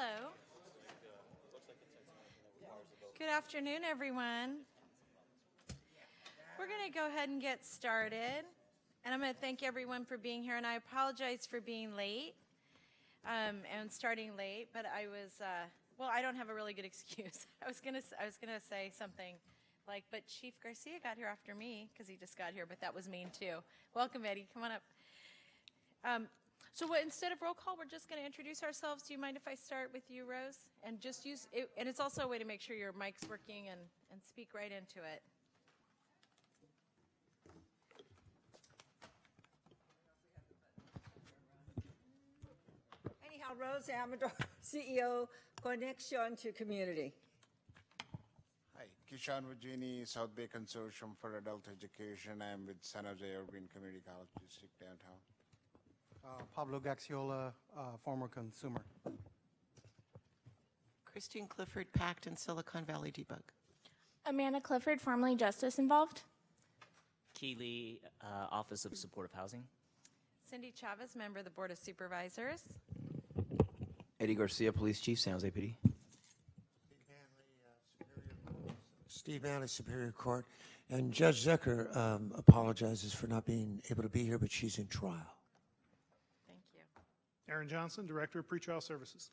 Hello. Good afternoon, everyone. We're going to go ahead and get started. And I'm going to thank everyone for being here. And I apologize for being late and starting late. But I was, I don't have a really good excuse. I was gonna say something like, but Chief Garcia got here after me because he just got here. But that was mean too. Welcome, Eddie. Come on up. Instead of roll call, we're just going to introduce ourselves. Do you mind if I start with you, Rose? And just use it, and it's also a way to make sure your mic's working and speak right into it. Anyhow, Rose Amador, CEO, Connection to Community. Hi, Kishan Vajini, South Bay Consortium for Adult Education. I'm with San Jose Urban Community College District downtown. Pablo Gaxiola, former consumer. Christine Clifford, PACT and Silicon Valley Debug. Amanda Clifford, formerly Justice Involved. Keeley, Office of Supportive Housing. Cindy Chavez, member of the Board of Supervisors. Eddie Garcia, Police Chief, San Jose PD. Steve Manley, Superior Court. And Judge Zucker apologizes for not being able to be here, but she's in trial. Thank you. Aaron Johnson, Director of Pretrial Services.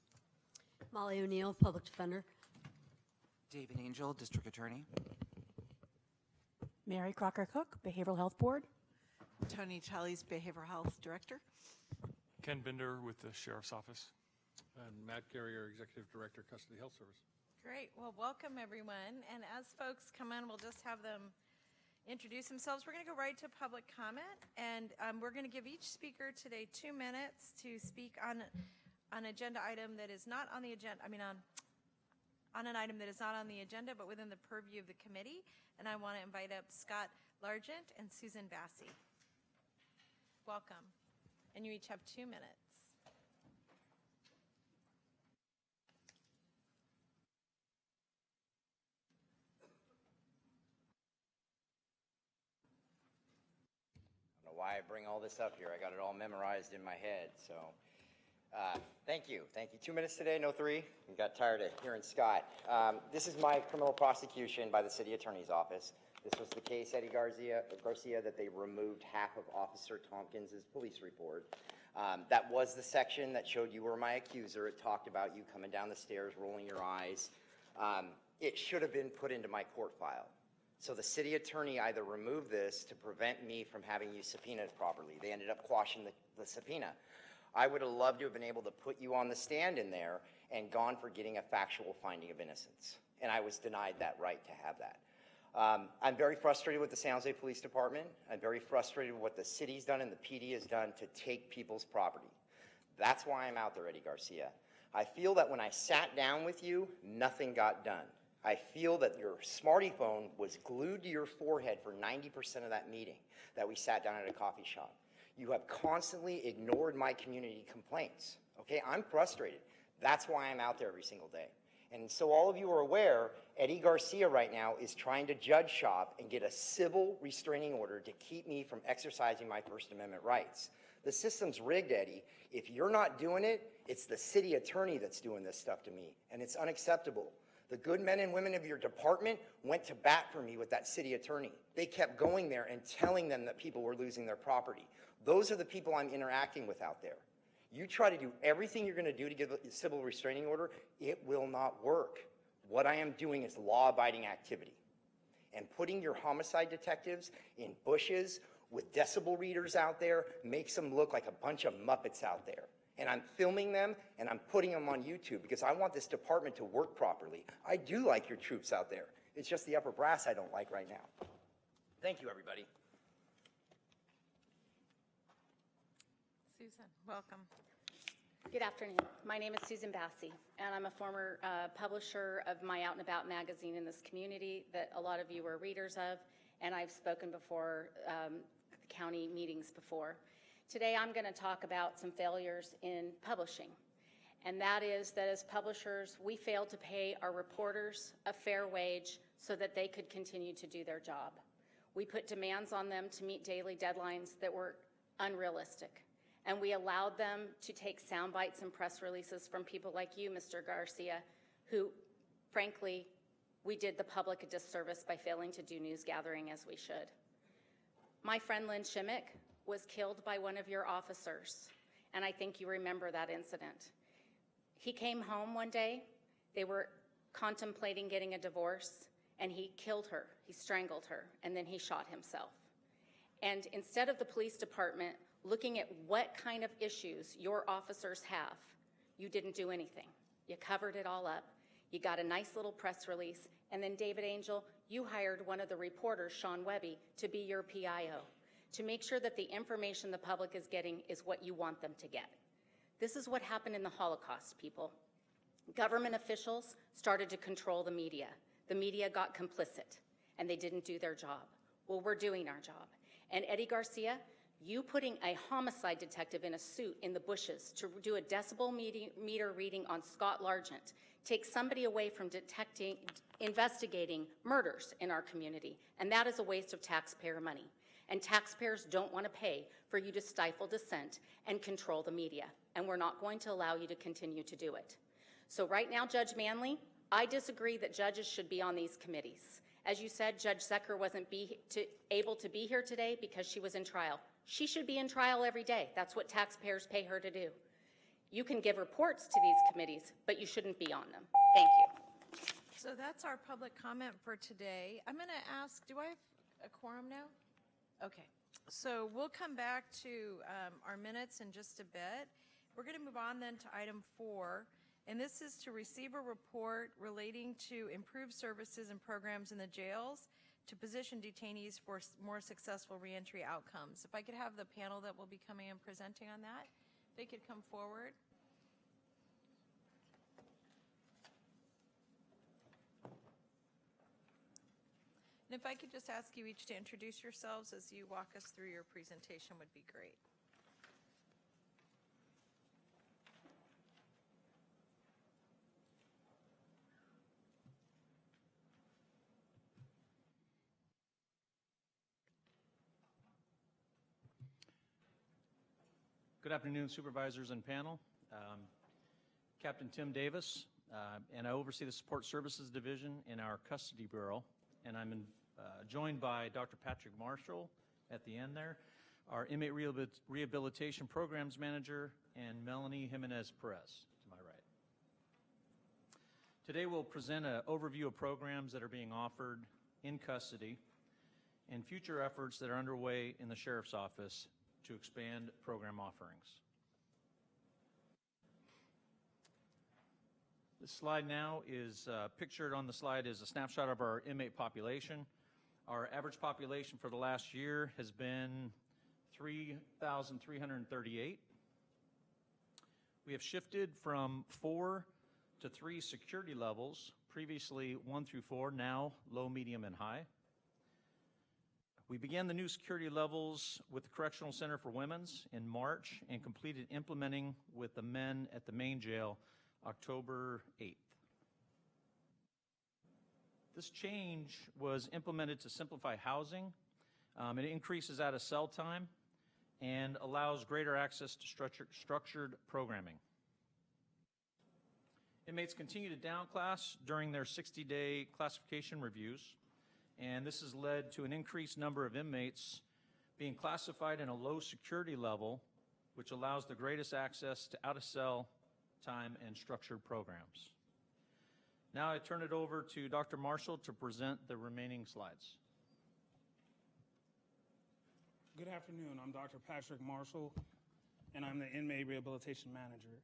Molly O'Neill, Public Defender. David Angel, District Attorney. Mary Crocker-Cook, Behavioral Health Board. Tony Challies, Behavioral Health Director. Ken Binder with the Sheriff's Office. And Matt Carrier, Executive Director, Custody Health Service. Great. Well, welcome, everyone. And as folks come in, we'll just have them introduce themselves. We're going to go right to public comment, and we're going to give each speaker today 2 minutes to speak on an agenda item that is not on the agenda. On an item that is not on the agenda, but within the purview of the committee. And I want to invite up Scott Largent and Susan Bassey. Welcome. And you each have 2 minutes. Why I bring all this up here. I got it all memorized in my head. So thank you. 2 minutes today, no 3. I got tired of hearing Scott. This is my criminal prosecution by the City Attorney's Office. This was the case, Eddie Garcia, that they removed half of Officer Tompkins' police report. That was the section that showed you were my accuser. It talked about you coming down the stairs, rolling your eyes. It should have been put into my court file. So the city attorney either removed this to prevent me from having you subpoenaed properly. They ended up quashing the subpoena. I would have loved to have been able to put you on the stand in there and gone for getting a factual finding of innocence. And I was denied that right to have that. I'm very frustrated with the San Jose Police Department. I'm very frustrated with what the city's done and the PD has done to take people's property. That's why I'm out there, Eddie Garcia. I feel that when I sat down with you, nothing got done. I feel that your smarty phone was glued to your forehead for 90% of that meeting that we sat down at a coffee shop. You have constantly ignored my community complaints. Okay, I'm frustrated. That's why I'm out there every single day. And so all of you are aware, Eddie Garcia right now is trying to judge shop and get a civil restraining order to keep me from exercising my First Amendment rights. The system's rigged, Eddie. If you're not doing it, it's the city attorney that's doing this stuff to me, and it's unacceptable. The good men and women of your department went to bat for me with that city attorney. They kept going there and telling them that people were losing their property. Those are the people I'm interacting with out there. You try to do everything you're going to do to get a civil restraining order, it will not work. What I am doing is law-abiding activity. And putting your homicide detectives in bushes with decibel readers out there makes them look like a bunch of Muppets out there. And I'm filming them, and I'm putting them on YouTube because I want this department to work properly. I do like your troops out there. It's just the upper brass I don't like right now. Thank you, everybody. Susan, welcome. Good afternoon. My name is Susan Bassey, and I'm a former publisher of my Out and About magazine in this community that a lot of you are readers of, and I've spoken before the county meetings before. Today I'm going to talk about some failures in publishing, and that is that as publishers, we failed to pay our reporters a fair wage so that they could continue to do their job. We put demands on them to meet daily deadlines that were unrealistic, And we allowed them to take sound bites and press releases from people like you, Mr. Garcia, who, frankly, we did the public a disservice by failing to do news gathering as we should. My friend Lynn Shimmick was killed by one of your officers, and I think you remember that incident. He came home one day, they were contemplating getting a divorce, and he killed her, he strangled her, and then he shot himself. And instead of the police department looking at what kind of issues your officers have, you didn't do anything. You covered it all up. You got a nice little press release, and then David Angel, you hired one of the reporters, Sean Webby, to be your PIO, to make sure that the information the public is getting is what you want them to get. This is what happened in the Holocaust, people. Government officials started to control the media. The media got complicit, and they didn't do their job. Well, we're doing our job. And Eddie Garcia, you putting a homicide detective in a suit in the bushes to do a decibel meter reading on Scott Largent takes somebody away from investigating murders in our community, and that is a waste of taxpayer money. And taxpayers don't want to pay for you to stifle dissent and control the media, and we're not going to allow you to continue to do it. So right now, Judge Manley, I disagree that judges should be on these committees. As you said, Judge Zecker wasn't able to be here today because she was in trial. She should be in trial every day. That's what taxpayers pay her to do. You can give reports to these committees, but you shouldn't be on them. Thank you. So that's our public comment for today. I'm going to ask, do I have a quorum now? Okay. So we'll come back to our minutes in just a bit. We're going to move on then to item 4. And this is to receive a report relating to improved services and programs in the jails to position detainees for more successful reentry outcomes. If I could have the panel that will be coming and presenting on that, if they could come forward. And if I could just ask you each to introduce yourselves as you walk us through your presentation would be great. Good afternoon, supervisors and panel. Captain Tim Davis, and I oversee the Support Services Division in our Custody Bureau, and I'm joined by Dr. Patrick Marshall at the end there, our Inmate Rehabilitation Programs Manager, and Melanie Jimenez Perez to my right. Today we'll present an overview of programs that are being offered in custody and future efforts that are underway in the Sheriff's Office to expand program offerings. This slide now is pictured on the slide is a snapshot of our inmate population. Our average population for the last year has been 3,338. We have shifted from 4 to 3 security levels, previously 1 through 4, now low, medium, and high. We began the new security levels with the Correctional Center for Women's in March and completed implementing with the men at the main jail October 8th. This change was implemented to simplify housing. It increases out of cell time and allows greater access to structured programming. Inmates continue to downclass during their 60-day classification reviews, and this has led to an increased number of inmates being classified in a low security level, which allows the greatest access to out-of-cell time and structured programs. Now I turn it over to Dr. Marshall to present the remaining slides. Good afternoon. I'm Dr. Patrick Marshall, and I'm the Inmate Rehabilitation Manager.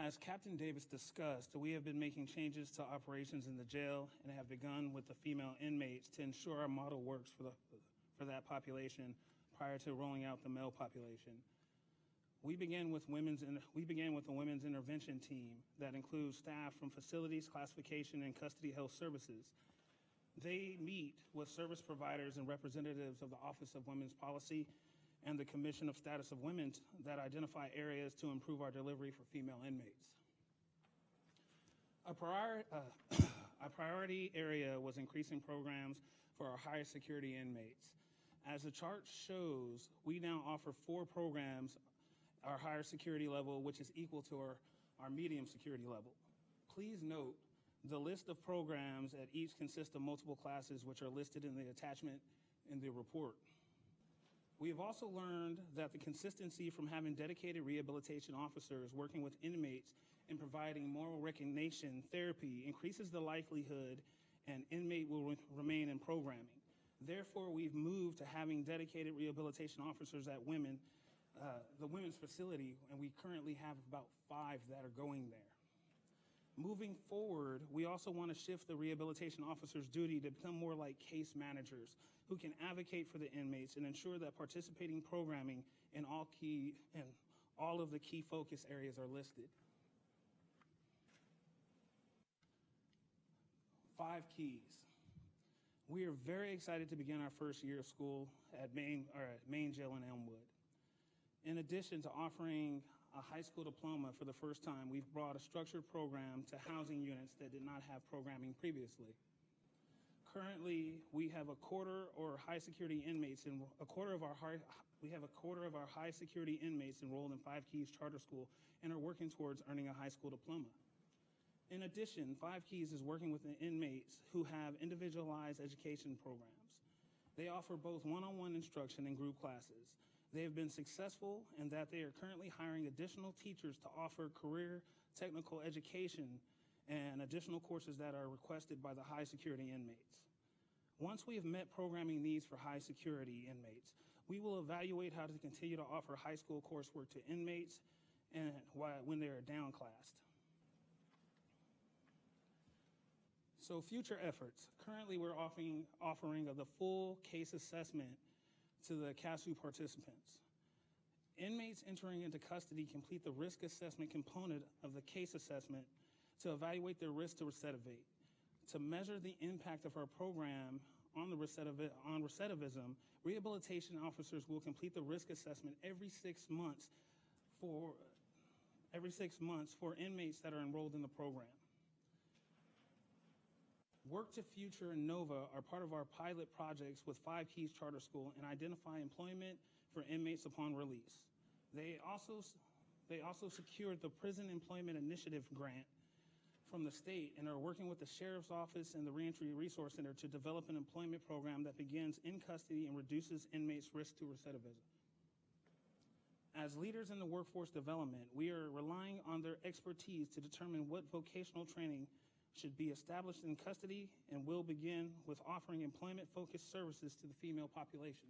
As Captain Davis discussed, we have been making changes to operations in the jail and have begun with the female inmates to ensure our model works for that population prior to rolling out the male population. We began with a women's intervention team that includes staff from facilities, classification, and custody health services. They meet with service providers and representatives of the Office of Women's Policy and the Commission of Status of Women that identify areas to improve our delivery for female inmates. A priority area was increasing programs for our higher security inmates. As the chart shows, we now offer 4 programs our higher security level, which is equal to our medium security level. Please note, the list of programs at each consists of multiple classes, which are listed in the attachment in the report. We have also learned that the consistency from having dedicated rehabilitation officers working with inmates and providing moral recognition therapy increases the likelihood an inmate will remain in programming. Therefore, we've moved to having dedicated rehabilitation officers at the women's facility, and we currently have about 5 that are going there. Moving forward, we also want to shift the rehabilitation officer's duty to become more like case managers who can advocate for the inmates and ensure that participating programming in all of the key focus areas are listed. 5 keys. We are very excited to begin our first year of school at Main Jail in Elmwood. In addition to offering a high school diploma for the first time, we've brought a structured program to housing units that did not have programming previously. Currently, we have a quarter of our high security inmates enrolled in 5 Keys Charter School and are working towards earning a high school diploma. In addition, 5 Keys is working with the inmates who have individualized education programs. They offer both one-on-one instruction and group classes. They have been successful in that they are currently hiring additional teachers to offer career technical education and additional courses that are requested by the high security inmates. Once we have met programming needs for high security inmates, we will evaluate how to continue to offer high school coursework to inmates and when they are downclassed. So future efforts. Currently, we're offering the full case assessment to the CASU participants. Inmates entering into custody complete the risk assessment component of the case assessment to evaluate their risk to recidivate. To measure the impact of our program on recidivism, rehabilitation officers will complete the risk assessment every 6 months for inmates that are enrolled in the program. Work to Future and NOVA are part of our pilot projects with 5 Keys Charter School and identify employment for inmates upon release. They also secured the Prison Employment Initiative grant from the state and are working with the Sheriff's Office and the Reentry Resource Center to develop an employment program that begins in custody and reduces inmates' risk to recidivism. As leaders in the workforce development, we are relying on their expertise to determine what vocational training should be established in custody and will begin with offering employment-focused services to the female population.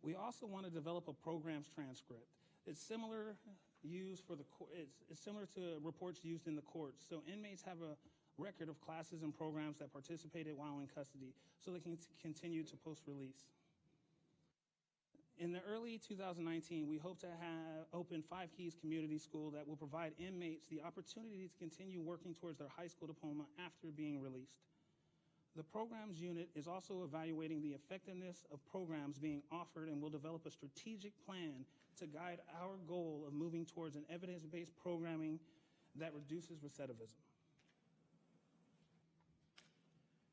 We also want to develop a programs transcript. It's similar to reports used in the courts, so inmates have a record of classes and programs that participated while in custody, so they can continue to post-release. In the early 2019, we hope to have open 5 Keys Community School that will provide inmates the opportunity to continue working towards their high school diploma after being released. The programs unit is also evaluating the effectiveness of programs being offered and will develop a strategic plan to guide our goal of moving towards an evidence-based programming that reduces recidivism.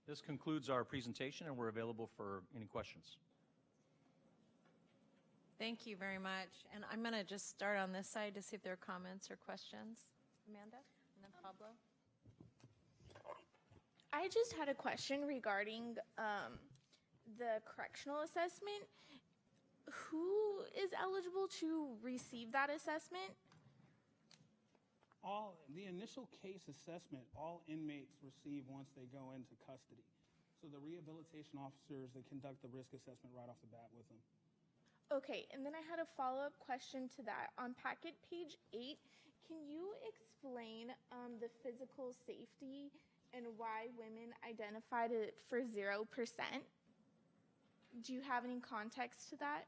This concludes our presentation, and we're available for any questions. Thank you very much. And I'm going to just start on this side to see if there are comments or questions. Amanda, and then Pablo. I just had a question regarding the correctional assessment. Who is eligible to receive that assessment? The initial case assessment, all inmates receive once they go into custody. So the rehabilitation officers, they conduct the risk assessment right off the bat with them. Okay, and then I had a follow-up question to that. On packet page 8, can you explain the physical safety and why women identified it for 0%? Do you have any context to that?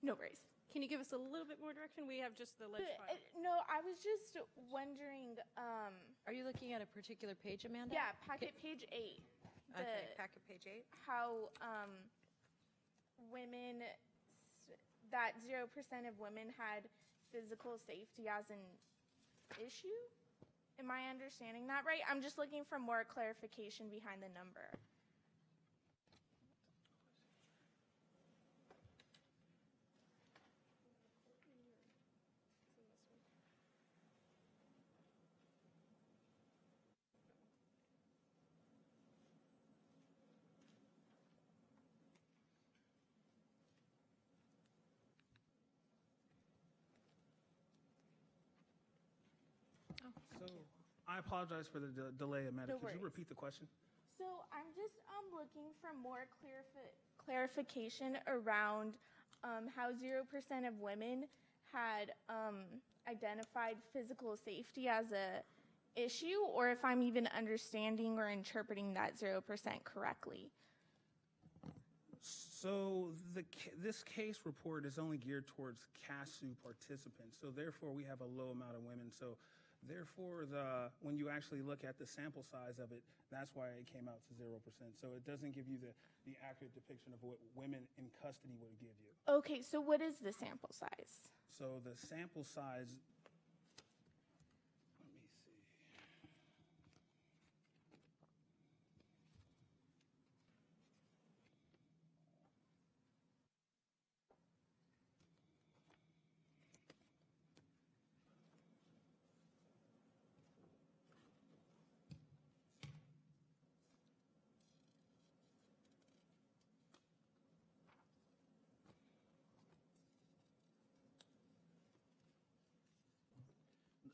No worries. Can you give us a little bit more direction? We have just the ledge file. No, I was just wondering. Are you looking at a particular page, Amanda? Yeah, packet page 8. Okay, packet page 8. How women, that 0% of women had physical safety as an issue, Am I understanding that right? I'm just looking for more clarification behind the number. So I apologize for the delay, Amanda. No Could you worries. repeat the question? So I'm just looking for more clarification around how 0% of women had identified physical safety as a issue, or if I'm even understanding or interpreting that 0% correctly. So this case report is only geared towards CASU participants. So therefore, we have a low amount of women. So therefore, when you actually look at the sample size of it, that's why it came out to 0%. So it doesn't give you the accurate depiction of what women in custody would give you. Okay, so what is the sample size? So the sample size, let me see.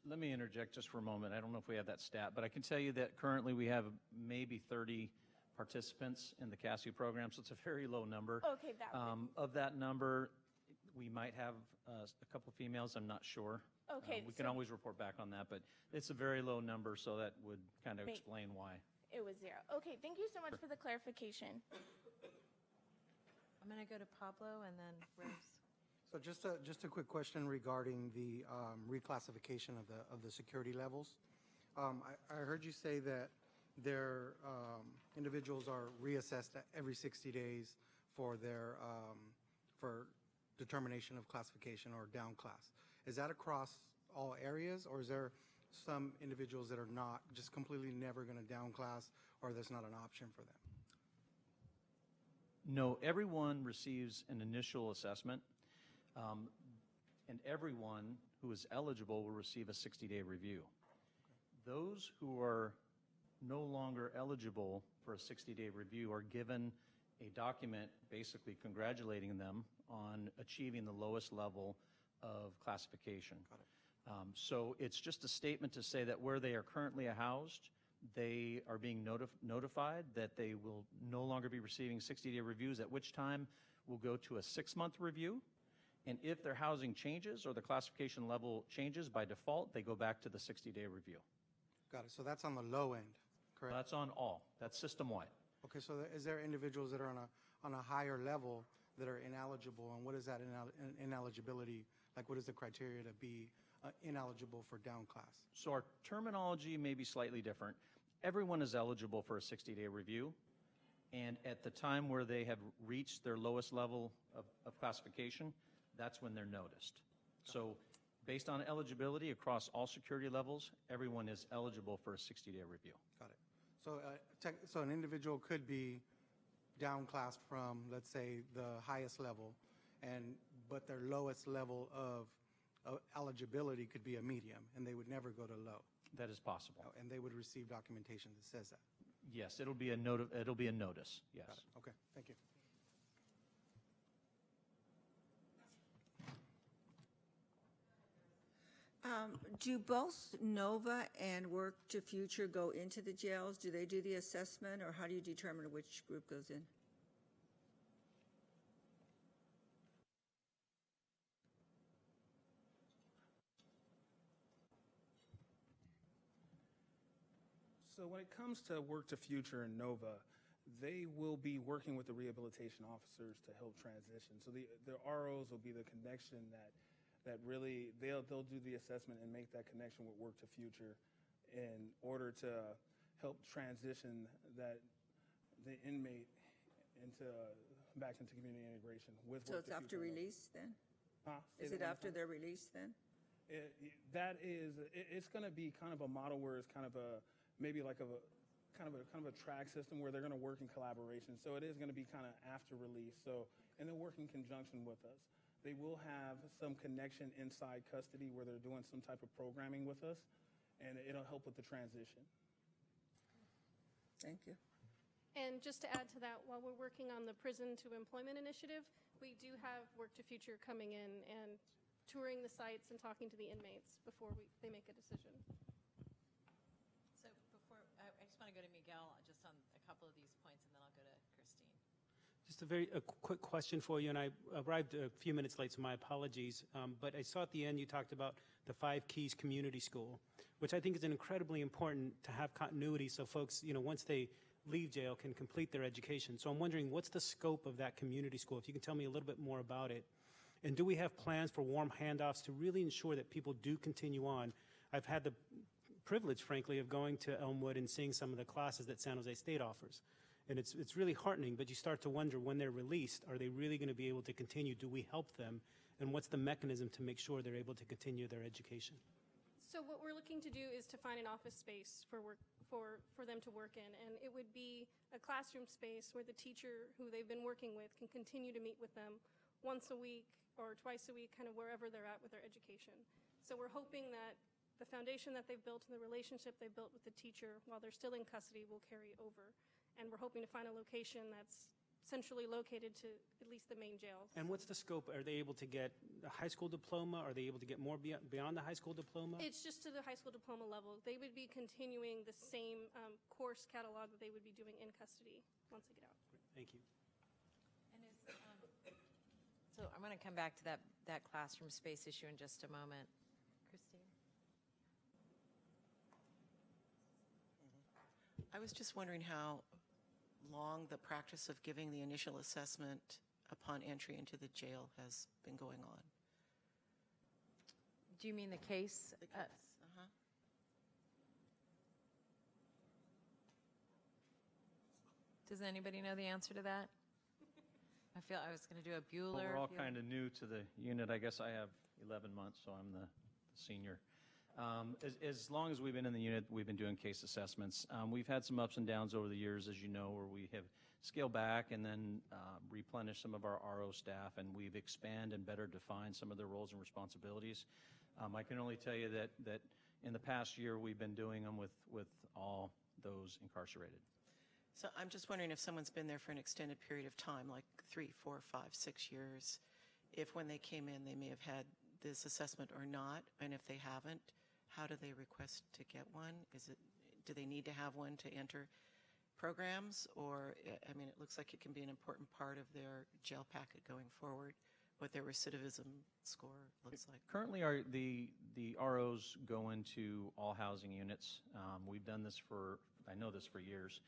Let me interject just for a moment. I don't know if we have that stat, but I can tell you that currently we have maybe 30 participants in the CASU program, so it's a very low number. Okay, that would. Of that number, we might have a couple of females, I'm not sure. Okay, We can so- always report back on that, but it's a very low number, so that would kind of Make- explain why. It was 0. Okay, thank you so much for the clarification. I'm going to go to Pablo and then Rose. So just a quick question regarding the reclassification of the security levels. I heard you say that their individuals are reassessed every 60 days for their for determination of classification or down class. Is that across all areas, or is there some individuals that are not just completely never going to down class, or that's not an option for them? No, everyone receives an initial assessment, and everyone who is eligible will receive a 60-day review. Those who are no longer eligible for a 60-day review are given a document basically congratulating them on achieving the lowest level of classification. So it's just a statement to say that where they are currently housed, they are being notified that they will no longer be receiving 60-day reviews, at which time we'll go to a 6-month review. And if their housing changes or the classification level changes, by default, they go back to the 60-day review. Got it. So that's on the low end, correct? That's on all. That's system-wide. Okay, so is there individuals that are on a higher level that are ineligible, and what is that ineligibility, like what is the criteria to be ineligible for down class? So our terminology may be slightly different. Everyone is eligible for a 60-day review, and at the time where they have reached their lowest level of classification, that's when they're noticed. So based on eligibility across all security levels, everyone is eligible for a 60-day review. Got it. So, so an individual could be downclassed from, let's say, the highest level, but their lowest level of eligibility could be a medium, and they would never go to low. That is possible. And they would receive documentation that says that. Yes, it'll be a notice. Yes. Got it. Okay. Thank you. Do both NOVA and Work to Future go into the jails? Do they do the assessment, or how do you determine which group goes in? So when it comes to Work to Future and NOVA, they will be working with the rehabilitation officers to help transition. So the ROs will be the connection that really, they'll do the assessment and make that connection with Work to Future in order to help transition the inmate back into community integration with So Work it's to after Future. release then? Huh? Is it after their release then? It's going to be kind of a model where it's kind of a maybe like a kind of a track system where they're going to work in collaboration. So it is going to be kind of after release. So and they'll work in conjunction with us. They will have some connection inside custody where they're doing some type of programming with us, and it'll help with the transition. Thank you. And just to add to that, while we're working on the Prison to Employment Initiative, we do have Work to Future coming in and touring the sites and talking to the inmates before they make a decision. So before, I just want to go to Miguel just on a couple of these points, and then I'll go to Christine. Just a quick question for you, and I arrived a few minutes late, so my apologies. But I saw at the end you talked about the 5 Keys Community School, which I think is incredibly important to have continuity so folks, once they leave jail can complete their education. So I'm wondering, what's the scope of that community school? If you can tell me a little bit more about it. And do we have plans for warm handoffs to really ensure that people do continue on? I've had the privilege, frankly, of going to Elmwood and seeing some of the classes that San Jose State offers. And it's really heartening, but you start to wonder when they're released, are they really going to be able to continue? Do we help them? And what's the mechanism to make sure they're able to continue their education? So what we're looking to do is to find an office space for them to work in, and it would be a classroom space where the teacher who they've been working with can continue to meet with them once a week or twice a week, kind of wherever they're at with their education. So we're hoping that the foundation that they've built and the relationship they've built with the teacher while they're still in custody will carry over. And we're hoping to find a location that's centrally located to at least the main jails. And what's the scope? Are they able to get a high school diploma? Are they able to get more beyond the high school diploma? It's just to the high school diploma level. They would be continuing the same course catalog that they would be doing in custody once they get out. Thank you. And so I'm going to come back to that classroom space issue in just a moment. Christine? I was just wondering how long the practice of giving the initial assessment upon entry into the jail has been going on. Do you mean the case? The case, uh-huh. Does anybody know the answer to that? I feel I was going to do a Bueller. Well, we're all kind of new to the unit. I guess I have 11 months, so I'm the senior. As long as we've been in the unit, we've been doing case assessments. We've had some ups and downs over the years, as you know, where we have scaled back and then replenished some of our RO staff, and we've expanded and better defined some of their roles and responsibilities. I can only tell you that in the past year, we've been doing them with all those incarcerated. So I'm just wondering if someone's been there for an extended period of time, like 3, 4, 5, 6 years, if when they came in, they may have had this assessment or not, and if they haven't, how do they request to get one? Do they need to have one to enter programs? Or, I mean, it looks like it can be an important part of their jail packet going forward, what their recidivism score looks like. Currently, the ROs go into all housing units. We've done this I know this for years,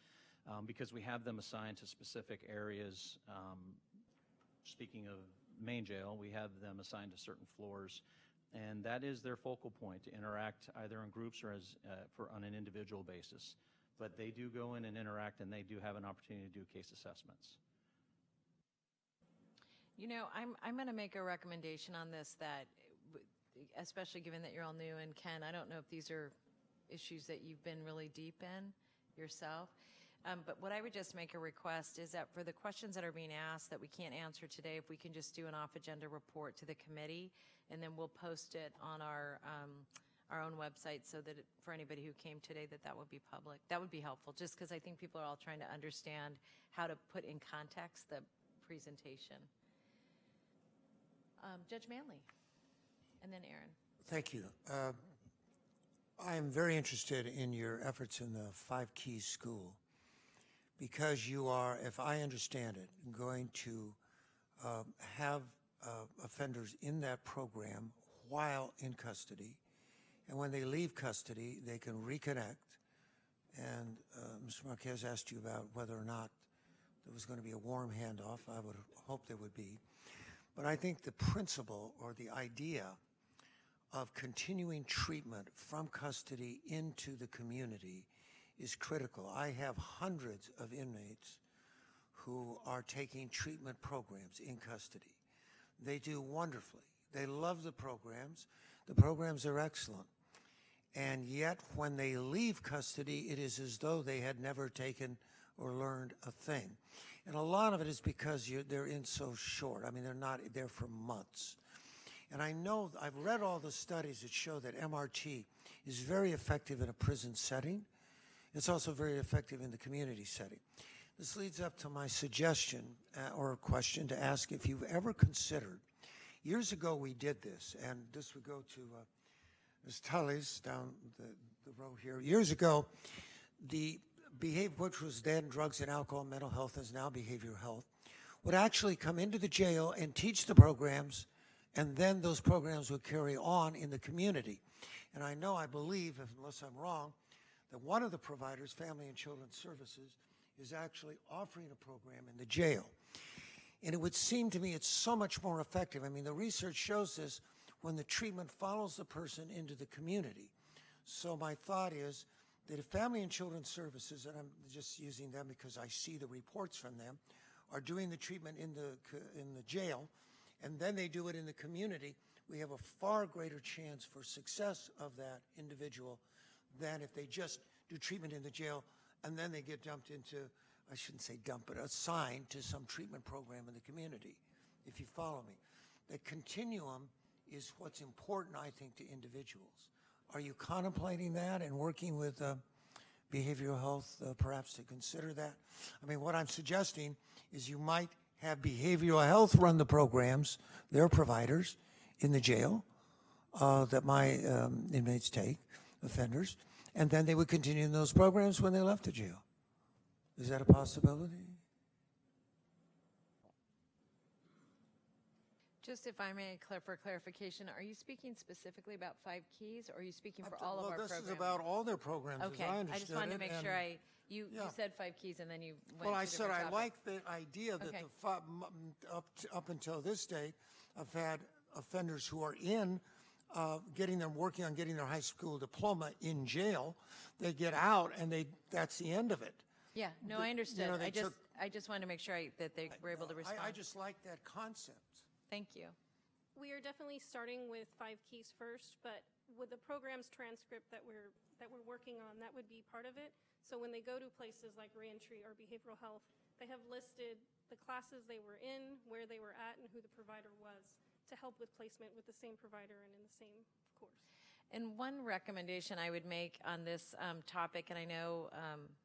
because we have them assigned to specific areas. Speaking of main jail, we have them assigned to certain floors. And that is their focal point, to interact either in groups or on an individual basis. But they do go in and interact, and they do have an opportunity to do case assessments. I'm going to make a recommendation on this that, especially given that you're all new, and Ken, I don't know if these are issues that you've been really deep in yourself. But what I would just make a request is that for the questions that are being asked that we can't answer today, if we can just do an off-agenda report to the committee, and then we'll post it on our own website so that for anybody who came today that would be public. That would be helpful, just because I think people are all trying to understand how to put in context the presentation. Judge Manley, and then Aaron. Thank you. I am very interested in your efforts in the 5 Keys School, because you are, if I understand it, going to have offenders in that program while in custody, and when they leave custody, they can reconnect. And Mr. Marquez asked you about whether or not there was going to be a warm handoff. I would hope there would be. But I think the principle or the idea of continuing treatment from custody into the community is critical. I have hundreds of inmates who are taking treatment programs in custody. They do wonderfully. They love the programs. The programs are excellent. And yet, when they leave custody, it is as though they had never taken or learned a thing. And a lot of it is because they're in so short. I mean, they're not there for months. And I know, I've read all the studies that show that MRT is very effective in a prison setting. It's also very effective in the community setting. This leads up to my suggestion or question to ask if you've ever considered, years ago we did this, and this would go to Ms. Tully's down the row here. Years ago, the which was then drugs and alcohol, mental health, is now behavioral health, would actually come into the jail and teach the programs, and then those programs would carry on in the community. And I believe, unless I'm wrong, that one of the providers, Family and Children's Services, is actually offering a program in the jail. And it would seem to me it's so much more effective. I mean, the research shows this when the treatment follows the person into the community. So my thought is that if Family and Children's Services, and I'm just using them because I see the reports from them, are doing the treatment in the jail, and then they do it in the community, we have a far greater chance for success of that individual than if they just do treatment in the jail and then they get dumped into, I shouldn't say dumped, but assigned to some treatment program in the community, if you follow me. The continuum is what's important, I think, to individuals. Are you contemplating that and working with behavioral health perhaps to consider that? I mean, what I'm suggesting is you might have behavioral health run the programs, their providers, in the jail that my inmates take, offenders, and then they would continue in those programs when they left the jail. Is that a possibility? Just if I may, for clarification, are you speaking specifically about 5 Keys, or are you speaking for all of our programs? Well, this is about all their programs, okay. as I understood it. I just wanted to make sure you said 5 Keys and then you went Well, to I said I topic. like the idea that up until this date, I've had offenders who are in working on getting their high school diploma in jail. They get out and that's the end of it. Yeah, no, I understood. You know, I just wanted to make sure that they were able to respond. I just like that concept. Thank you. We are definitely starting with 5 Keys first, but with the program's transcript that we're working on, that would be part of it. So when they go to places like reentry or behavioral health, they have listed the classes they were in, where they were at, and who the provider was to help with placement with the same provider and in the same course. And one recommendation I would make on this topic, and I know,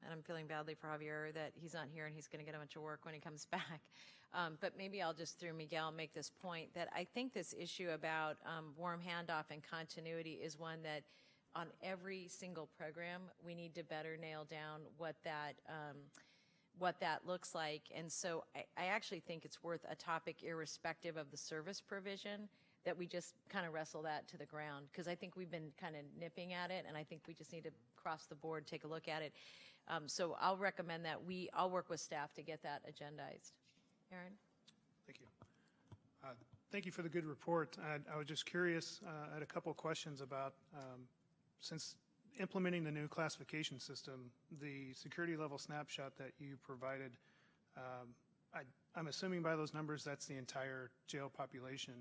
and I'm feeling badly for Javier that he's not here and he's going to get a bunch of work when he comes back, but maybe I'll just, through Miguel, make this point that I think this issue about warm handoff and continuity is one that on every single program we need to better nail down what that looks like. And so I actually think it's worth a topic irrespective of the service provision, that we just kind of wrestle that to the ground, because I think we've been kind of nipping at it, and I think we just need to cross the board, take a look at it. So I'll recommend that I'll work with staff to get that agendized. Aaron? Thank you. Thank you for the good report. I was just curious, I had a couple of questions about, since implementing the new classification system, the security level snapshot that you provided, I'm assuming by those numbers that's the entire jail population.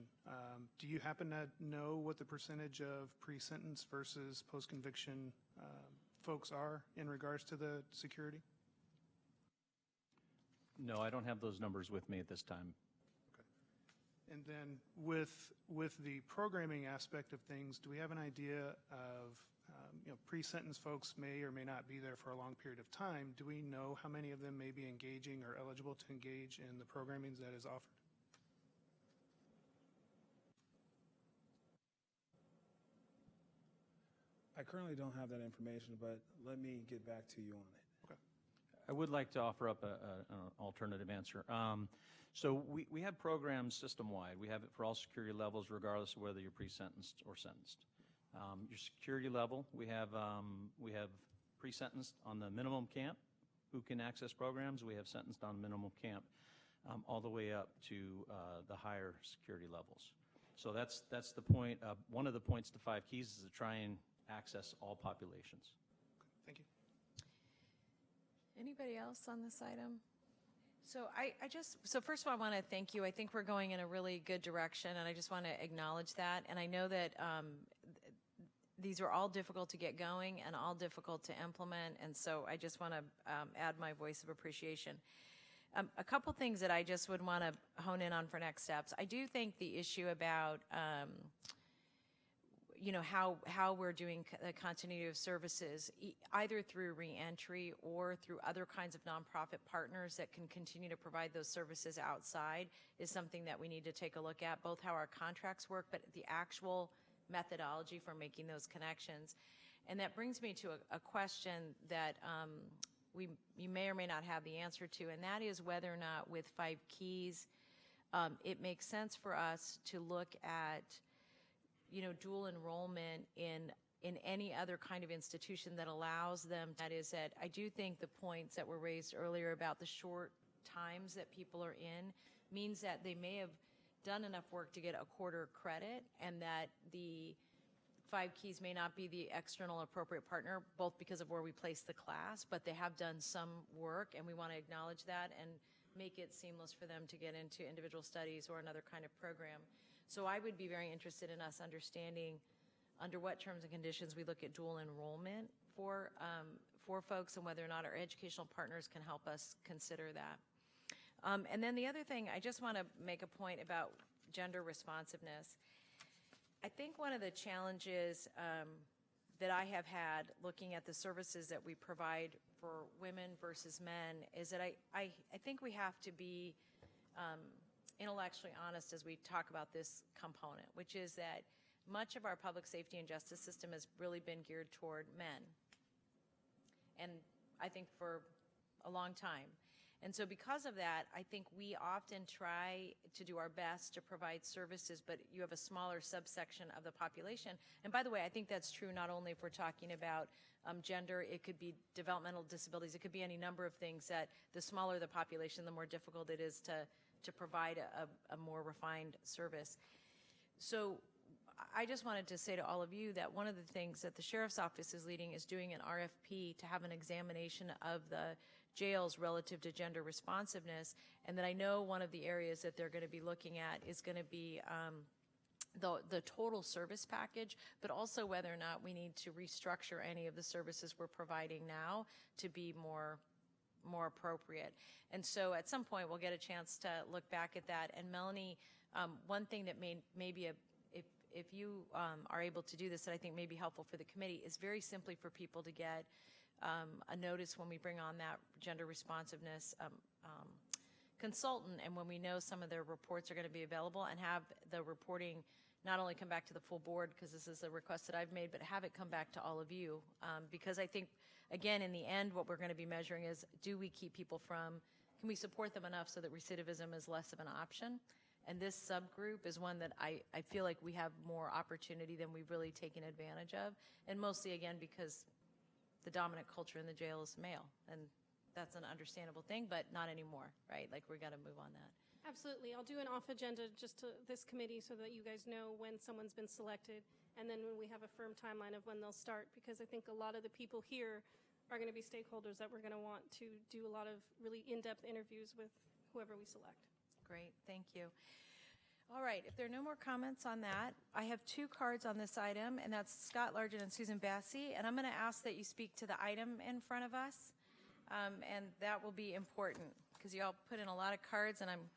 Do you happen to know what the percentage of pre-sentence versus post-conviction folks are in regards to the security? No, I don't have those numbers with me at this time. Okay. And then with the programming aspect of things, do we have an idea of pre-sentence folks may or may not be there for a long period of time? Do we know how many of them may be engaging or eligible to engage in the programming that is offered? I currently don't have that information, but let me get back to you on it. Okay. I would like to offer up an alternative answer. So we have programs system-wide. We have it for all security levels, regardless of whether you're pre-sentenced or sentenced. Your security level, we have pre-sentenced on the minimum camp who can access programs. We have sentenced on minimum camp all the way up to the higher security levels. So that's the point. One of the points to 5 Keys is to try and access all populations. Thank you. Anybody else on this item? So so first of all, I want to thank you. I think we're going in a really good direction, and I just want to acknowledge that. And I know that these are all difficult to get going and all difficult to implement, and so I just want to add my voice of appreciation. A couple things that I just would want to hone in on for next steps. I do think the issue about how we're doing the continuity of services, either through reentry or through other kinds of nonprofit partners that can continue to provide those services outside, is something that we need to take a look at, both how our contracts work, but the actual methodology for making those connections. And that brings me to a question that you may or may not have the answer to, and that is whether or not with 5 Keys, it makes sense for us to look at dual enrollment in any other kind of institution that allows them. That is that I do think the points that were raised earlier about the short times that people are in means that they may have done enough work to get a quarter credit, and that the 5 Keys may not be the external appropriate partner, both because of where we place the class, but they have done some work, and we want to acknowledge that and make it seamless for them to get into individual studies or another kind of program. So I would be very interested in us understanding under what terms and conditions we look at dual enrollment for folks, and whether or not our educational partners can help us consider that. And then the other thing, I just want to make a point about gender responsiveness. I think one of the challenges that I have had looking at the services that we provide for women versus men is that I think we have to be intellectually honest as we talk about this component, which is that much of our public safety and justice system has really been geared toward men, and I think for a long time. And so because of that, I think we often try to do our best to provide services, but you have a smaller subsection of the population. And by the way, I think that's true not only if we're talking about gender, it could be developmental disabilities, it could be any number of things, that the smaller the population, the more difficult it is to provide a more refined service. So I just wanted to say to all of you that one of the things that the Sheriff's Office is leading is doing an RFP to have an examination of the jails relative to gender responsiveness, and that I know one of the areas that they're going to be looking at is going to be the total service package, but also whether or not we need to restructure any of the services we're providing now to be more appropriate. And so at some point we'll get a chance to look back at that. And Melanie, one thing that may be if you are able to do this, that I think may be helpful for the committee, is very simply for people to get a notice when we bring on that gender responsiveness consultant, and when we know some of their reports are going to be available, and have the reporting not only come back to the full board, because this is a request that I've made, but have it come back to all of you. Because I think, again, in the end, what we're going to be measuring is, do we keep people from, can we support them enough so that recidivism is less of an option? And this subgroup is one that I feel like we have more opportunity than we've really taken advantage of. And mostly, again, because the dominant culture in the jail is male. And that's an understandable thing, but not anymore, right? Like, we got to move on that. Absolutely. I'll do an off agenda just to this committee so that you guys know when someone's been selected, and then when we have a firm timeline of when they'll start, because I think a lot of the people here are going to be stakeholders that we're going to want to do a lot of really in-depth interviews with whoever we select. Great, thank you. All right, if there are no more comments on that, I have 2 cards on this item, and that's Scott Largent and Susan Bassey, and I'm going to ask that you speak to the item in front of us, and that will be important, because you all put in a lot of cards, and I'm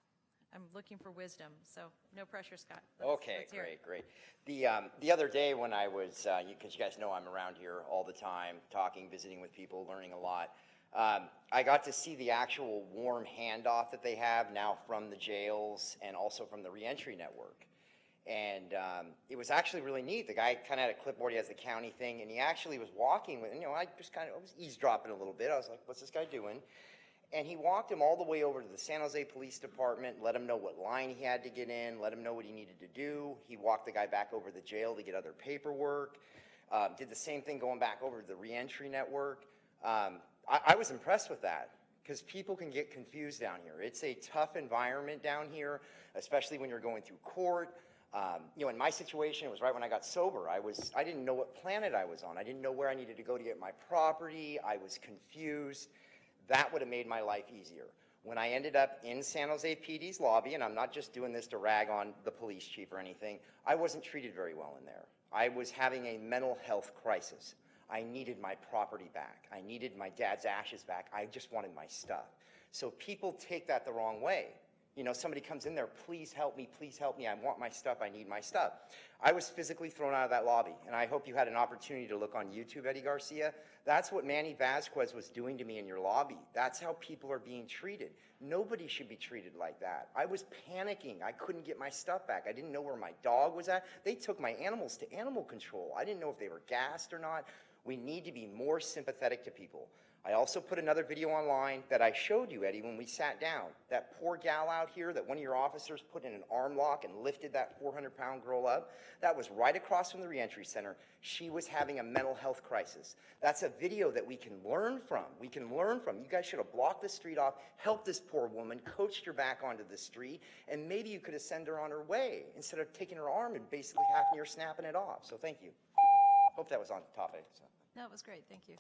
looking for wisdom, so no pressure, Scott. Let's hear it. Great. The other day when I was, because you guys know I'm around here all the time, talking, visiting with people, learning a lot, I got to see the actual warm handoff that they have now from the jails and also from the reentry network. And it was actually really neat. The guy kind of had a clipboard, he has the county thing, and he actually was walking with, I just kind of was eavesdropping a little bit. I was like, what's this guy doing? And he walked him all the way over to the San Jose Police Department, let him know what line he had to get in, let him know what he needed to do. He walked the guy back over to the jail to get other paperwork. Did the same thing going back over to the reentry network. I was impressed with that, because people can get confused down here. It's a tough environment down here, especially when you're going through court. In my situation, it was right when I got sober. I didn't know what planet I was on. I didn't know where I needed to go to get my property. I was confused. That would have made my life easier. When I ended up in San Jose PD's lobby, and I'm not just doing this to rag on the police chief or anything, I wasn't treated very well in there. I was having a mental health crisis. I needed my property back. I needed my dad's ashes back. I just wanted my stuff. So people take that the wrong way. You know, somebody comes in there, please help me, I want my stuff, I need my stuff. I was physically thrown out of that lobby, and I hope you had an opportunity to look on YouTube, Eddie Garcia. That's what Manny Vasquez was doing to me in your lobby. That's how people are being treated. Nobody should be treated like that. I was panicking. I couldn't get my stuff back. I didn't know where my dog was at. They took my animals to animal control. I didn't know if they were gassed or not. We need to be more sympathetic to people. I also put another video online that I showed you, Eddie, when we sat down. That poor gal out here that one of your officers put in an arm lock and lifted that 400-pound girl up, that was right across from the reentry center. She was having a mental health crisis. That's a video that we can learn from. We can learn from. You guys should have blocked the street off, helped this poor woman, coached her back onto the street, and maybe you could have sent her on her way instead of taking her arm and basically half near snapping it off. So thank you. Hope that was on topic. So. That was great. Thank you.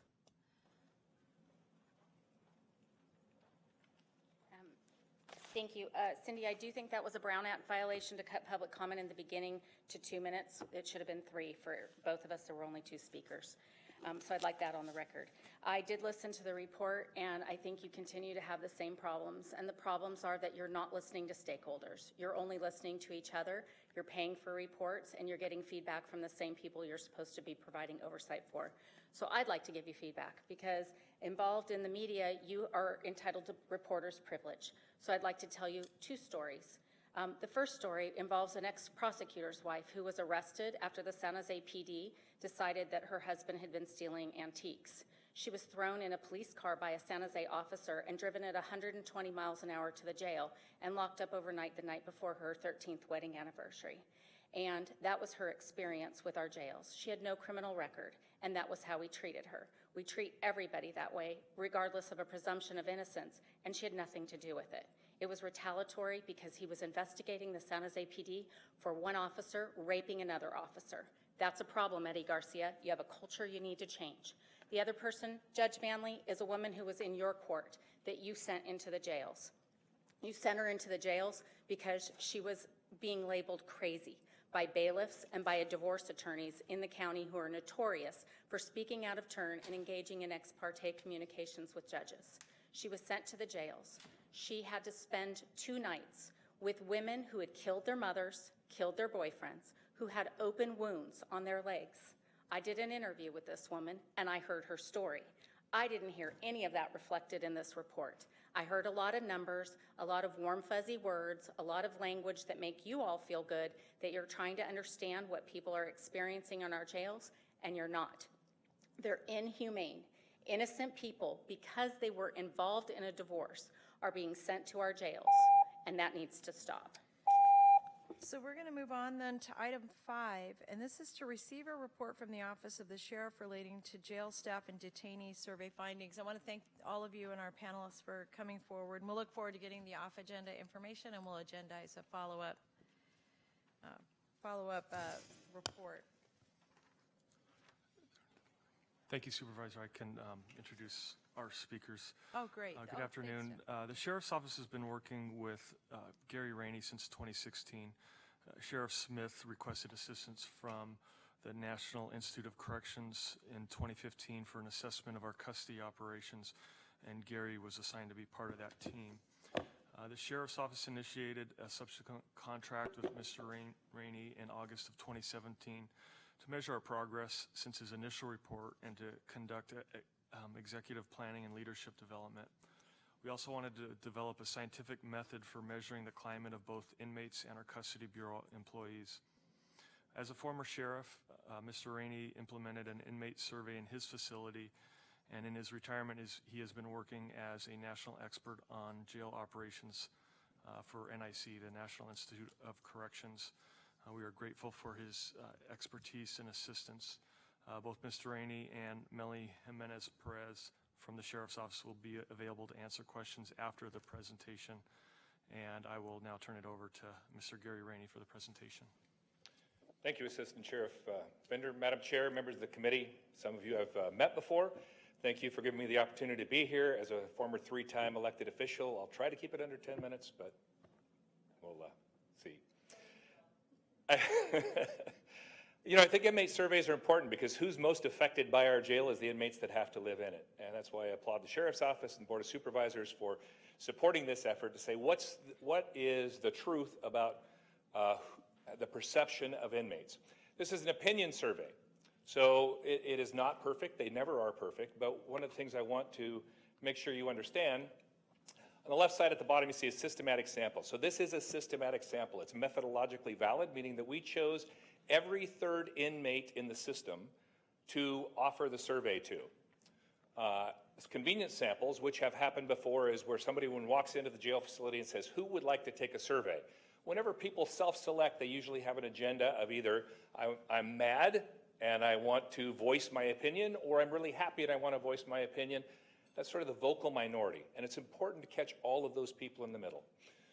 Thank you. Cindy, I do think that was a Brown Act violation to cut public comment in the beginning to 2 minutes. It should have been 3 for both of us. There were only 2 speakers. So I'd like that on the record. I did listen to the report, and I think you continue to have the same problems. And the problems are that you're not listening to stakeholders. You're only listening to each other. You're paying for reports, and you're getting feedback from the same people you're supposed to be providing oversight for. So I'd like to give you feedback, because involved in the media, you are entitled to reporter's privilege. So I'd like to tell you 2 stories. The first story involves an ex-prosecutor's wife who was arrested after the San Jose PD decided that her husband had been stealing antiques. She was thrown in a police car by a San Jose officer and driven at 120 miles an hour to the jail and locked up overnight the night before her 13th wedding anniversary. And that was her experience with our jails. She had no criminal record, and that was how we treated her. We treat everybody that way, regardless of a presumption of innocence, and she had nothing to do with it. It was retaliatory because he was investigating the San Jose PD for one officer raping another officer. That's a problem, Eddie Garcia. You have a culture you need to change. The other person, Judge Manley, is a woman who was in your court that you sent into the jails. You sent her into the jails because she was being labeled crazy by bailiffs and by divorce attorneys in the county who are notorious for speaking out of turn and engaging in ex parte communications with judges. She was sent to the jails. She had to spend 2 nights with women who had killed their mothers, killed their boyfriends, who had open wounds on their legs. I did an interview with this woman, and I heard her story. I didn't hear any of that reflected in this report. I heard a lot of numbers, a lot of warm, fuzzy words, a lot of language that make you all feel good that you're trying to understand what people are experiencing in our jails, and you're not. They're inhumane. Innocent people, because they were involved in a divorce, are being sent to our jails, and that needs to stop. So we're going to move on then to item 5, and this is to receive a report from the Office of the Sheriff relating to jail staff and detainee survey findings. I want to thank all of you and our panelists for coming forward, and we'll look forward to getting the off-agenda information, and we'll agendize a follow-up report. Thank you, Supervisor. I can introduce our speakers. Oh, great. Good afternoon. Thanks, the Sheriff's Office has been working with Gary Rainey since 2016. Sheriff Smith requested assistance from the National Institute of Corrections in 2015 for an assessment of our custody operations, and Gary was assigned to be part of that team. The Sheriff's Office initiated a subsequent contract with Mr. Rainey in August of 2017 to measure our progress since his initial report and to conduct executive planning and leadership development. We also wanted to develop a scientific method for measuring the climate of both inmates and our custody bureau employees. As a former sheriff, Mr. Rainey implemented an inmate survey in his facility, and in his retirement he has been working as a national expert on jail operations for NIC, the National Institute of Corrections. We are grateful for his expertise and assistance. Both Mr. Rainey and Melanie Jimenez-Perez from the Sheriff's Office will be available to answer questions after the presentation. And I will now turn it over to Mr. Gary Rainey for the presentation. Thank you, Assistant Sheriff Bender. Madam Chair, members of the committee, some of you I've met before. Thank you for giving me the opportunity to be here. As a former 3-time elected official, I'll try to keep it under 10 minutes, but we'll see. You know, I think inmate surveys are important because who's most affected by our jail is the inmates that have to live in it. And that's why I applaud the Sheriff's Office and Board of Supervisors for supporting this effort to say what is the truth about the perception of inmates. This is an opinion survey, so it is not perfect. They never are perfect, but one of the things I want to make sure you understand, on the left side at the bottom you see a systematic sample. So this is a systematic sample. It's methodologically valid, meaning that we chose every third inmate in the system to offer the survey to. Convenience samples, which have happened before, is where somebody walks into the jail facility and says, who would like to take a survey? Whenever people self-select, they usually have an agenda of either I'm mad and I want to voice my opinion, or I'm really happy and I want to voice my opinion. That's sort of the vocal minority, and it's important to catch all of those people in the middle.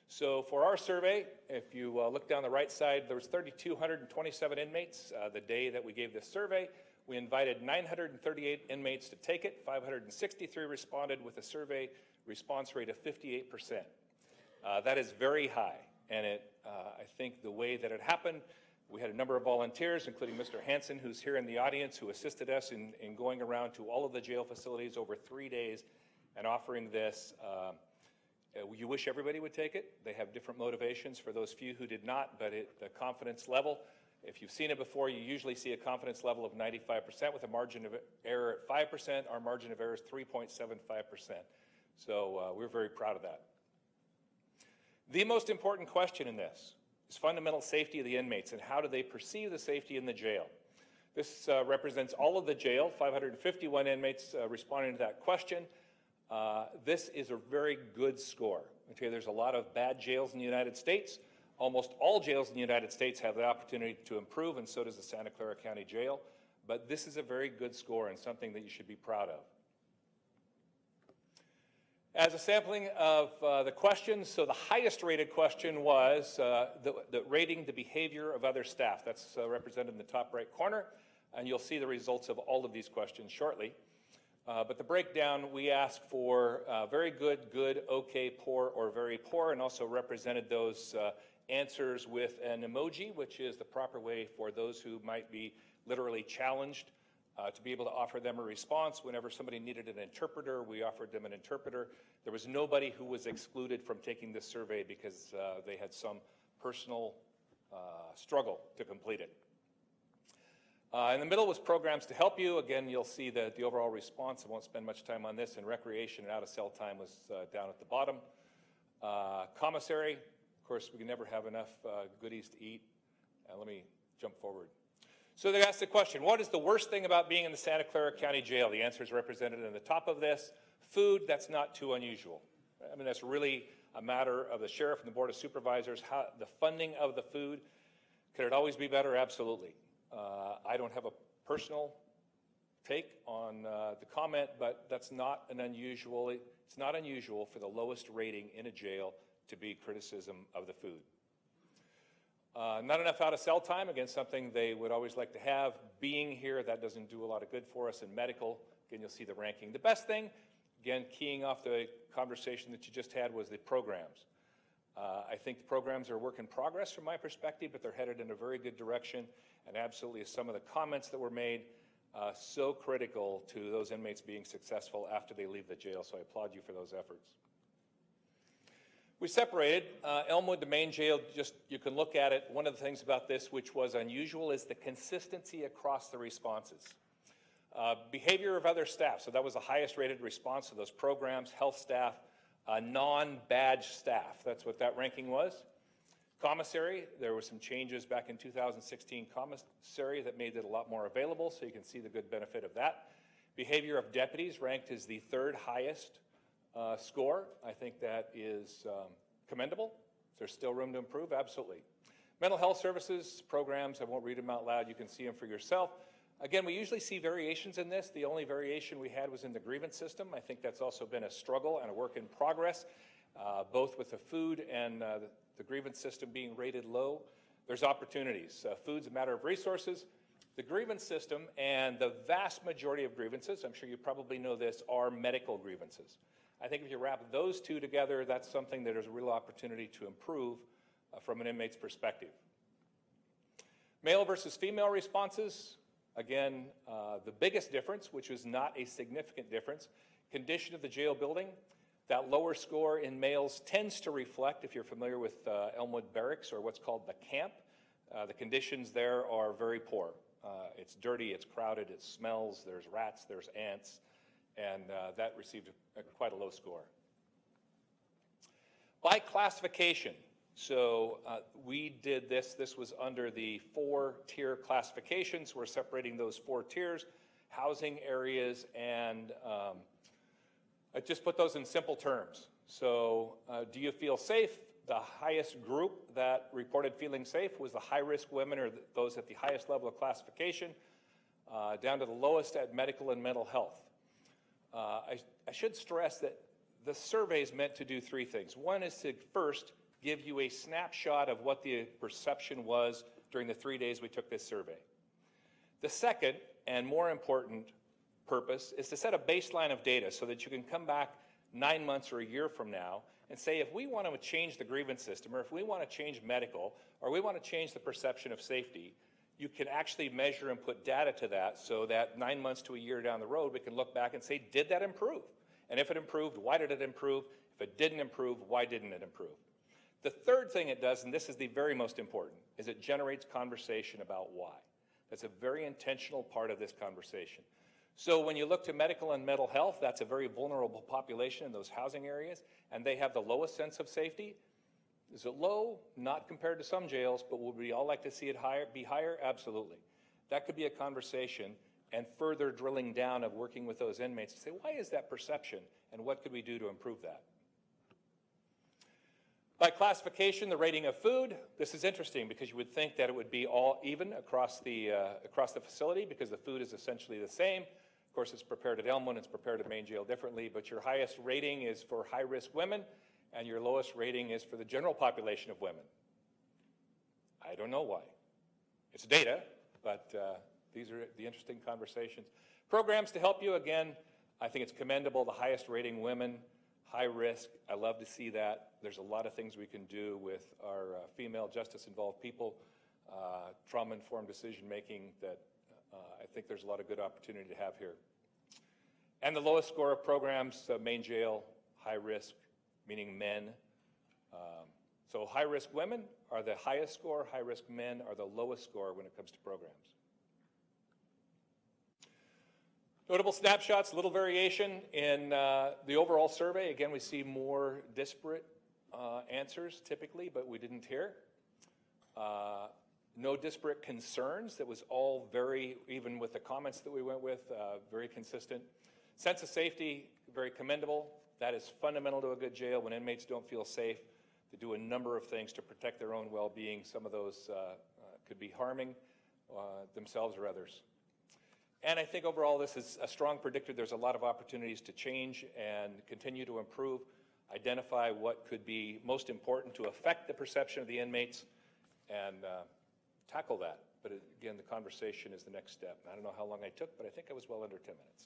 So for our survey, if you look down the right side, there was 3,227 inmates the day that we gave this survey. We invited 938 inmates to take it. 563 responded with a survey response rate of 58%. That is very high, and I think the way that it happened, we had a number of volunteers, including Mr. Hansen, who's here in the audience, who assisted us in going around to all of the jail facilities over 3 days and offering this. You wish everybody would take it. They have different motivations for those few who did not, but the confidence level, if you've seen it before, you usually see a confidence level of 95% with a margin of error at 5%. Our margin of error is 3.75%. So we're very proud of that. The most important question in this is fundamental safety of the inmates and how do they perceive the safety in the jail. This represents all of the jail, 551 inmates responding to that question. This is a very good score. Okay, there's a lot of bad jails in the United States. Almost all jails in the United States have the opportunity to improve, and so does the Santa Clara County Jail. But this is a very good score and something that you should be proud of. As a sampling of the questions, so the highest rated question was the rating the behavior of other staff. That's represented in the top right corner, and you'll see the results of all of these questions shortly. But the breakdown, we asked for very good, good, okay, poor, or very poor, and also represented those answers with an emoji, which is the proper way for those who might be literally challenged to be able to offer them a response. Whenever somebody needed an interpreter, we offered them an interpreter. There was nobody who was excluded from taking this survey because they had some personal struggle to complete it. In the middle was programs to help you. Again, you'll see the overall response. I won't spend much time on this. And recreation and out-of-cell time was down at the bottom. Commissary, of course, we can never have enough goodies to eat. Let me jump forward. So they asked the question, what is the worst thing about being in the Santa Clara County Jail? The answer is represented in the top of this. Food, that's not too unusual. I mean, that's really a matter of the sheriff and the Board of Supervisors. The funding of the food, could it always be better? Absolutely. I don't have a personal take on the comment, but that's not an unusual. It's not unusual for the lowest rating in a jail to be criticism of the food. Not enough out-of-cell time, again, something they would always like to have. Being here, that doesn't do a lot of good for us. In medical, again, you'll see the ranking. The best thing, again, keying off the conversation that you just had, was the programs. I think the programs are a work in progress from my perspective, but they're headed in a very good direction, and absolutely some of the comments that were made so critical to those inmates being successful after they leave the jail, so I applaud you for those efforts. We separated Elmwood, the main jail, just you can look at it. One of the things about this which was unusual is the consistency across the responses. Behavior of other staff, so that was the highest rated response to those programs, health staff, non-badge staff, that's what that ranking was. Commissary, there were some changes back in 2016 commissary that made it a lot more available, so you can see the good benefit of that. Behavior of deputies ranked as the third highest score. I think that is commendable. There's still room to improve, absolutely. Mental health services programs, I won't read them out loud, you can see them for yourself. Again, we usually see variations in this. The only variation we had was in the grievance system. I think that's also been a struggle and a work in progress, both with the food and the grievance system being rated low. There's opportunities. Food's a matter of resources. The grievance system, and the vast majority of grievances, I'm sure you probably know this, are medical grievances. I think if you wrap those two together, that's something that there's a real opportunity to improve from an inmate's perspective. Male versus female responses, again, the biggest difference, which was not a significant difference, condition of the jail building. That lower score in males tends to reflect, if you're familiar with Elmwood Barracks or what's called the camp, the conditions there are very poor. It's dirty, it's crowded, it smells, there's rats, there's ants, and that received quite a low score. By classification, so we did this was under the 4-tier classifications. We're separating those 4 tiers, housing areas, and I just put those in simple terms. So do you feel safe? The highest group that reported feeling safe was the high-risk women, or those at the highest level of classification, down to the lowest at medical and mental health. I should stress that the survey is meant to do 3 things. One is to first give you a snapshot of what the perception was during the 3 days we took this survey. The second, and more important purpose, is to set a baseline of data so that you can come back 9 months or a year from now and say, if we want to change the grievance system, or if we want to change medical, or we want to change the perception of safety, you can actually measure and put data to that so that 9 months to a year down the road, we can look back and say, did that improve? And if it improved, why did it improve? If it didn't improve, why didn't it improve? The third thing it does, and this is the very most important, is it generates conversation about why. That's a very intentional part of this conversation. So when you look to medical and mental health, that's a very vulnerable population in those housing areas, and they have the lowest sense of safety. Is it low? Not compared to some jails, but would we all like to see it be higher? Absolutely. That could be a conversation, and further drilling down of working with those inmates to say, why is that perception, and what could we do to improve that? By classification, the rating of food, this is interesting because you would think that it would be all even across the facility because the food is essentially the same. Of course, it's prepared at Elmwood, it's prepared at Main Jail differently, but your highest rating is for high-risk women, and your lowest rating is for the general population of women. I don't know why. It's data, but these are the interesting conversations. Programs to help you, again, I think it's commendable, the highest rating women, high risk. I love to see that. There's a lot of things we can do with our female justice-involved people, trauma-informed decision-making that I think there's a lot of good opportunity to have here. And the lowest score of programs, Main Jail, high risk, meaning men. So high-risk women are the highest score, high-risk men are the lowest score when it comes to programs. Notable snapshots, little variation in the overall survey. Again, we see more disparate answers typically, but we didn't hear. No disparate concerns. That was all very, even with the comments that we went with, very consistent. Sense of safety, very commendable. That is fundamental to a good jail. When inmates don't feel safe, they do a number of things to protect their own well-being. Some of those could be harming themselves or others. And I think overall this is a strong predictor. There's a lot of opportunities to change and continue to improve, identify what could be most important to affect the perception of the inmates, and tackle that. But again, the conversation is the next step. I don't know how long I took, but I think I was well under 10 minutes.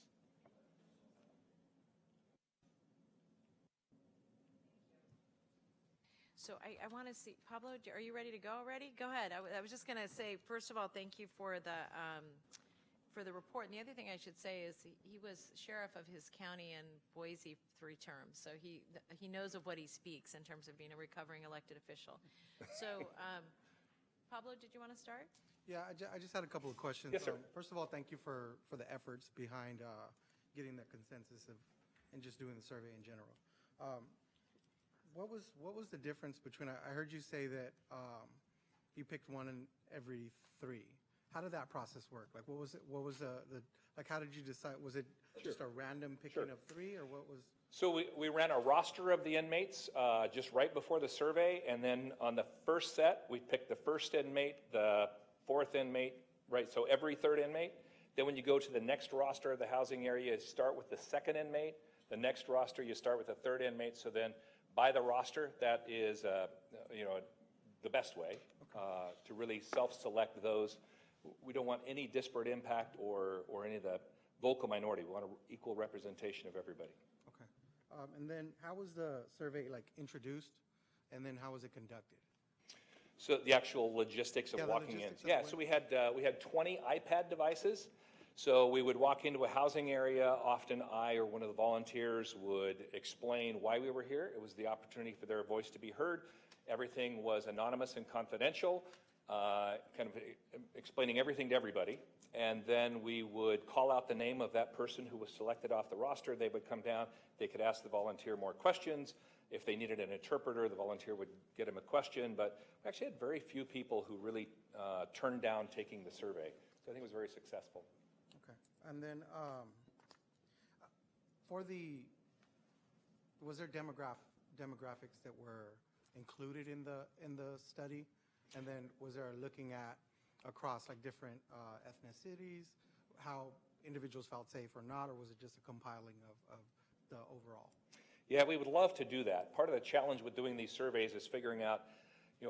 So I want to see, Pablo, are you ready to go already? Go ahead. I was just going to say, first of all, thank you for the report. And the other thing I should say is he was sheriff of his county in Boise 3 terms, so he knows of what he speaks in terms of being a recovering elected official. So, Pablo, did you want to start? Yeah, I just had a couple of questions. Yes, sir. First of all, thank you for the efforts behind getting that consensus and just doing the survey in general. What was the difference between? I heard you say that you picked one in every 3. How did that process work? Like, what was it? What was the like? How did you decide? Was it just a random picking of 3, or what was? So we ran a roster of the inmates just right before the survey, and then on the first set, we picked the first inmate, the 4th inmate, right? So every 3rd inmate. Then when you go to the next roster of the housing area, you start with the 2nd inmate. The next roster, you start with the 3rd inmate. So then by the roster, that is the best way to really self-select those we don't want any disparate impact or any of the vocal minority. We want an equal representation of everybody. Okay. And then how was the survey like introduced, and then how was it conducted? So the actual logistics of Yeah, the walking logistics in. of Yeah, when- so we had 20 iPad devices. So we would walk into a housing area. Often I or one of the volunteers would explain why we were here. It was the opportunity for their voice to be heard. Everything was anonymous and confidential, kind of explaining everything to everybody. And then we would call out the name of that person who was selected off the roster. They would come down. They could ask the volunteer more questions. If they needed an interpreter, the volunteer would get him a question. But we actually had very few people who really turned down taking the survey. So I think it was very successful. Okay. And then was there demographics that were included in the study? And then was there looking at across like different ethnicities, how individuals felt safe or not, or was it just a compiling of the overall? Yeah, we would love to do that. Part of the challenge with doing these surveys is figuring out,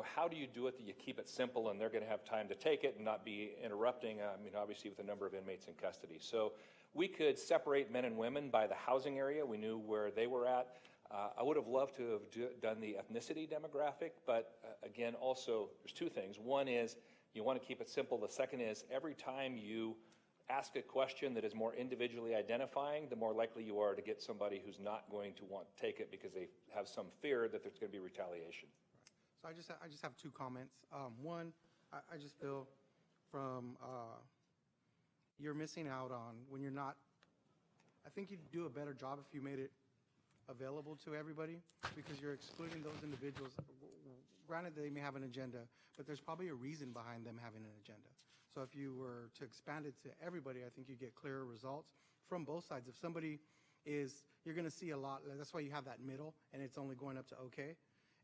how do you do it that you keep it simple and they're going to have time to take it and not be interrupting, obviously with the number of inmates in custody. So we could separate men and women by the housing area. We knew where they were at. I would have loved to have done the ethnicity demographic, but again, also, there's two things. One is you want to keep it simple. The second is every time you ask a question that is more individually identifying, the more likely you are to get somebody who's not going to want to take it because they have some fear that there's going to be retaliation. So I just have two comments. One, I just feel from you're missing out on when you're not. I think you'd do a better job if you made it available to everybody, because you're excluding those individuals. Granted, they may have an agenda, but there's probably a reason behind them having an agenda. So if you were to expand it to everybody, I think you get clearer results from both sides. If somebody is, you're going to see a lot, that's why you have that middle, and it's only going up to okay.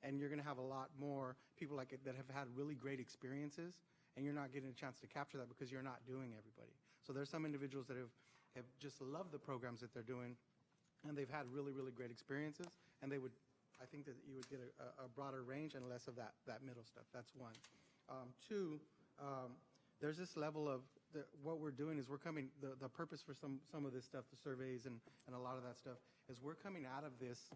And you're going to have a lot more people like it that have had really great experiences, and you're not getting a chance to capture that because you're not doing everybody. So there's some individuals that have just loved the programs that they're doing, and they've had really, really great experiences, and I think that you would get a broader range and less of that middle stuff. That's one. Two, there's this level of what we're doing is the purpose for some of this stuff, the surveys and a lot of that stuff, is we're coming out of this,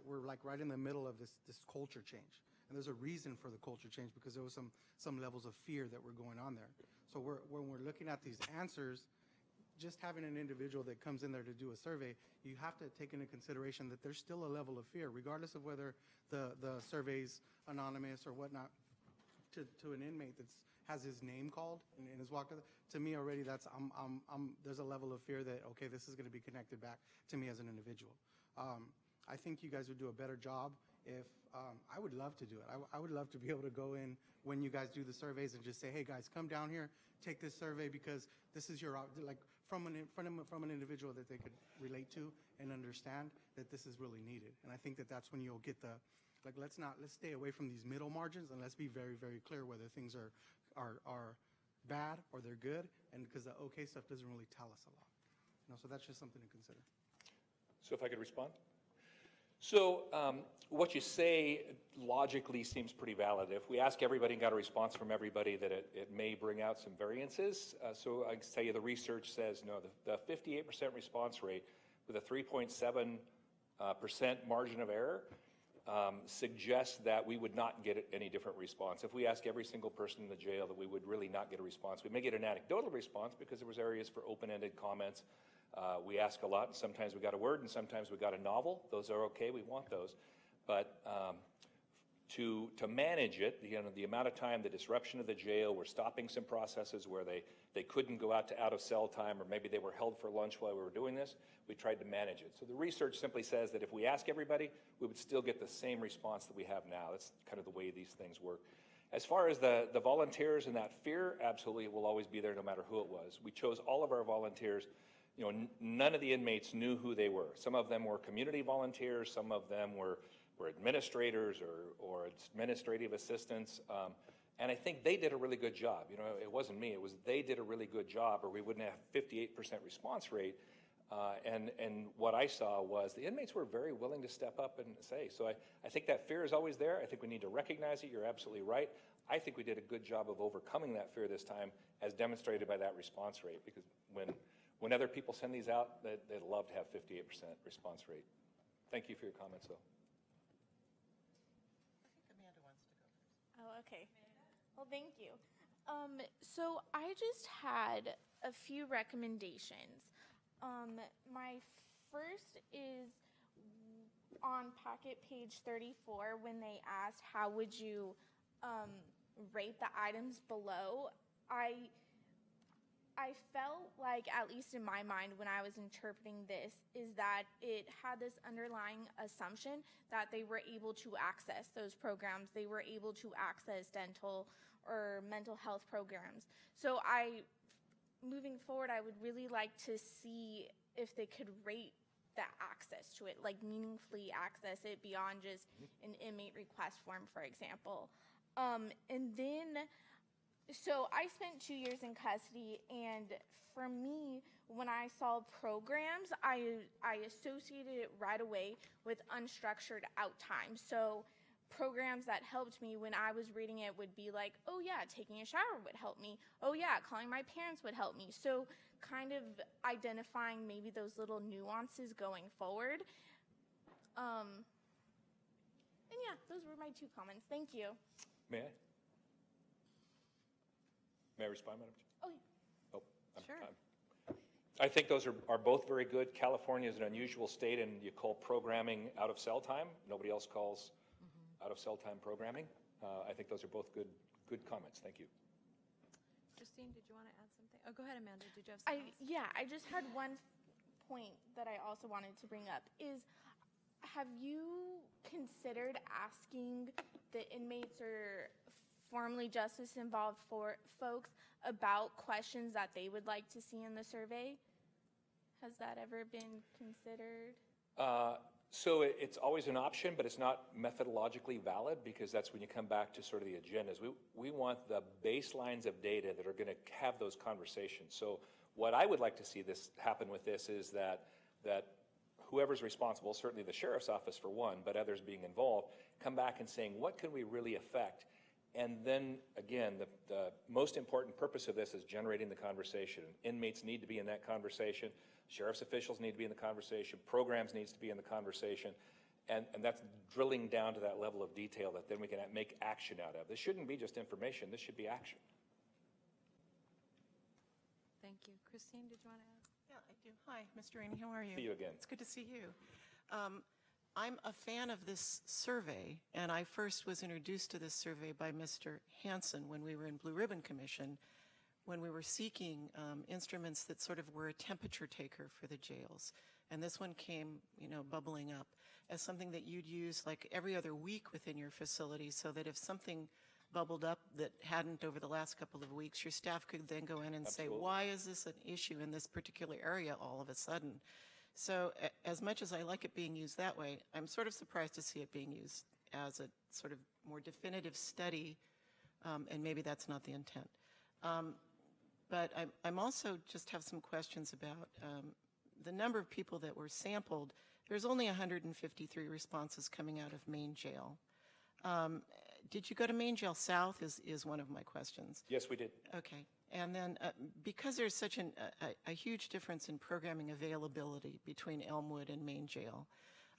we're like right in the middle of this culture change. And there's a reason for the culture change because there was some levels of fear that were going on there. So when we're looking at these answers, just having an individual that comes in there to do a survey, you have to take into consideration that there's still a level of fear, regardless of whether the survey's anonymous or whatnot, to an inmate that has his name called in his walk. To me already, there's a level of fear that, okay, this is going to be connected back to me as an individual. I think you guys would do a better job if, I would love to do it. I would love to be able to go in when you guys do the surveys and just say, hey guys, come down here, take this survey because this is your, like from an individual that they could relate to and understand that this is really needed. And I think that that's when you'll get like, let's stay away from these middle margins and let's be very, very clear whether things are bad or they're good, and because the okay stuff doesn't really tell us a lot. So that's just something to consider. So if I could respond? So what you say logically seems pretty valid. If we ask everybody and got a response from everybody, that it may bring out some variances. So I can tell you the research says no, the 58% response rate with a 3.7% margin of error suggests that we would not get any different response. If we ask every single person in the jail, that we would really not get a response. We may get an anecdotal response because there was areas for open-ended comments. We ask a lot, and sometimes we got a word, and sometimes we got a novel. Those are okay, we want those. But to manage it, the amount of time, the disruption of the jail, we're stopping some processes where they couldn't go out to out-of-cell time, or maybe they were held for lunch while we were doing this. We tried to manage it. So the research simply says that if we ask everybody, we would still get the same response that we have now. That's kind of the way these things work. As far as the volunteers and that fear, absolutely, it will always be there no matter who it was. We chose all of our volunteers. None of the inmates knew who they were. Some of them were community volunteers. Some of them were administrators or administrative assistants. And I think they did a really good job. It wasn't me. It was they did a really good job, or we wouldn't have 58% response rate. And what I saw was the inmates were very willing to step up and say. So I think that fear is always there. I think we need to recognize it. You're absolutely right. I think we did a good job of overcoming that fear this time, as demonstrated by that response rate. Because when other people send these out, they love to have 58% response rate. Thank you for your comments, though. Oh, okay. Well, thank you. So I just had a few recommendations. My first is on packet page 34 when they asked how would you rate the items below. I felt like, at least in my mind when I was interpreting this, is that it had this underlying assumption that they were able to access those programs. They were able to access dental or mental health programs. So moving forward, I would really like to see if they could rate the access to it, like meaningfully access it beyond just an inmate request form, for example. And then, so I spent 2 years in custody, and for me, when I saw programs, I associated it right away with unstructured out time. So programs that helped me when I was reading it would be like, oh yeah, taking a shower would help me. Oh yeah, calling my parents would help me. So kind of identifying maybe those little nuances going forward. And yeah, those were my 2 comments. Thank you. May I? May I respond, Madam Chair? Oh, yeah. Oh, Sure. I think those are both very good. California is an unusual state, and you call programming out of cell time. Nobody else calls out of cell time programming. I think those are both good comments. Thank you. Christine, did you want to add something? Oh, go ahead, Amanda. Did you have something else? Yeah, I just had one point that I also wanted to bring up is, have you considered asking the inmates or formerly justice-involved folks about questions that they would like to see in the survey? Has that ever been considered? So it's always an option, but it's not methodologically valid, because that's when you come back to sort of the agendas. We want the baselines of data that are going to have those conversations. So what I would like to see this happen with this is that whoever's responsible, certainly the sheriff's office for one, but others being involved, come back and saying, what can we really affect? And then, again, the most important purpose of this is generating the conversation. Inmates need to be in that conversation. Sheriff's officials need to be in the conversation. Programs needs to be in the conversation. And that's drilling down to that level of detail that then we can make action out of. This shouldn't be just information. This should be action. Thank you. Christine, did you want to add? Yeah, I do. Hi, Mr. Rainey. How are you? See you again. It's good to see you. I'm a fan of this survey, and I first was introduced to this survey by Mr. Hansen when we were in Blue Ribbon Commission, when we were seeking instruments that sort of were a temperature taker for the jails. And this one came, bubbling up as something that you'd use like every other week within your facility, so that if something bubbled up that hadn't over the last couple of weeks, your staff could then go in and say, why is this an issue in this particular area all of a sudden? So as much as I like it being used that way, I'm sort of surprised to see it being used as a sort of more definitive study, and maybe that's not the intent. But I'm also just have some questions about the number of people that were sampled. There's only 153 responses coming out of Main Jail. Did you go to Main Jail South is one of my questions. Yes, we did. Okay. And then because there's such a huge difference in programming availability between Elmwood and Main Jail,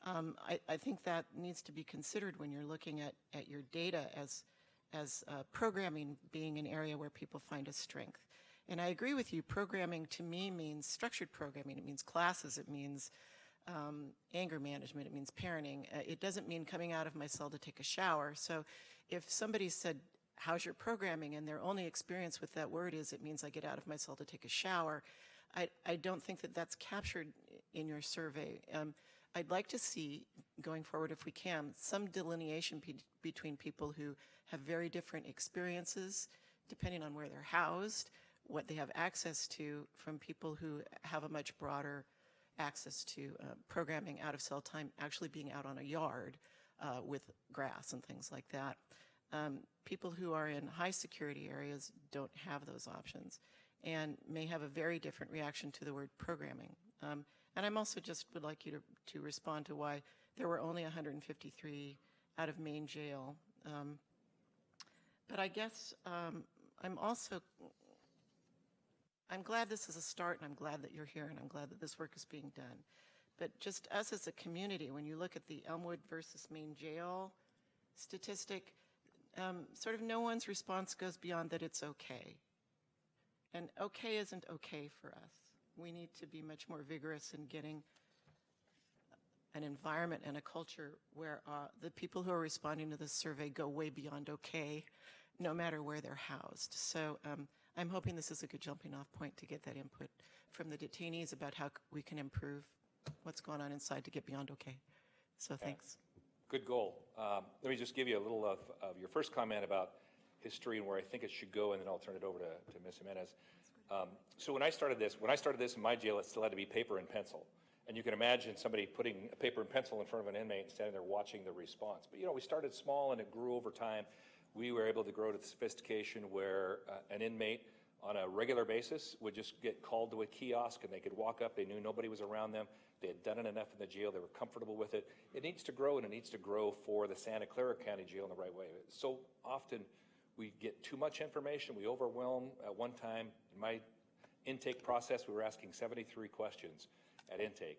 I think that needs to be considered when you're looking at your data as programming being an area where people find a strength. And I agree with you, programming to me means structured programming. It means classes. It means anger management. It means parenting. It doesn't mean coming out of my cell to take a shower. So if somebody said, how's your programming, and their only experience with that word is it means I get out of my cell to take a shower, I don't think that that's captured in your survey. I'd like to see, going forward if we can, some delineation between people who have very different experiences, depending on where they're housed, what they have access to, from people who have a much broader access to programming out of cell time, actually being out on a yard with grass and things like that. People who are in high security areas don't have those options and may have a very different reaction to the word programming. And I'm also just would like you to respond to why there were only 153 out of Maine jail. But I guess I'm glad this is a start, and I'm glad that you're here, and I'm glad that this work is being done. But just us as a community, when you look at the Elmwood versus Maine jail statistic, sort of no one's response goes beyond that it's okay. And okay isn't okay for us. We need to be much more vigorous in getting an environment and a culture where the people who are responding to this survey go way beyond okay, no matter where they're housed. So I'm hoping this is a good jumping off point to get that input from the detainees about how we can improve what's going on inside to get beyond okay. So thanks. Good goal. Let me just give you a little of your first comment about history and where I think it should go, and then I'll turn it over to Ms. Jimenez. So when I started this in my jail, it still had to be paper and pencil. And you can imagine somebody putting a paper and pencil in front of an inmate and standing there watching the response. But, we started small and it grew over time. We were able to grow to the sophistication where an inmate on a regular basis would just get called to a kiosk and they could walk up. They knew nobody was around them. They had done it enough in the jail. They were comfortable with it. It needs to grow, and it needs to grow for the Santa Clara County Jail in the right way. So often we get too much information. We overwhelm. At one time, in my intake process, we were asking 73 questions at intake,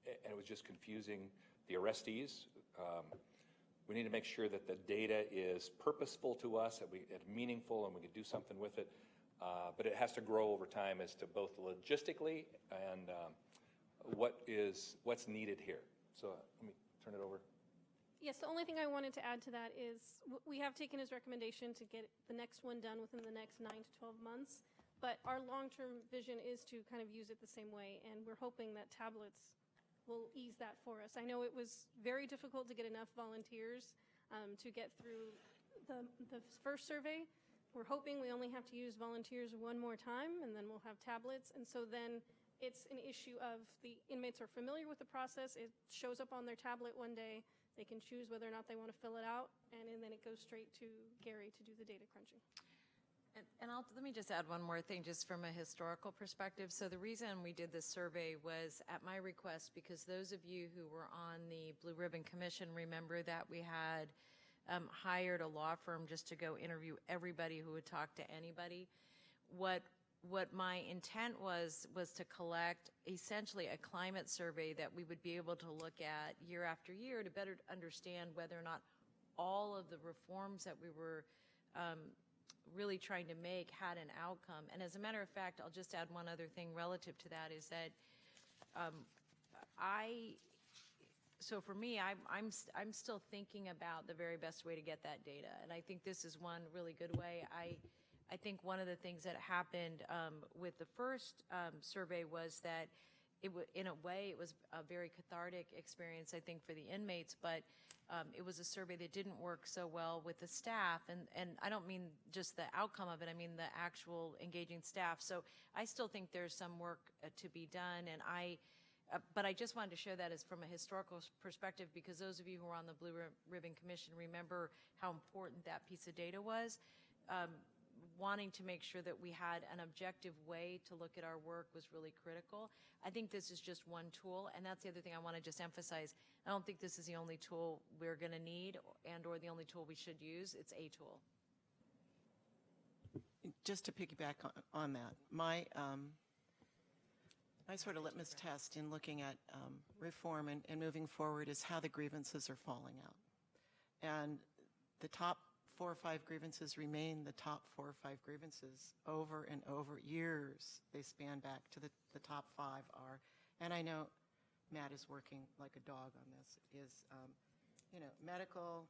and it was just confusing the arrestees. We need to make sure that the data is purposeful to us, that it's meaningful, and we can do something with it. But it has to grow over time as to both logistically and what's needed here. So let me turn it over. Yes, the only thing I wanted to add to that is we have taken his recommendation to get the next one done within the next 9 to 12 months. But our long-term vision is to kind of use it the same way, and we're hoping that tablets will ease that for us. I know it was very difficult to get enough volunteers to get through the first survey. We're hoping we only have to use volunteers one more time, and then we'll have tablets. And so then it's an issue of the inmates are familiar with the process. It shows up on their tablet one day. They can choose whether or not they want to fill it out, and then it goes straight to Gary to do the data crunching. And let me just add one more thing, just from a historical perspective. So the reason we did this survey was at my request, because those of you who were on the Blue Ribbon Commission remember that we had hired a law firm just to go interview everybody who would talk to anybody. What my intent was to collect essentially a climate survey that we would be able to look at year after year to better understand whether or not all of the reforms that we were really trying to make had an outcome. And as a matter of fact, I'll just add one other thing relative to that, is that so for me, I'm still thinking about the very best way to get that data, and I think this is one really good way. I think one of the things that happened with the first survey was that in a way it was a very cathartic experience, I think, for the inmates, but it was a survey that didn't work so well with the staff, and I don't mean just the outcome of it, I mean the actual engaging staff. So I still think there's some work to be done, and but I just wanted to share that as from a historical perspective, because those of you who were on the Blue Ribbon Commission remember how important that piece of data was. Wanting to make sure that we had an objective way to look at our work was really critical. I think this is just one tool, and that's the other thing I want to just emphasize. I don't think this is the only tool we're going to need or the only tool we should use. It's a tool. Just to piggyback on that, my sort of litmus test in looking at reform and moving forward is how the grievances are falling out. And the top 4 or 5 grievances remain the top 4 or 5 grievances over and over years. They span back to the top 5 are, and I know Matt is working like a dog on this, is medical,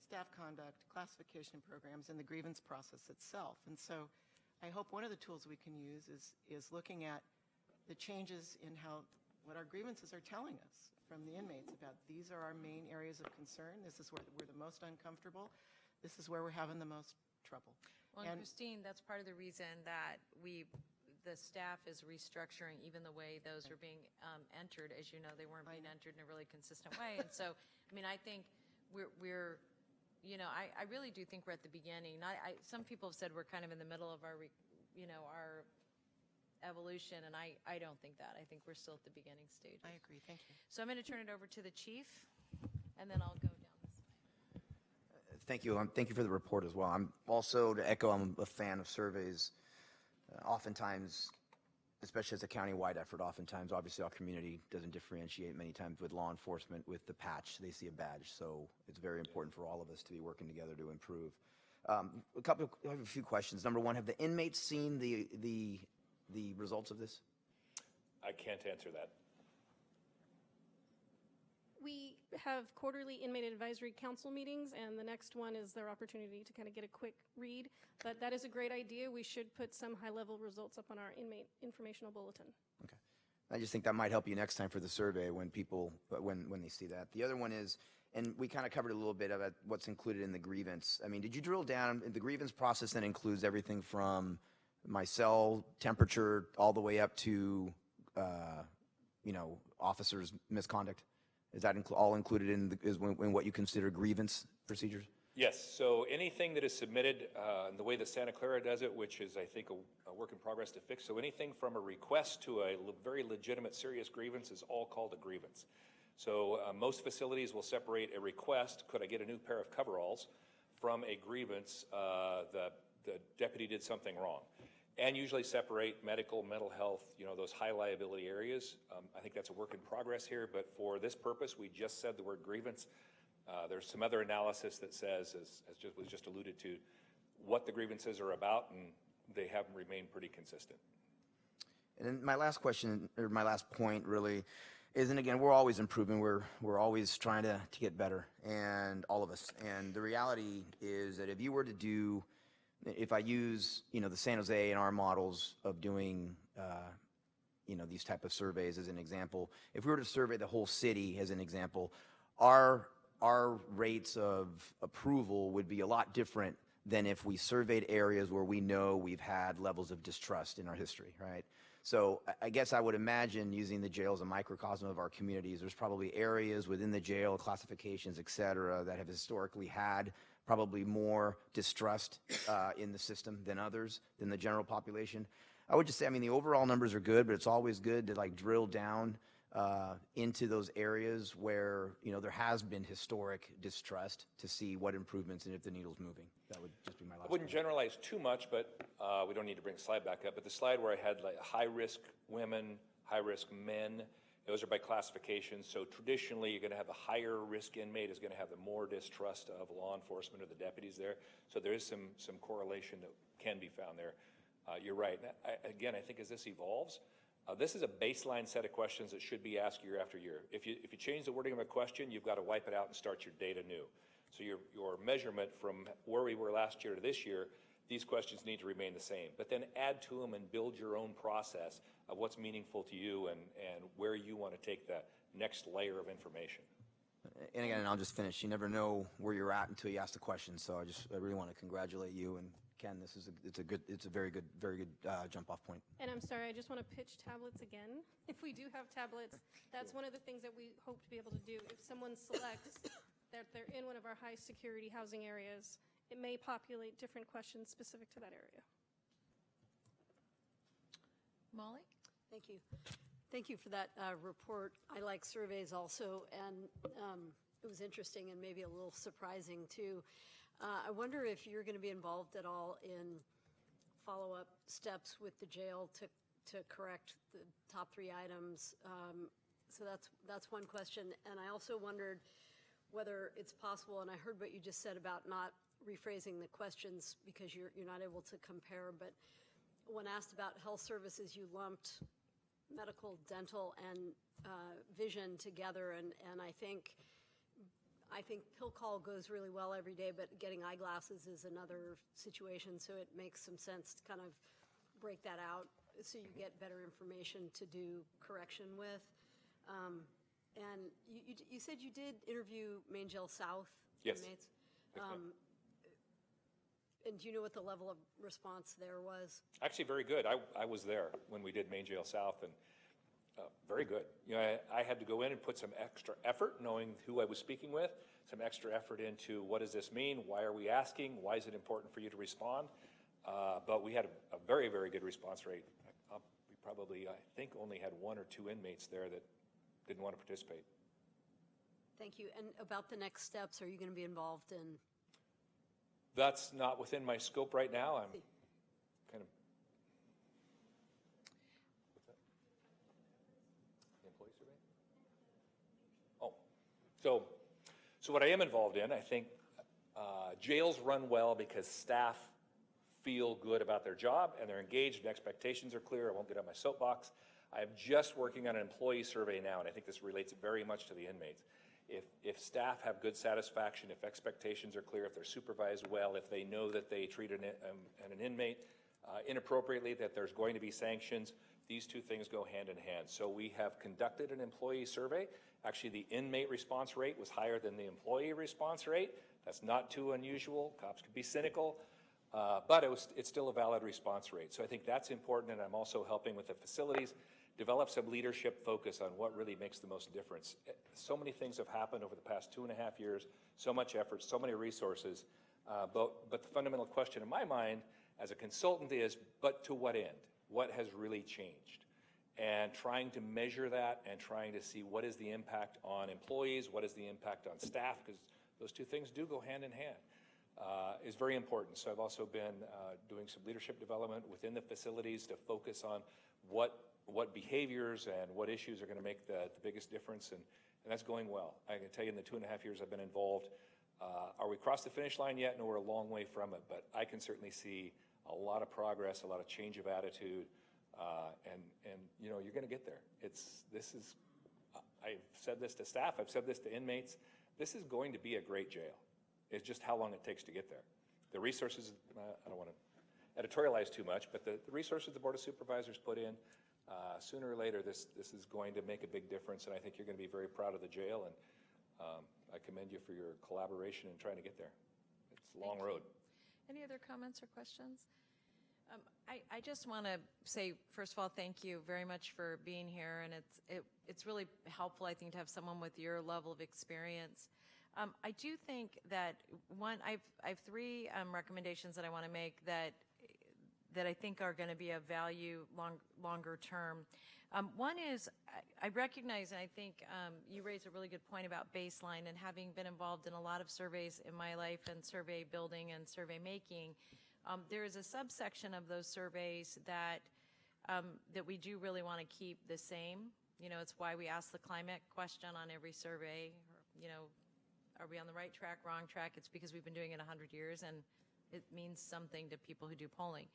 staff conduct, classification programs, and the grievance process itself. And so I hope one of the tools we can use is looking at the changes in what our grievances are telling us from the inmates about these are our main areas of concern. This is where we're the most uncomfortable. This is where we're having the most trouble. Well, and Christine, that's part of the reason that the staff is restructuring even the way those are being entered. As you know, they weren't being entered in a really consistent way. And so, I mean, I think we're I really do think we're at the beginning. Some people have said we're kind of in the middle of our evolution, and I don't think that. I think we're still at the beginning stages. I agree. Thank you. So I'm going to turn it over to the chief, and then I'll go down this way. Thank you. Thank you for the report as well. I'm also, to echo, I'm a fan of surveys. Oftentimes, especially as a county-wide effort, oftentimes, obviously, our community doesn't differentiate many times with law enforcement with the patch. They see a badge. So it's very important for all of us to be working together to improve. I have a few questions. Number one, have the inmates seen the results of this? I can't answer that. We have quarterly inmate advisory council meetings, and the next one is their opportunity to kind of get a quick read. But that is a great idea. We should put some high-level results up on our inmate informational bulletin. Okay. I just think that might help you next time for the survey when people, when they see that. The other one is, and we kind of covered a little bit about what's included in the grievance. I mean, did you drill down? The grievance process then includes everything from my cell temperature all the way up to, officers' misconduct? Is that all included in what you consider grievance procedures? Yes, so anything that is submitted in the way that Santa Clara does it, which is, I think, a work in progress to fix. So anything from a request to a very legitimate, serious grievance is all called a grievance. So most facilities will separate a request, could I get a new pair of coveralls, from a grievance, the deputy did something wrong. And usually separate medical, mental health, those high liability areas. I think that's a work in progress here, but for this purpose, we just said the word grievance. There's some other analysis that says, as was just alluded to, what the grievances are about, and they have remained pretty consistent. And then my last question, or my last point really, is, and again, we're always improving. We're always trying to get better, and all of us. And the reality is that if you were to do, if I use, the San Jose and our models of doing, these type of surveys as an example, if we were to survey the whole city as an example, our rates of approval would be a lot different than if we surveyed areas where we know we've had levels of distrust in our history, right? So I guess I would imagine, using the jail as a microcosm of our communities, there's probably areas within the jail, classifications, et cetera, that have historically had probably more distrust in the system than others, than the general population. I would just say, the overall numbers are good, but it's always good to drill down into those areas where, there has been historic distrust to see what improvements and if the needle's moving. That would just be my last I wouldn't generalize too much, but we don't need to bring the slide back up. But the slide where I had high-risk women, high-risk men, those are by classification. So traditionally, you're going to have a higher risk inmate is going to have the more distrust of law enforcement or the deputies there. So there is some correlation that can be found there. You're right. Again, I think as this evolves, this is a baseline set of questions that should be asked year after year. If you change the wording of a question, you've got to wipe it out and start your data new. So your measurement from where we were last year to this year, these questions need to remain the same. But then add to them and build your own process of what's meaningful to you and where you want to take the next layer of information. And again, I'll just finish. You never know where you're at until you ask the question. So I really want to congratulate you, and Ken, it's a very good jump-off point. And I'm sorry, I just want to pitch tablets again. If we do have tablets, that's one of the things that we hope to be able to do. If someone selects that they're in one of our high-security housing areas, it may populate different questions specific to that area. Molly? Thank you. Thank you for that report. I like surveys also, and it was interesting and maybe a little surprising too. I wonder if you're going to be involved at all in follow-up steps with the jail to correct the top 3 items. So that's one question. And I also wondered whether it's possible, and I heard what you just said about not rephrasing the questions because you're not able to compare, but when asked about health services, you lumped medical, dental, and vision together, and I think pill call goes really well every day, but getting eyeglasses is another situation, so it makes some sense to kind of break that out so you get better information to do correction with. And you said you did interview Main Jail South inmates. Yes. And do you know what the level of response there was? Actually, very good. I was there when we did Main Jail South, and very good. I had to go in and put some extra effort, knowing who I was speaking with, some extra effort into what does this mean, why are we asking, why is it important for you to respond? But we had a very, very good response rate. I'll be probably, I think, only had 1 or 2 inmates there that didn't want to participate. Thank you. And about the next steps, are you going to be involved in? That's not within my scope right now. I'm kind of. What's that? The employee survey? Oh, so what I am involved in, I think jails run well because staff feel good about their job and they're engaged and expectations are clear. I won't get on my soapbox. I am just working on an employee survey now, and I think this relates very much to the inmates. If staff have good satisfaction, if expectations are clear, if they're supervised well, if they know that they treat an inmate inappropriately, that there's going to be sanctions, these two things go hand in hand. So we have conducted an employee survey. Actually, the inmate response rate was higher than the employee response rate. That's not too unusual. Cops could be cynical, but it's still a valid response rate. So I think that's important, and I'm also helping with the facilities develop some leadership focus on what really makes the most difference. So many things have happened over the past 2.5 years, so much effort, so many resources, but the fundamental question in my mind as a consultant is, but to what end? What has really changed? And trying to measure that and trying to see what is the impact on employees, what is the impact on staff, because those two things do go hand in hand, is very important. So I've also been doing some leadership development within the facilities to focus on what behaviors and what issues are going to make the biggest difference, and that's going well. I can tell you in the 2.5 years I've been involved, are we across the finish line yet? No, we're a long way from it, but I can certainly see a lot of progress, a lot of change of attitude, and you know, you're going to get there. I've said this to staff, I've said this to inmates, this is going to be a great jail. It's just how long it takes to get there. The resources, I don't want to editorialize too much, but the resources the Board of Supervisors put in, sooner or later, this is going to make a big difference, and I think you're going to be very proud of the jail, and I commend you for your collaboration in trying to get there. It's a long road. Any other comments or questions? I just want to say, first of all, thank you very much for being here, and it's really helpful, I think, to have someone with your level of experience. I do think that I have 3 recommendations that I want to make that I think are going to be of value longer term. One is, I recognize, and I think you raised a really good point about baseline, and having been involved in a lot of surveys in my life and survey building and survey making, there is a subsection of those surveys that we do really want to keep the same. You know, it's why we ask the climate question on every survey. You know, are we on the right track, wrong track? It's because we've been doing it 100 years, and it means something to people who do polling.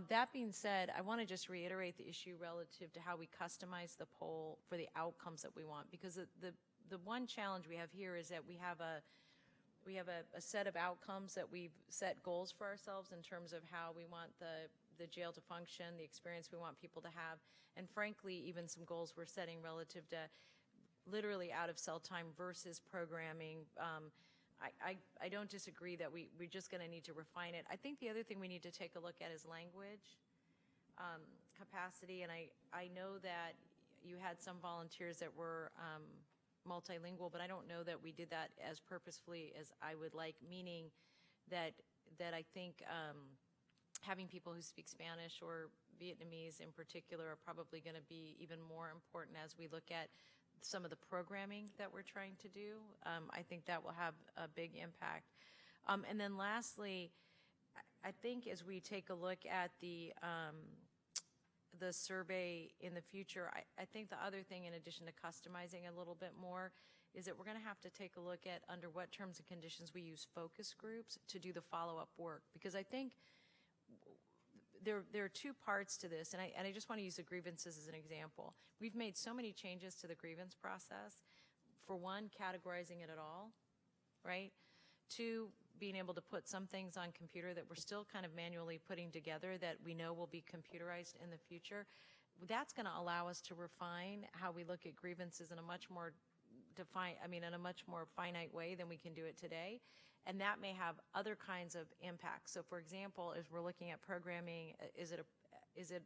That being said, I want to just reiterate the issue relative to how we customize the poll for the outcomes that we want, because the one challenge we have here is that we have a set of outcomes that we've set goals for ourselves in terms of how we want the jail to function, the experience we want people to have, and frankly, even some goals we're setting relative to literally out of cell time versus programming. I don't disagree that we're just going to need to refine it. I think the other thing we need to take a look at is language capacity, and I know that you had some volunteers that were multilingual, but I don't know that we did that as purposefully as I would like, meaning that I think having people who speak Spanish or Vietnamese in particular are probably going to be even more important as we look at some of the programming that we're trying to do. I think that will have a big impact. And then lastly, I think as we take a look at the survey in the future, I think the other thing, in addition to customizing a little bit more, is that we're going to have to take a look at under what terms and conditions we use focus groups to do the follow-up work. Because I think there are 2 parts to this, and I just want to use the grievances as an example. We've made so many changes to the grievance process. For one, categorizing it at all, right? 2, being able to put some things on computer that we're still kind of manually putting together that we know will be computerized in the future. That's going to allow us to refine how we look at grievances in a much more in a much more finite way than we can do it today. And that may have other kinds of impacts. So, for example, as we're looking at programming, is it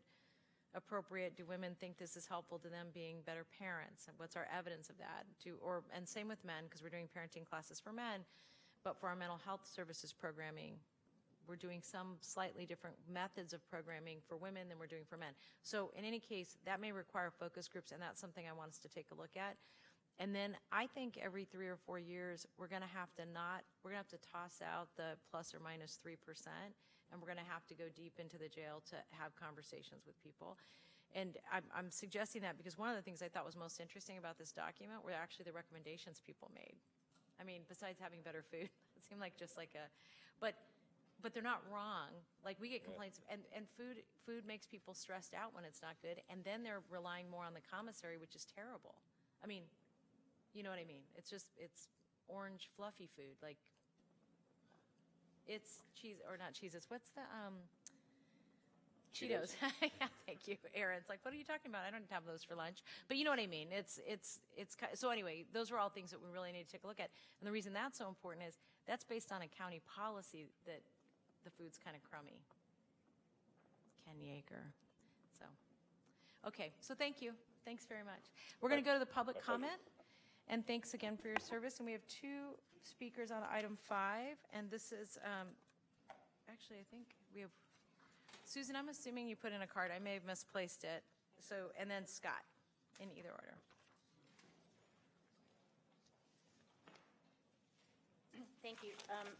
appropriate? Do women think this is helpful to them being better parents? And what's our evidence of that? And same with men, because we're doing parenting classes for men, but for our mental health services programming, we're doing some slightly different methods of programming for women than we're doing for men. So in any case, that may require focus groups, and that's something I want us to take a look at. And then I think every 3 or 4 years, we're going to have to toss out the plus or minus 3%, and we're going to have to go deep into the jail to have conversations with people. And I'm suggesting that because one of the things I thought was most interesting about this document were actually the recommendations people made. I mean, besides having better food, it seemed like just like a, but they're not wrong. Like we get complaints, and food makes people stressed out when it's not good, and then they're relying more on the commissary, which is terrible. I mean, you know what I mean? It's orange fluffy food, like it's cheese or not cheeses. What's the Cheetos. Yeah, thank you, Aaron's like, what are you talking about? I don't have those for lunch. But you know what I mean. So anyway, those are all things that we really need to take a look at. And the reason that's so important is that's based on a county policy that the food's kind of crummy. Ken Yeager. So, okay. So thank you. Thanks very much. We're going to go to the public comment. And thanks again for your service. And we have 2 speakers on item 5. And this is, actually, I think we have, Susan, I'm assuming you put in a card. I may have misplaced it. So, and then Scott, in either order. Thank you.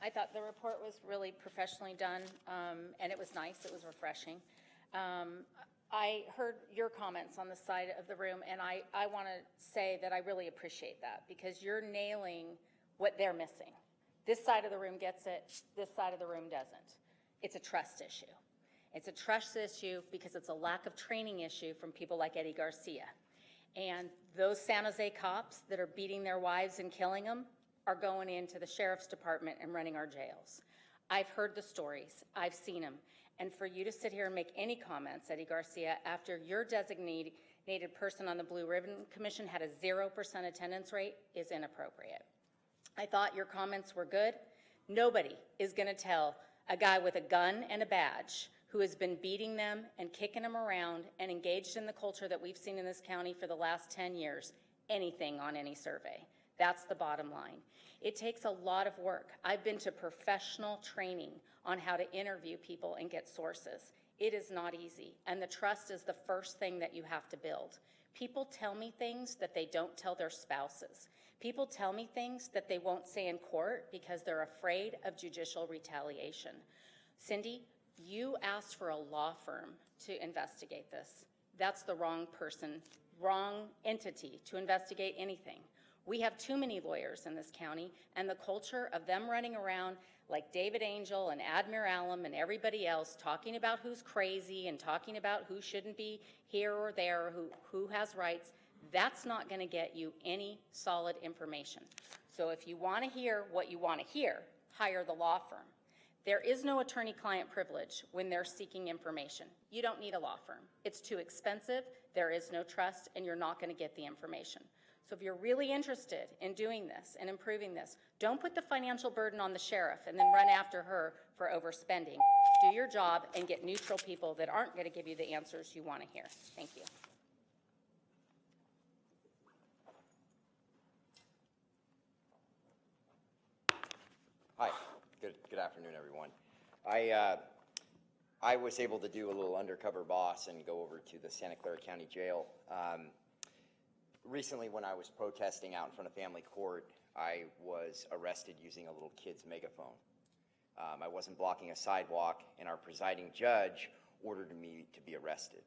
I thought the report was really professionally done, and it was nice. It was refreshing. I heard your comments on the side of the room, and I want to say that I really appreciate that because you're nailing what they're missing. This side of the room gets it. This side of the room doesn't. It's a trust issue. It's a trust issue because it's a lack of training issue from people like Eddie Garcia. And those San Jose cops that are beating their wives and killing them are going into the sheriff's department and running our jails. I've heard the stories. I've seen them. And for you to sit here and make any comments, Eddie Garcia, after your designated person on the Blue Ribbon Commission had a 0% attendance rate is inappropriate. I thought your comments were good. Nobody is going to tell a guy with a gun and a badge who has been beating them and kicking them around and engaged in the culture that we've seen in this county for the last 10 years anything on any survey. That's the bottom line. It takes a lot of work. I've been to professional training on how to interview people and get sources. It is not easy, and the trust is the first thing that you have to build. People tell me things that they don't tell their spouses. People tell me things that they won't say in court because they're afraid of judicial retaliation. Cindy, you asked for a law firm to investigate this. That's the wrong person, wrong entity to investigate anything. We have too many lawyers in this county, and the culture of them running around like David Angel and Admir Alum and everybody else talking about who's crazy and talking about who shouldn't be here or there, who has rights, that's not going to get you any solid information. So if you want to hear what you want to hear, hire the law firm. There is no attorney-client privilege when they're seeking information. You don't need a law firm. It's too expensive, there is no trust, and you're not going to get the information. So if you're really interested in doing this and improving this, don't put the financial burden on the sheriff and then run after her for overspending. Do your job and get neutral people that aren't going to give you the answers you want to hear. Thank you. Hi, good afternoon, everyone. I was able to do a little undercover boss and go over to the Santa Clara County Jail. Recently, when I was protesting out in front of family court, I was arrested using a little kid's megaphone. I wasn't blocking a sidewalk, and our presiding judge ordered me to be arrested.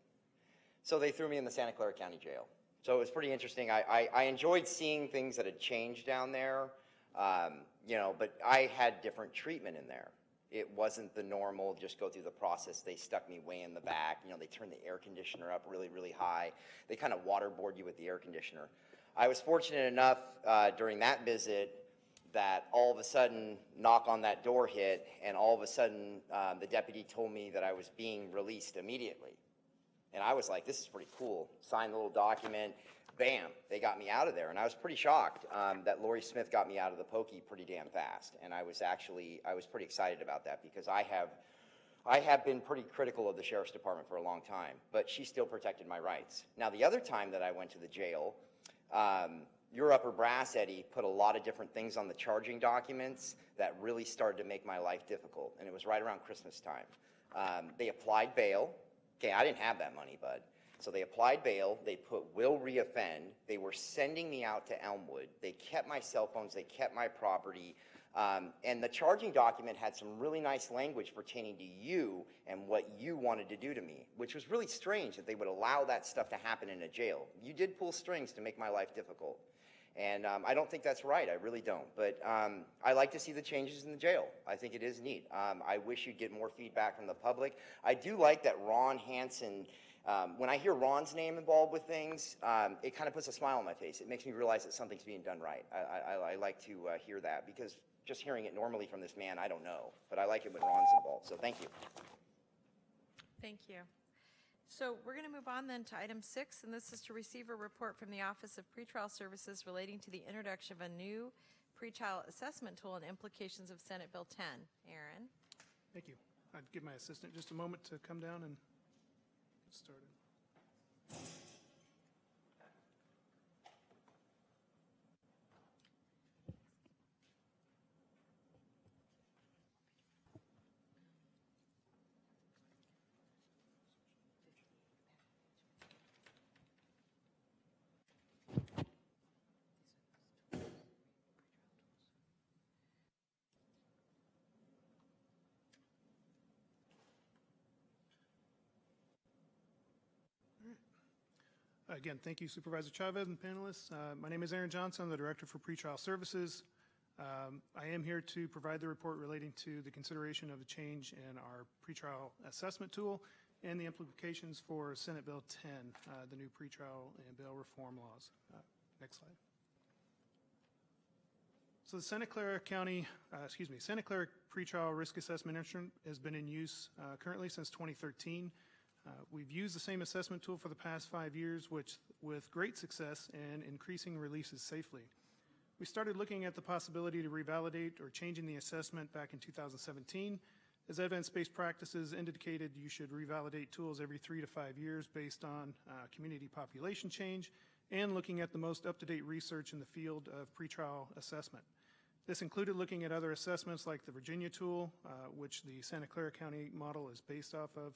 So they threw me in the Santa Clara County Jail. So it was pretty interesting. I enjoyed seeing things that had changed down there, but I had different treatment in there. It wasn't the normal, just go through the process. They stuck me way in the back. They turned the air conditioner up really, really high. They kind of waterboard you with the air conditioner. I was fortunate enough during that visit that all of a sudden, knock on that door hit, and all of a sudden, the deputy told me that I was being released immediately. And I was like, this is pretty cool. Signed the little document. Bam, they got me out of there. And I was pretty shocked that Lori Smith got me out of the pokey pretty damn fast. And I was pretty excited about that because I have been pretty critical of the Sheriff's Department for a long time, but she still protected my rights. Now, the other time that I went to the jail, your upper brass, Eddie, put a lot of different things on the charging documents that really started to make my life difficult, and it was right around Christmas time. They applied bail. Okay, I didn't have that money, bud. So they applied bail, they put will reoffend, they were sending me out to Elmwood, they kept my cell phones, they kept my property, and the charging document had some really nice language pertaining to you and what you wanted to do to me, which was really strange that they would allow that stuff to happen in a jail. You did pull strings to make my life difficult. And I don't think that's right, I really don't. But I like to see the changes in the jail. I think it is neat. I wish you'd get more feedback from the public. I do like that Ron Hansen, when I hear Ron's name involved with things, it kind of puts a smile on my face. It makes me realize that something's being done right. I like to hear that, because just hearing it normally from this man, I don't know. But I like it when Ron's involved, so thank you. Thank you. So we're going to move on then to item 6, and this is to receive a report from the Office of Pretrial Services relating to the introduction of a new pretrial assessment tool and implications of Senate Bill 10. Aaron? Thank you. I'd give my assistant just a moment to come down and get started. Again, thank you, Supervisor Chavez and panelists. My name is Aaron Johnson. I'm the Director for Pretrial Services. I am here to provide the report relating to the consideration of a change in our pretrial assessment tool and the implications for Senate Bill 10, the new pretrial and bail reform laws. Next slide. So the Santa Clara Pretrial Risk Assessment Instrument has been in use currently since 2013. We've used the same assessment tool for the past 5 years, with great success and increasing releases safely. We started looking at the possibility to revalidate or changing the assessment back in 2017, as evidence-based practices indicated you should revalidate tools every 3 to 5 years based on community population change and looking at the most up-to-date research in the field of pretrial assessment. This included looking at other assessments like the Virginia tool, which the Santa Clara County model is based off of,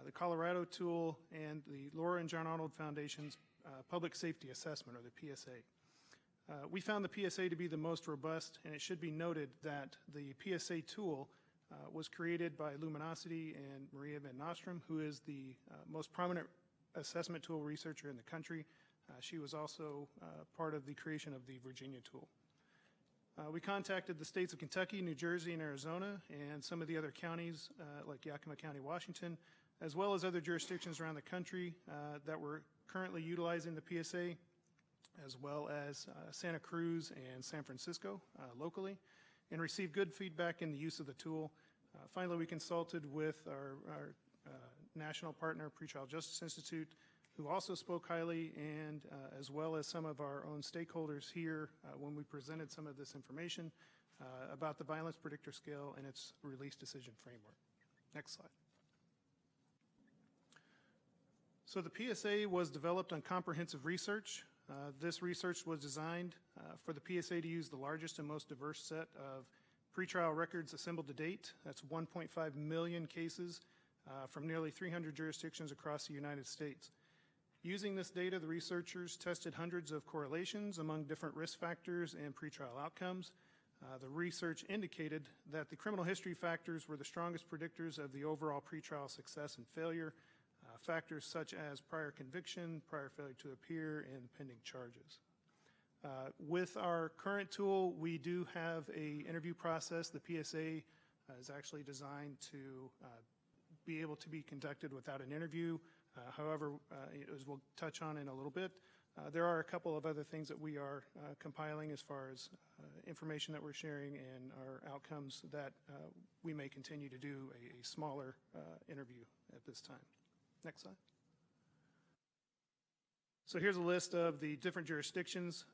the Colorado tool, and the Laura and John Arnold Foundation's Public Safety Assessment, or the PSA. We found the PSA to be the most robust, and it should be noted that the PSA tool was created by Luminosity and Maria Van Nostrum, who is the most prominent assessment tool researcher in the country. She was also part of the creation of the Virginia tool. We contacted the states of Kentucky, New Jersey, and Arizona, and some of the other counties like Yakima County, Washington, as well as other jurisdictions around the country that were currently utilizing the PSA, as well as Santa Cruz and San Francisco locally, and received good feedback in the use of the tool. Finally, we consulted with our national partner, Pretrial Justice Institute, who also spoke highly, and as well as some of our own stakeholders here when we presented some of this information about the violence predictor scale and its release decision framework. Next slide. So the PSA was developed on comprehensive research. This research was designed for the PSA to use the largest and most diverse set of pretrial records assembled to date. That's 1.5 million cases from nearly 300 jurisdictions across the United States. Using this data, the researchers tested hundreds of correlations among different risk factors and pretrial outcomes. The research indicated that the criminal history factors were the strongest predictors of the overall pretrial success and failure. Factors such as prior conviction, prior failure to appear, and pending charges. With our current tool, we do have an interview process. The PSA is actually designed to be able to be conducted without an interview. However, as we'll touch on in a little bit, there are a couple of other things that we are compiling as far as information that we're sharing and our outcomes that we may continue to do a smaller interview at this time. Next slide. So here's a list of the different jurisdictions.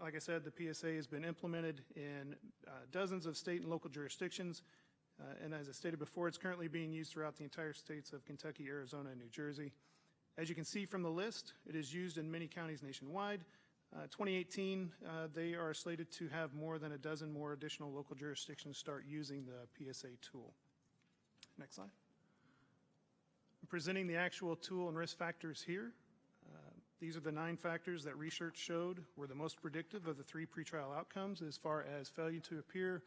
Like I said, the PSA has been implemented in dozens of state and local jurisdictions. And as I stated before, it's currently being used throughout the entire states of Kentucky, Arizona, and New Jersey. As you can see from the list, it is used in many counties nationwide. 2018, they are slated to have more than a dozen more additional local jurisdictions start using the PSA tool. Next slide. I'm presenting the actual tool and risk factors here. These are the 9 factors that research showed were the most predictive of the 3 pretrial outcomes as far as failure to appear,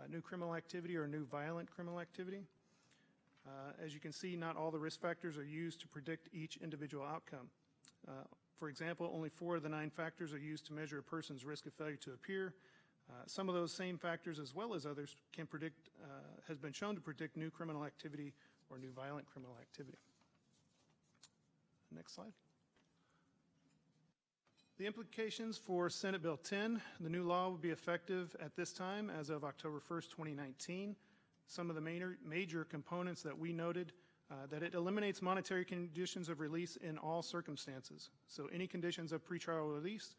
new criminal activity, or new violent criminal activity. As you can see, not all the risk factors are used to predict each individual outcome. For example, only 4 of the 9 factors are used to measure a person's risk of failure to appear. Some of those same factors, as well as others, can predict, has been shown to predict new criminal activity or new violent criminal activity. Next slide. The implications for Senate Bill 10, the new law will be effective at this time as of October 1st, 2019. Some of the major components that we noted, that it eliminates monetary conditions of release in all circumstances. So any conditions of pretrial release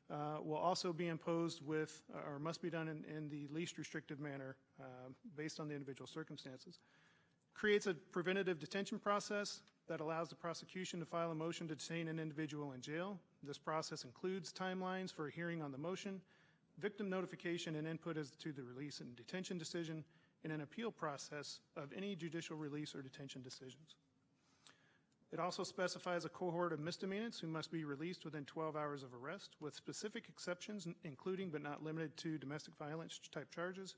will also be imposed with, or must be done in the least restrictive manner based on the individual circumstances. Creates a preventative detention process that allows the prosecution to file a motion to detain an individual in jail. This process includes timelines for a hearing on the motion, victim notification and input as to the release and detention decision, and an appeal process of any judicial release or detention decisions. It also specifies a cohort of misdemeanants who must be released within 12 hours of arrest, with specific exceptions, including but not limited to domestic violence type charges.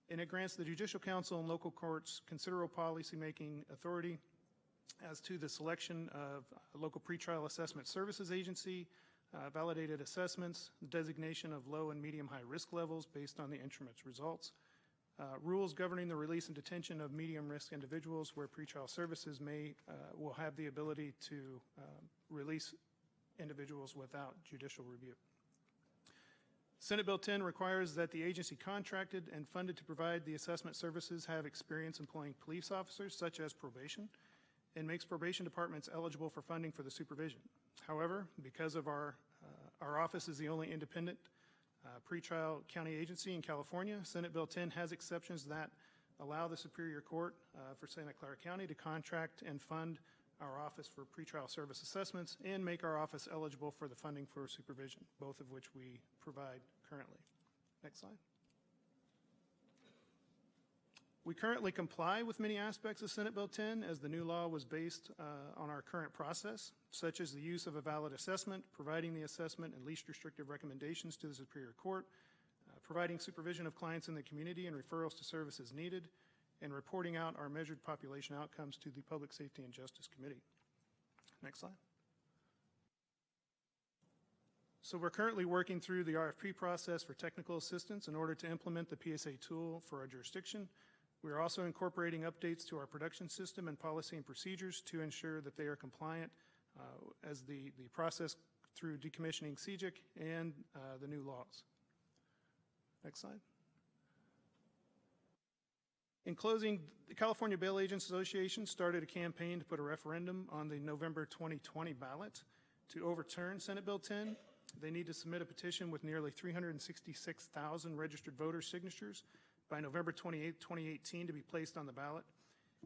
And it grants the Judicial Council and local courts considerable policymaking authority as to the selection of a local pretrial assessment services agency, validated assessments, designation of low and medium high risk levels based on the instrument's results, rules governing the release and detention of medium risk individuals where pretrial services will have the ability to release individuals without judicial review. Senate Bill 10 requires that the agency contracted and funded to provide the assessment services have experience employing police officers such as probation, and makes probation departments eligible for funding for the supervision. However, because of our office is the only independent pretrial county agency in California, Senate Bill 10 has exceptions that allow the Superior Court for Santa Clara County to contract and fund our office for pretrial service assessments and make our office eligible for the funding for supervision, both of which we provide currently. Next slide. We currently comply with many aspects of Senate Bill 10 as the new law was based on our current process, such as the use of a valid assessment, providing the assessment and least restrictive recommendations to the Superior Court, providing supervision of clients in the community and referrals to services needed, and reporting out our measured population outcomes to the Public Safety and Justice Committee. Next slide. So we're currently working through the RFP process for technical assistance in order to implement the PSA tool for our jurisdiction. We are also incorporating updates to our production system and policy and procedures to ensure that they are compliant as the process through decommissioning CJIC and the new laws. Next slide. In closing, the California Bail Agents Association started a campaign to put a referendum on the November 2020 ballot to overturn Senate Bill 10. They need to submit a petition with nearly 366,000 registered voter signatures by November 28, 2018 to be placed on the ballot.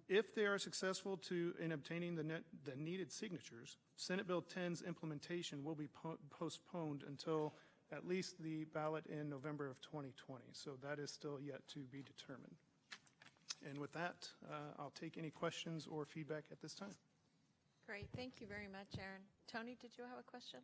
If they are successful in obtaining the needed signatures, Senate Bill 10's implementation will be postponed until at least the ballot in November of 2020. So that is still yet to be determined. And with that, I'll take any questions or feedback at this time. Great, thank you very much, Aaron. Tony, did you have a question?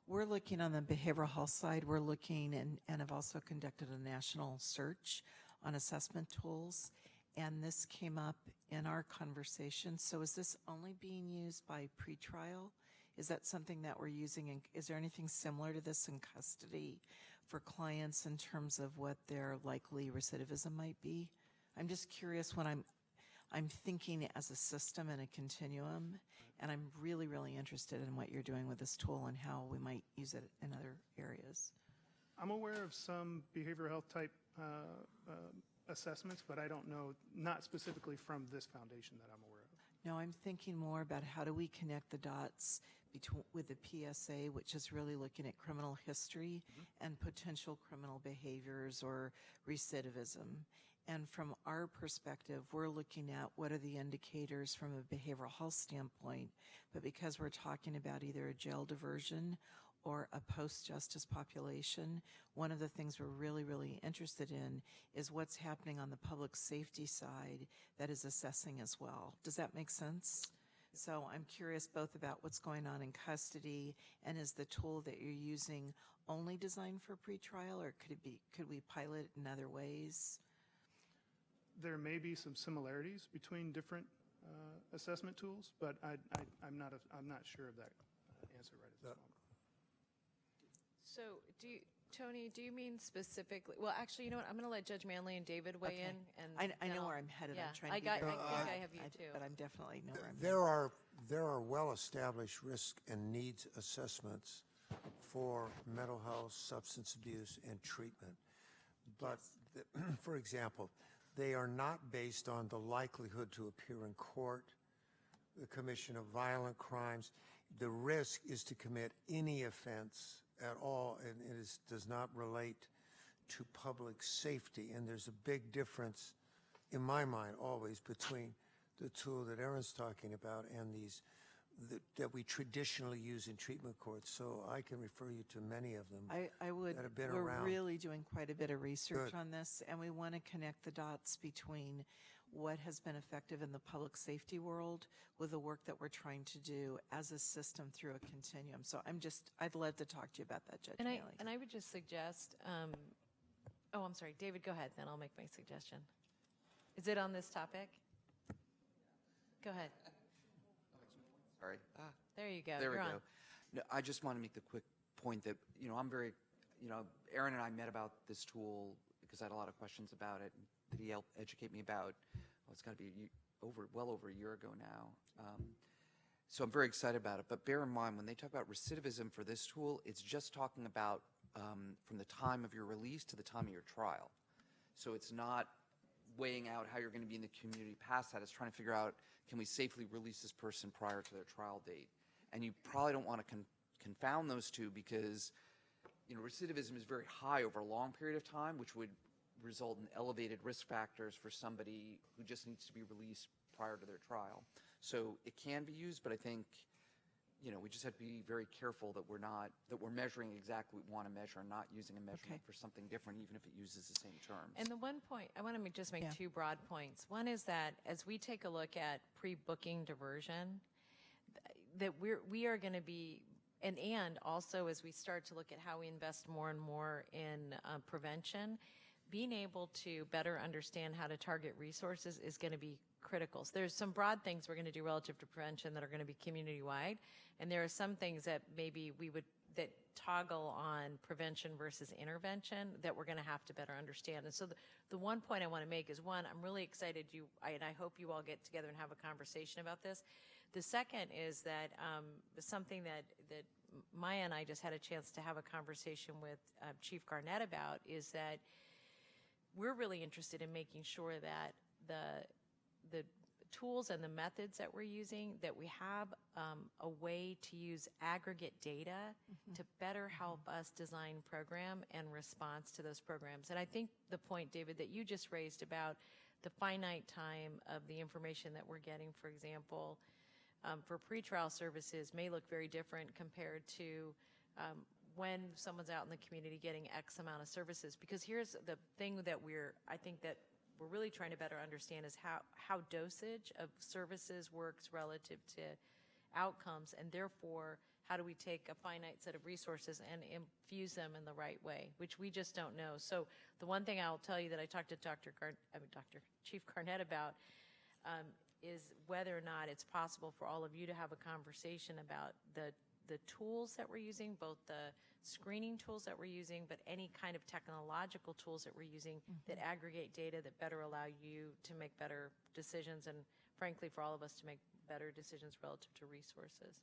We're looking on the behavioral health side, we're looking and have also conducted a national search on assessment tools, and this came up in our conversation. So is this only being used by pretrial? Is that something that we're using, and is there anything similar to this in custody for clients in terms of what their likely recidivism might be? I'm just curious when I'm thinking as a system and a continuum, and I'm really, really interested in what you're doing with this tool and how we might use it in other areas. I'm aware of some behavioral health type assessments, but I don't know, not specifically from this foundation that I'm aware of. No, I'm thinking more about how do we connect the dots with the PSA, which is really looking at criminal history and potential criminal behaviors or recidivism. And from our perspective, we're looking at what are the indicators from a behavioral health standpoint, but because we're talking about either a jail diversion or a post-justice population, one of the things we're really, really interested in is what's happening on the public safety side that is assessing as well. Does that make sense? So I'm curious both about what's going on in custody, and is the tool that you're using only designed for pretrial, or could we pilot it in other ways? There may be some similarities between different assessment tools, but I'm not sure of that answer right at this moment. So Tony, do you mean specifically? Well, actually, you know what? I'm going to let Judge Manley and David weigh in. And I know where I'm headed. Yeah, I'm trying I to be think very I have you too. but I'm definitely know where I'm There are well-established risk and needs assessments for mental health, substance abuse, and treatment. But, for example, they are not based on the likelihood to appear in court, the commission of violent crimes. The risk is to commit any offense at all, and it does not relate to public safety. And there's a big difference, in my mind, always between the tool that Erin's talking about and these that we traditionally use in treatment courts. So I can refer you to many of them I would. that have been We're around. really doing quite a bit of research Good. on this, and we want to connect the dots between what has been effective in the public safety world with the work that we're trying to do as a system through a continuum. So I'd love to talk to you about that, Judge Manley. And I would just suggest, I'm sorry, David, go ahead, then I'll make my suggestion. Is it on this topic? Go ahead. Sorry. There you go. There we You're go. on. No, I just want to make the quick point that, I'm very, Aaron and I met about this tool because I had a lot of questions about it that he helped educate me about. Well, it's got to be well over a year ago now. So I'm very excited about it. But bear in mind, when they talk about recidivism for this tool, it's just talking about from the time of your release to the time of your trial. So it's not weighing out how you're going to be in the community past that. It's trying to figure out, can we safely release this person prior to their trial date? And you probably don't want to confound those two because, recidivism is very high over a long period of time, which would result in elevated risk factors for somebody who just needs to be released prior to their trial. So it can be used, but I think, we just have to be very careful that we're measuring exactly what we want to measure and not using a measurement for something different, even if it uses the same terms. And the one point, I want to just make two broad points. One is that as we take a look at pre-booking diversion, that we are going to be, and also as we start to look at how we invest more and more in prevention, being able to better understand how to target resources is going to be critical. So there's some broad things we're going to do relative to prevention that are going to be community-wide, and there are some things that maybe that toggle on prevention versus intervention that we're going to have to better understand. And so the one point I want to make is, one, I'm really excited and I hope you all get together and have a conversation about this. The second is that something that Maya and I just had a chance to have a conversation with Chief Garnett about is that we're really interested in making sure that the tools and the methods that we're using, that we have a way to use aggregate data to better help us design program and response to those programs. And I think the point, David, that you just raised about the finite time of the information that we're getting, for example, for pretrial services may look very different compared to when someone's out in the community getting X amount of services. Because here's the thing that I think that we're really trying to better understand is how dosage of services works relative to outcomes, and therefore how do we take a finite set of resources and infuse them in the right way, which we just don't know. So the one thing I'll tell you that I talked to Chief Garnett about is whether or not it's possible for all of you to have a conversation about the tools that we're using, both the screening tools that we're using, but any kind of technological tools that we're using that aggregate data that better allow you to make better decisions and, frankly, for all of us to make better decisions relative to resources.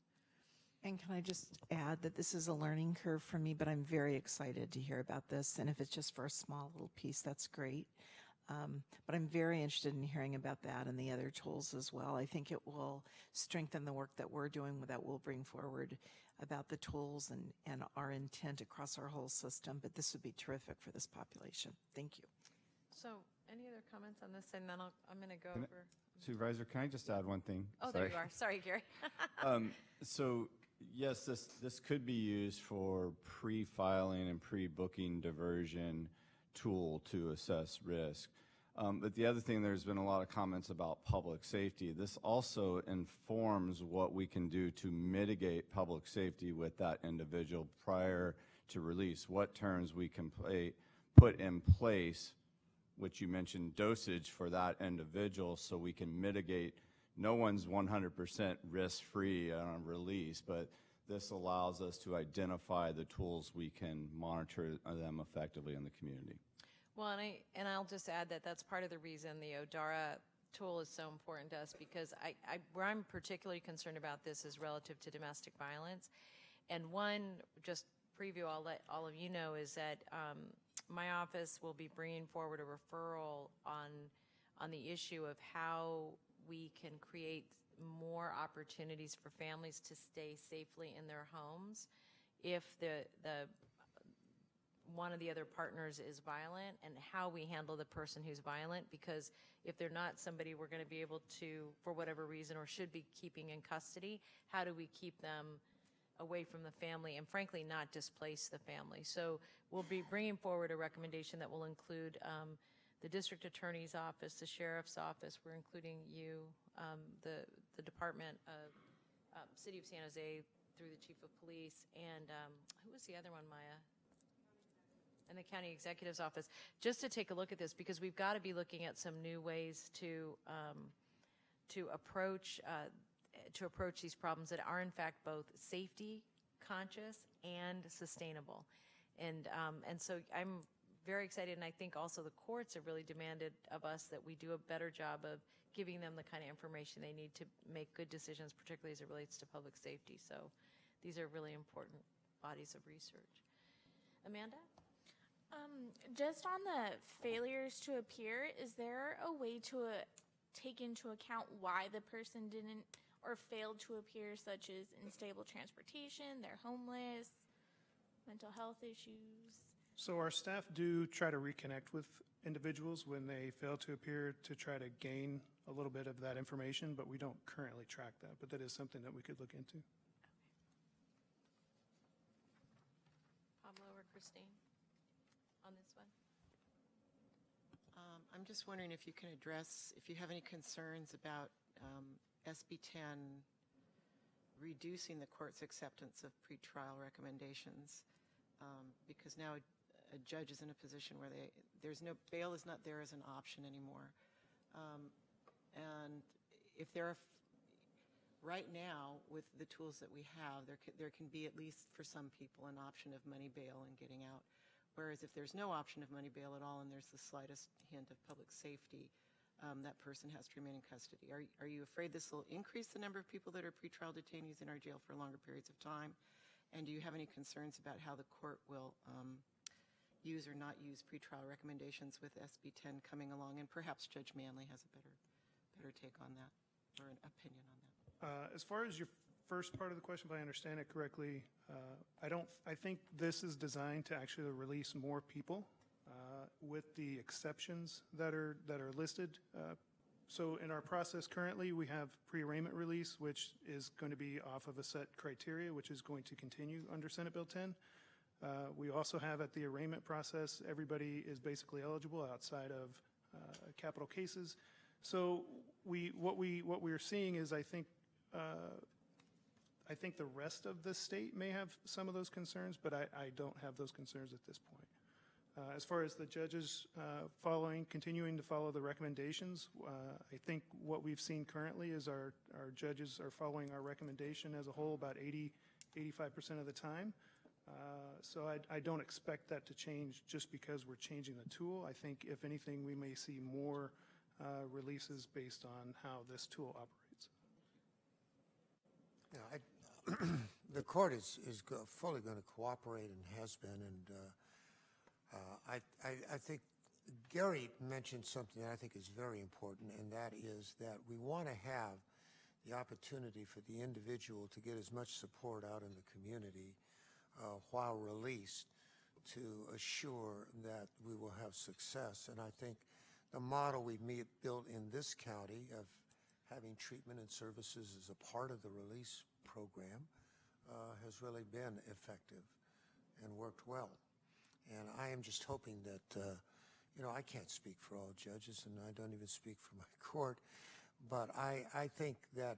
And can I just add that this is a learning curve for me, but I'm very excited to hear about this. And if it's just for a small little piece, that's great. But I'm very interested in hearing about that and the other tools as well. I think it will strengthen the work that we're doing, that we'll bring forward about the tools and our intent across our whole system. But this would be terrific for this population. Thank you. So, any other comments on this? And then I'm going to go Can I- over. Supervisor, can I just add one thing? Oh, there you are. Sorry, Gary. So, yes, this could be used for pre-filing and pre-booking diversion tool to assess risk. But the other thing, there's been a lot of comments about public safety. This also informs what we can do to mitigate public safety with that individual prior to release, what terms we can put in place, which you mentioned dosage for that individual, so we can mitigate. No one's 100% risk-free on release, but this allows us to identify the tools we can monitor them effectively in the community. Well, and I'll just add that that's part of the reason the ODARA tool is so important to us, because where I'm particularly concerned about this is relative to domestic violence. And one, just preview, I'll let all of you know, is that my office will be bringing forward a referral on the issue of how we can create more opportunities for families to stay safely in their homes if the one of the other partners is violent, and how we handle the person who's violent, because if they're not somebody we're going to be able to, for whatever reason, or should be keeping in custody, how do we keep them away from the family and, frankly, not displace the family? So we'll be bringing forward a recommendation that will include the district attorney's office, the sheriff's office. We're including you, the Department of City of San Jose through the chief of police, and who was the other one, Maya? And the county executive's office, just to take a look at this, because we've got to be looking at some new ways to approach these problems that are in fact both safety conscious and sustainable. And so I'm very excited, and I think also the courts have really demanded of us that we do a better job of giving them the kind of information they need to make good decisions, particularly as it relates to public safety. So these are really important bodies of research. Amanda? Just on the failures to appear, is there a way to take into account why the person didn't or failed to appear, such as unstable transportation, they're homeless, mental health issues? So our staff do try to reconnect with individuals when they fail to appear to try to gain a little bit of that information, but we don't currently track that. But that is something that we could look into. Pablo or Christine on this one? I'm just wondering if you can address, if you have any concerns about SB 10 reducing the court's acceptance of pretrial recommendations, because now a judge is in a position where bail is not there as an option anymore. And if there are, right now, with the tools that we have, there can be, at least for some people, an option of money bail and getting out. Whereas if there's no option of money bail at all and there's the slightest hint of public safety, that person has to remain in custody. Are you afraid this will increase the number of people that are pretrial detainees in our jail for longer periods of time? And do you have any concerns about how the court will use or not use pretrial recommendations with SB 10 coming along? And perhaps Judge Manley has a better take on that, or an opinion on that. As far as your first part of the question, if I understand it correctly, I think this is designed to actually release more people with the exceptions that are listed. So in our process currently, we have pre-arraignment release, which is going to be off of a set criteria, which is going to continue under Senate Bill 10. We also have at the arraignment process, everybody is basically eligible outside of capital cases. So what we're seeing is, I think the rest of the state may have some of those concerns, but I don't have those concerns at this point. As far as the judges continuing to follow the recommendations, I think what we've seen currently is our judges are following our recommendation as a whole about 85% of the time. So I don't expect that to change just because we're changing the tool. I think, if anything, we may see more releases based on how this tool operates. Yeah, the court is fully going to cooperate and has been, and I think Gary mentioned something that I think is very important, and that is that we want to have the opportunity for the individual to get as much support out in the community while released, to assure that we will have success. And I think the model we've built in this county of having treatment and services as a part of the release program has really been effective and worked well. And I am just hoping that, I can't speak for all judges, and I don't even speak for my court, but I think that,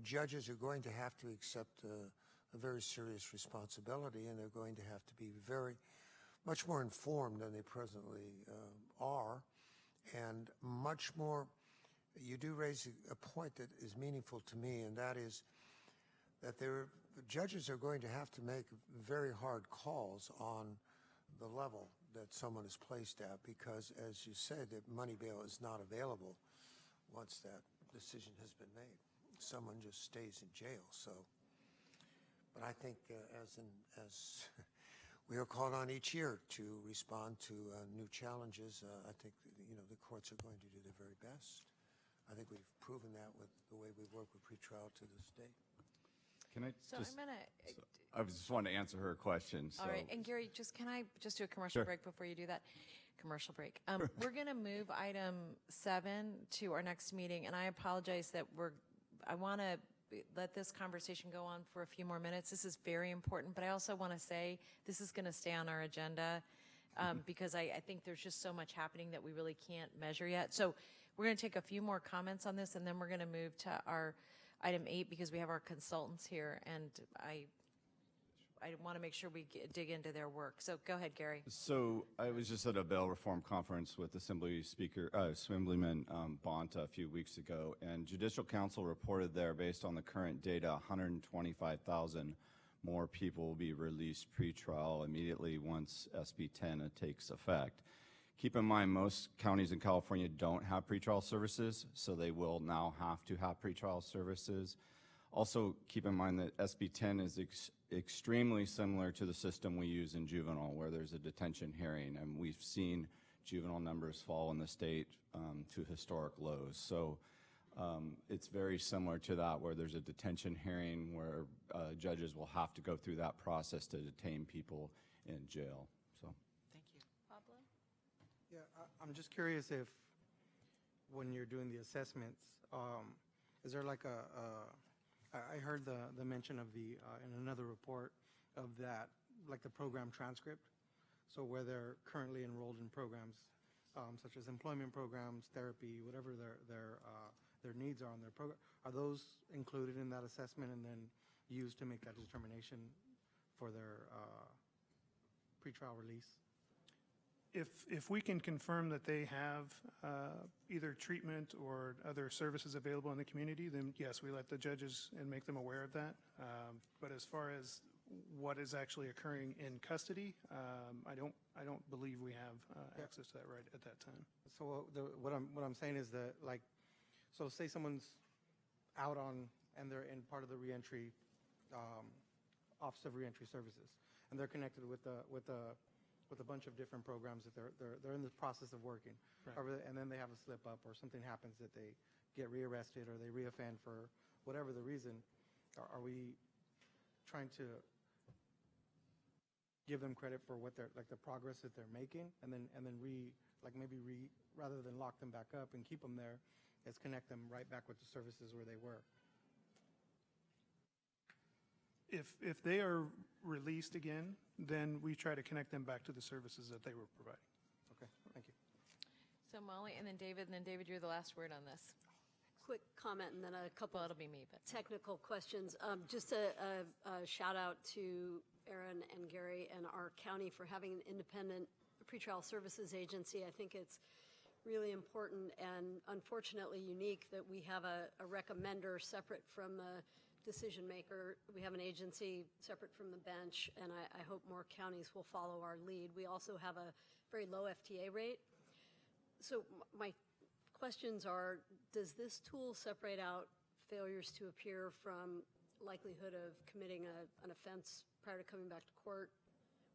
judges are going to have to accept a very serious responsibility, and they're going to have to be very much more informed than they presently are, and much more. You do raise a point that is meaningful to me, and that is that the judges are going to have to make very hard calls on the level that someone is placed at, because, as you said, that money bail is not available once that decision has been made. Someone just stays in jail. So, but I think as we are called on each year to respond to new challenges, I think the courts are going to do their very best. I think we've proven that with the way we work with pretrial to this date. Can I So just, I'm going to... I just wanted to answer her question. All right, and Gary, can I just do a commercial Sure. break before you do that? Commercial break. We're going to move item 7 to our next meeting, and I apologize that I want to let this conversation go on for a few more minutes. This is very important, but I also want to say this is going to stay on our agenda because I think there's just so much happening that we really can't measure yet. So we're going to take a few more comments on this, and then we're going to move to our item 8 because we have our consultants here, and I want to make sure we dig into their work. So go ahead, Gary. So I was just at a bail reform conference with Assemblyman Bonta a few weeks ago, and Judicial Council reported there, based on the current data, 125,000 more people will be released pretrial immediately once SB 10 takes effect. Keep in mind, most counties in California don't have pretrial services, so they will now have to have pretrial services. Also, keep in mind that SB 10 is extremely similar to the system we use in juvenile, where there's a detention hearing, and we've seen juvenile numbers fall in the state to historic lows. So it's very similar to that, where there's a detention hearing where judges will have to go through that process to detain people in jail. So. Thank you. Pablo? Yeah, I'm just curious if, when you're doing the assessments, is there like I heard the mention of in another report of that, like the program transcript. So where they're currently enrolled in programs such as employment programs, therapy, whatever their needs are on their program, are those included in that assessment and then used to make that determination for their pretrial release? If we can confirm that they have either treatment or other services available in the community, then yes, we let the judges and make them aware of that. But as far as what is actually occurring in custody, I don't believe we have access to that right at that time. So what I'm saying is that, like, so say someone's out and they're in part of the reentry Office of Reentry Services, and they're connected with a bunch of different programs that they're in the process of working. Right. And then they have a slip up or something happens that they get rearrested or they reoffend for whatever the reason. Are we trying to give them credit for what they're, like, the progress that they're making, and then rather than lock them back up and keep them there, is connect them right back with the services where they were? If they are released again, then we try to connect them back to the services that they were providing. Okay, thank you. So Molly, and then David, you're the last word on this. Quick comment and then a couple Well, it'll be me, but technical questions. Just a shout out to Aaron and Gary and our county for having an independent pretrial services agency. I think it's really important and unfortunately unique that we have a recommender separate from the decision maker. We have an agency separate from the bench, and I hope more counties will follow our lead. We also have a very low FTA rate. So my questions are, does this tool separate out failures to appear from likelihood of committing an offense prior to coming back to court,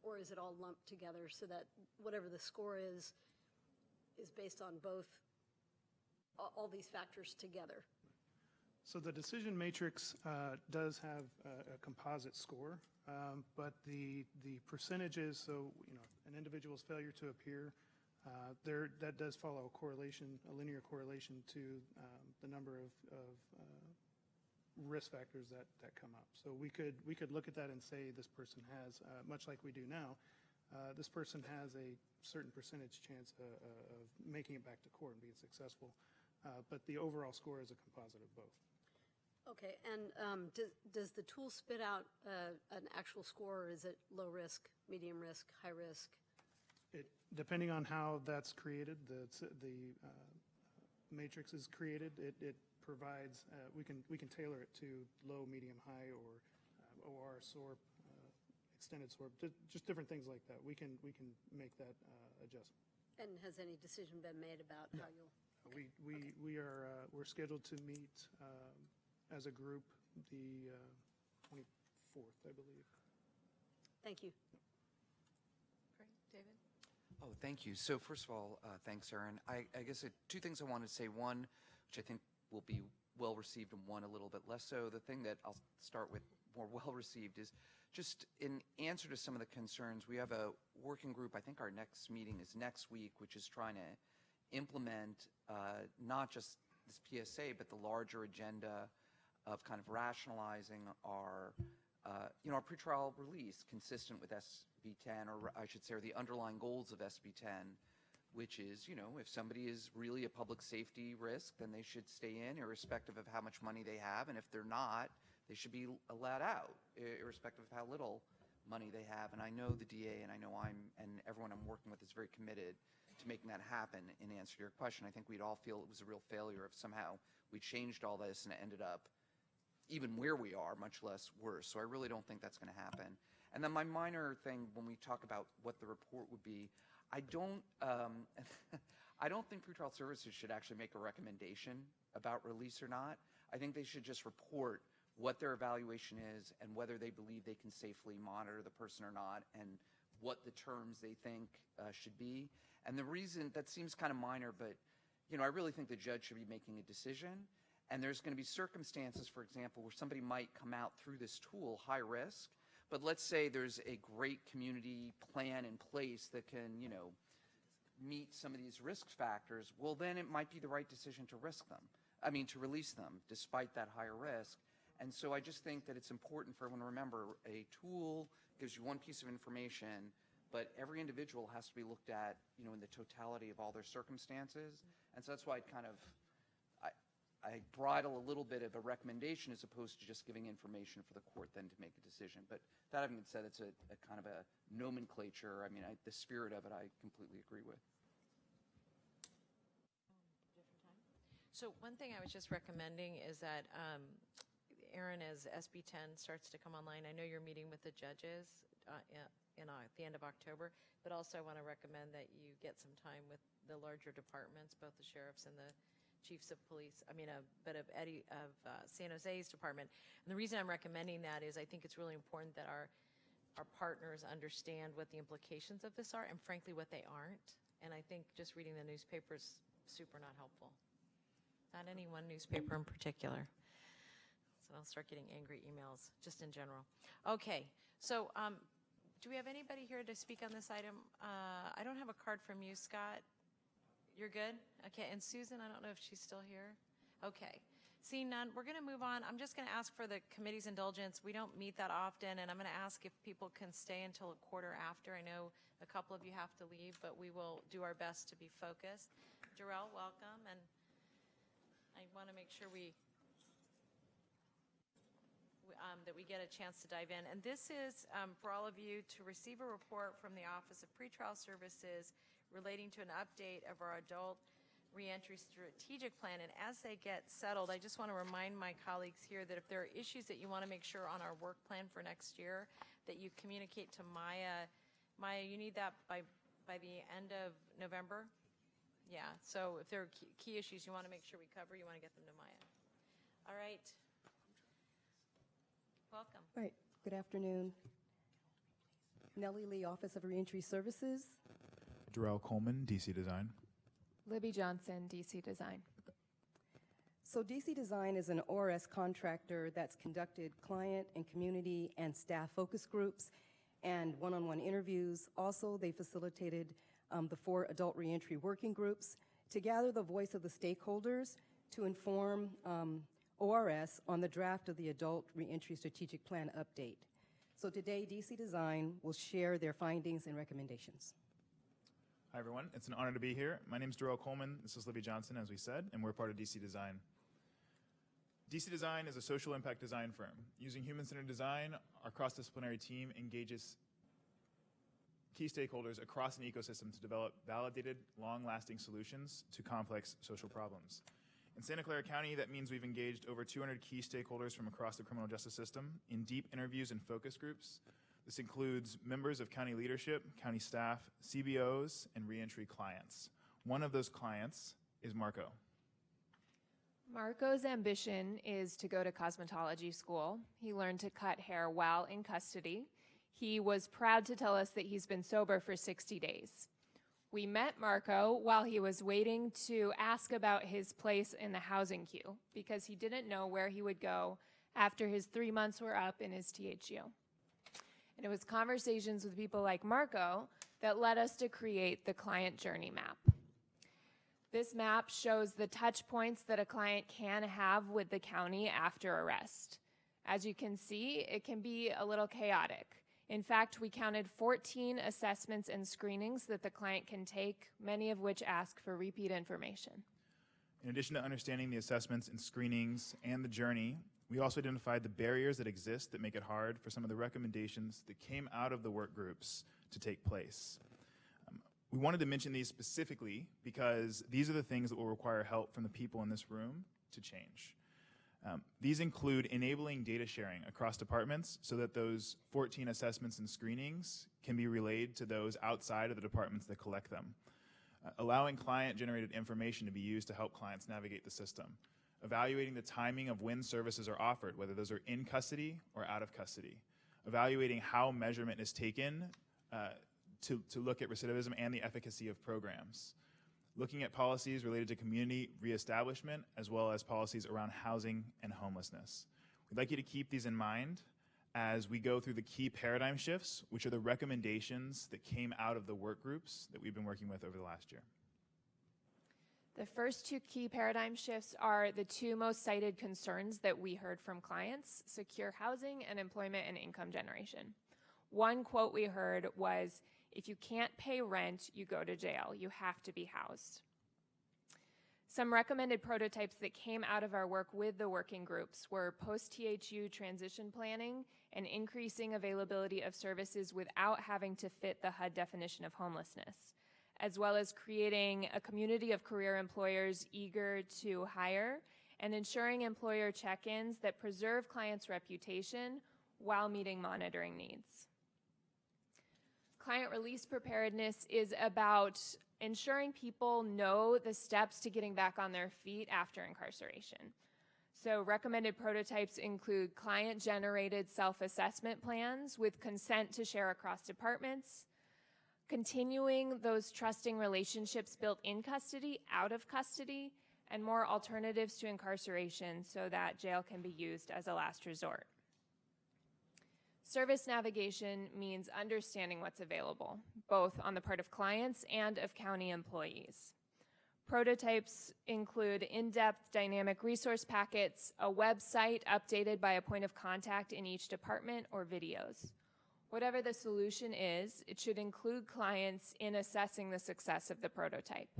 or is it all lumped together so that whatever the score is based on both, all these factors together? So the decision matrix does have a composite score, but the percentages, so an individual's failure to appear That does follow a correlation, a linear correlation to the number of risk factors that come up. So we could look at that and say this person has, much like we do now, this person has a certain percentage chance of making it back to court and being successful. But the overall score is a composite of both. Okay, and does the tool spit out an actual score, or is it low risk, medium risk, high risk? Depending on how that's created, the matrix is created, it provides, we can tailor it to low, medium, high, or OR, SORP, extended SORP, just different things like that. We can make that adjustment. And has any decision been made about how you'll? We're scheduled to meet as a group the 24th, I believe. Thank you. Great. David? Oh, thank you. So first of all, thanks, Erin. I guess two things I wanted to say. One, which I think will be well received, and one a little bit less so. The thing that I'll start with more well received is just in answer to some of the concerns. We have a working group. I think our next meeting is next week, which is trying to implement not just this PSA, but the larger agenda of kind of rationalizing our our pretrial release consistent with SB 10, or I should say, or the underlying goals of SB 10, which is, if somebody is really a public safety risk, then they should stay in irrespective of how much money they have, and if they're not, they should be allowed out irrespective of how little money they have. And I know the DA, and I know and everyone I'm working with is very committed to making that happen. In answer to your question, I think we'd all feel it was a real failure if somehow we changed all this and it ended up even where we are, much less worse. So I really don't think that's going to happen. And then my minor thing, when we talk about what the report would be, I don't think pretrial services should actually make a recommendation about release or not. I think they should just report what their evaluation is and whether they believe they can safely monitor the person or not, and what the terms they think should be. And the reason, that seems kind of minor, but I really think the judge should be making a decision. And there's going to be circumstances, for example, where somebody might come out through this tool high risk, but let's say there's a great community plan in place that can, meet some of these risk factors. Well, then it might be the right decision to to release them despite that higher risk. And so I just think that it's important for everyone to remember a tool gives you one piece of information, but every individual has to be looked at, in the totality of all their circumstances. And so that's why I bridle a little bit of a recommendation as opposed to just giving information for the court then to make a decision. But that having been said, it's a kind of a nomenclature. I mean, the spirit of it I completely agree with. So one thing I was just recommending is that, Erin, as SB 10 starts to come online, I know you're meeting with the judges at the end of October, but also I want to recommend that you get some time with the larger departments, both the sheriffs and the chiefs of police, of San Jose's department. And the reason I'm recommending that is I think it's really important that our partners understand what the implications of this are and frankly what they aren't. And I think just reading the newspaper is super not helpful. Not any one newspaper in particular. So I'll start getting angry emails just in general. Okay, so do we have anybody here to speak on this item? I don't have a card from you, Scott. You're good? Okay, and Susan, I don't know if she's still here. Okay, seeing none, we're going to move on. I'm just going to ask for the committee's indulgence. We don't meet that often, and I'm going to ask if people can stay until a quarter after. I know a couple of you have to leave, but we will do our best to be focused. Jarrell, welcome, and I want to make sure that we get a chance to dive in. And this is for all of you to receive a report from the Office of Pretrial Services relating to an update of our adult reentry strategic plan. And as they get settled, I just want to remind my colleagues here that if there are issues that you want to make sure on our work plan for next year, that you communicate to Maya. Maya, you need that by the end of November? Yeah, so if there are key issues you want to make sure we cover, you want to get them to Maya. All right. Welcome. All right. Good afternoon. Nellie Lee, Office of Reentry Services. Jarrell Coleman, DC Design. Libby Johnson, DC Design. So DC Design is an ORS contractor that's conducted client and community and staff focus groups and one-on-one interviews. Also, they facilitated the 4 adult reentry working groups to gather the voice of the stakeholders to inform ORS on the draft of the Adult Reentry Strategic Plan update. So today, DC Design will share their findings and recommendations. Hi, everyone. It's an honor to be here. My name is Darrell Coleman. This is Libby Johnson, as we said, and we're part of DC Design. DC Design is a social impact design firm. Using human-centered design, our cross-disciplinary team engages key stakeholders across an ecosystem to develop validated, long-lasting solutions to complex social problems. In Santa Clara County, that means we've engaged over 200 key stakeholders from across the criminal justice system in deep interviews and focus groups. This includes members of county leadership, county staff, CBOs, and reentry clients. One of those clients is Marco. Marco's ambition is to go to cosmetology school. He learned to cut hair while in custody. He was proud to tell us that he's been sober for 60 days. We met Marco while he was waiting to ask about his place in the housing queue because he didn't know where he would go after his 3 months were up in his THU. And it was conversations with people like Marco that led us to create the client journey map. This map shows the touch points that a client can have with the county after arrest. As you can see, it can be a little chaotic. In fact, we counted 14 assessments and screenings that the client can take, many of which ask for repeat information. In addition to understanding the assessments and screenings and the journey, we also identified the barriers that exist that make it hard for some of the recommendations that came out of the work groups to take place. We wanted to mention these specifically because these are the things that will require help from the people in this room to change. These include enabling data sharing across departments so that those 14 assessments and screenings can be relayed to those outside of the departments that collect them. Allowing client-generated information to be used to help clients navigate the system. Evaluating the timing of when services are offered, whether those are in custody or out of custody. Evaluating how measurement is taken to look at recidivism and the efficacy of programs. Looking at policies related to community reestablishment, as well as policies around housing and homelessness. We'd like you to keep these in mind as we go through the key paradigm shifts, which are the recommendations that came out of the work groups that we've been working with over the last year. The first 2 key paradigm shifts are the 2 most cited concerns that we heard from clients: secure housing and employment and income generation. One quote we heard was, "If you can't pay rent, you go to jail. You have to be housed." Some recommended prototypes that came out of our work with the working groups were post-THU transition planning and increasing availability of services without having to fit the HUD definition of homelessness, as well as creating a community of career employers eager to hire and ensuring employer check-ins that preserve clients' reputation while meeting monitoring needs. Client release preparedness is about ensuring people know the steps to getting back on their feet after incarceration. So recommended prototypes include client-generated self-assessment plans with consent to share across departments, continuing those trusting relationships built in custody, out of custody, and more alternatives to incarceration so that jail can be used as a last resort. Service navigation means understanding what's available, both on the part of clients and of county employees. Prototypes include in-depth dynamic resource packets, a website updated by a point of contact in each department, or videos. Whatever the solution is, it should include clients in assessing the success of the prototype.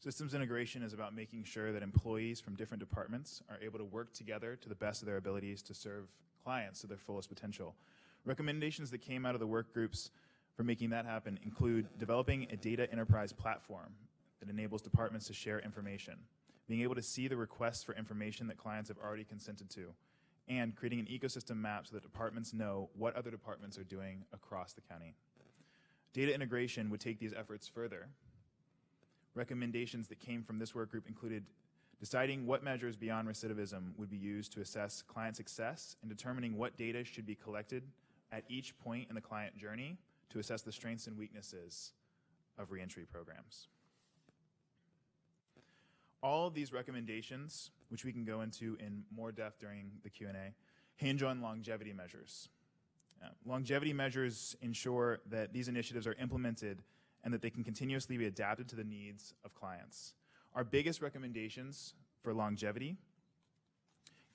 Systems integration is about making sure that employees from different departments are able to work together to the best of their abilities to serve clients to their fullest potential. Recommendations that came out of the work groups for making that happen include developing a data enterprise platform that enables departments to share information, being able to see the requests for information that clients have already consented to, and creating an ecosystem map so that departments know what other departments are doing across the county. Data integration would take these efforts further. Recommendations that came from this work group included deciding what measures beyond recidivism would be used to assess client success and determining what data should be collected at each point in the client journey to assess the strengths and weaknesses of reentry programs. All of these recommendations, which we can go into in more depth during the Q&A, hinge on longevity measures. Longevity measures ensure that these initiatives are implemented and that they can continuously be adapted to the needs of clients. Our biggest recommendations for longevity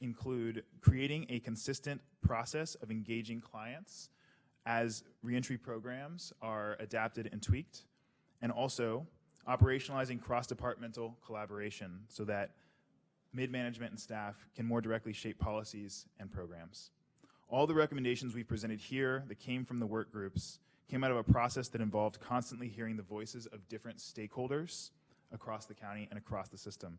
include creating a consistent process of engaging clients as reentry programs are adapted and tweaked, and also operationalizing cross-departmental collaboration so that mid-management and staff can more directly shape policies and programs. All the recommendations we presented here that came from the work groups came out of a process that involved constantly hearing the voices of different stakeholders across the county and across the system.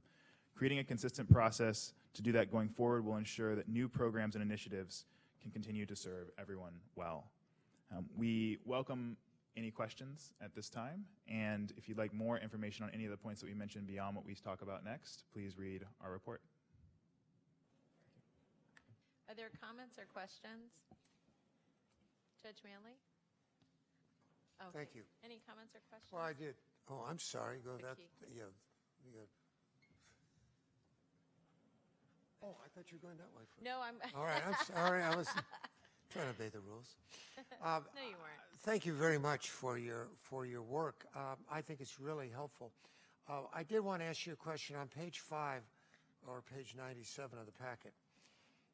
Creating a consistent process to do that going forward will ensure that new programs and initiatives can continue to serve everyone well. We welcome any questions at this time, and if you'd like more information on any of the points that we mentioned beyond what we talk about next, please read our report. Are there comments or questions? Judge Manley? Okay. Thank you. Any comments or questions? Well, I did. Oh, I'm sorry. Go that. Vicky. Yeah. You got. Oh, I thought you were going that way first. No, I'm. All right. I'm sorry. I was trying to obey the rules. No, you weren't. Thank you very much for your work. I think it's really helpful. I did want to ask you a question on page 5 or page 97 of the packet.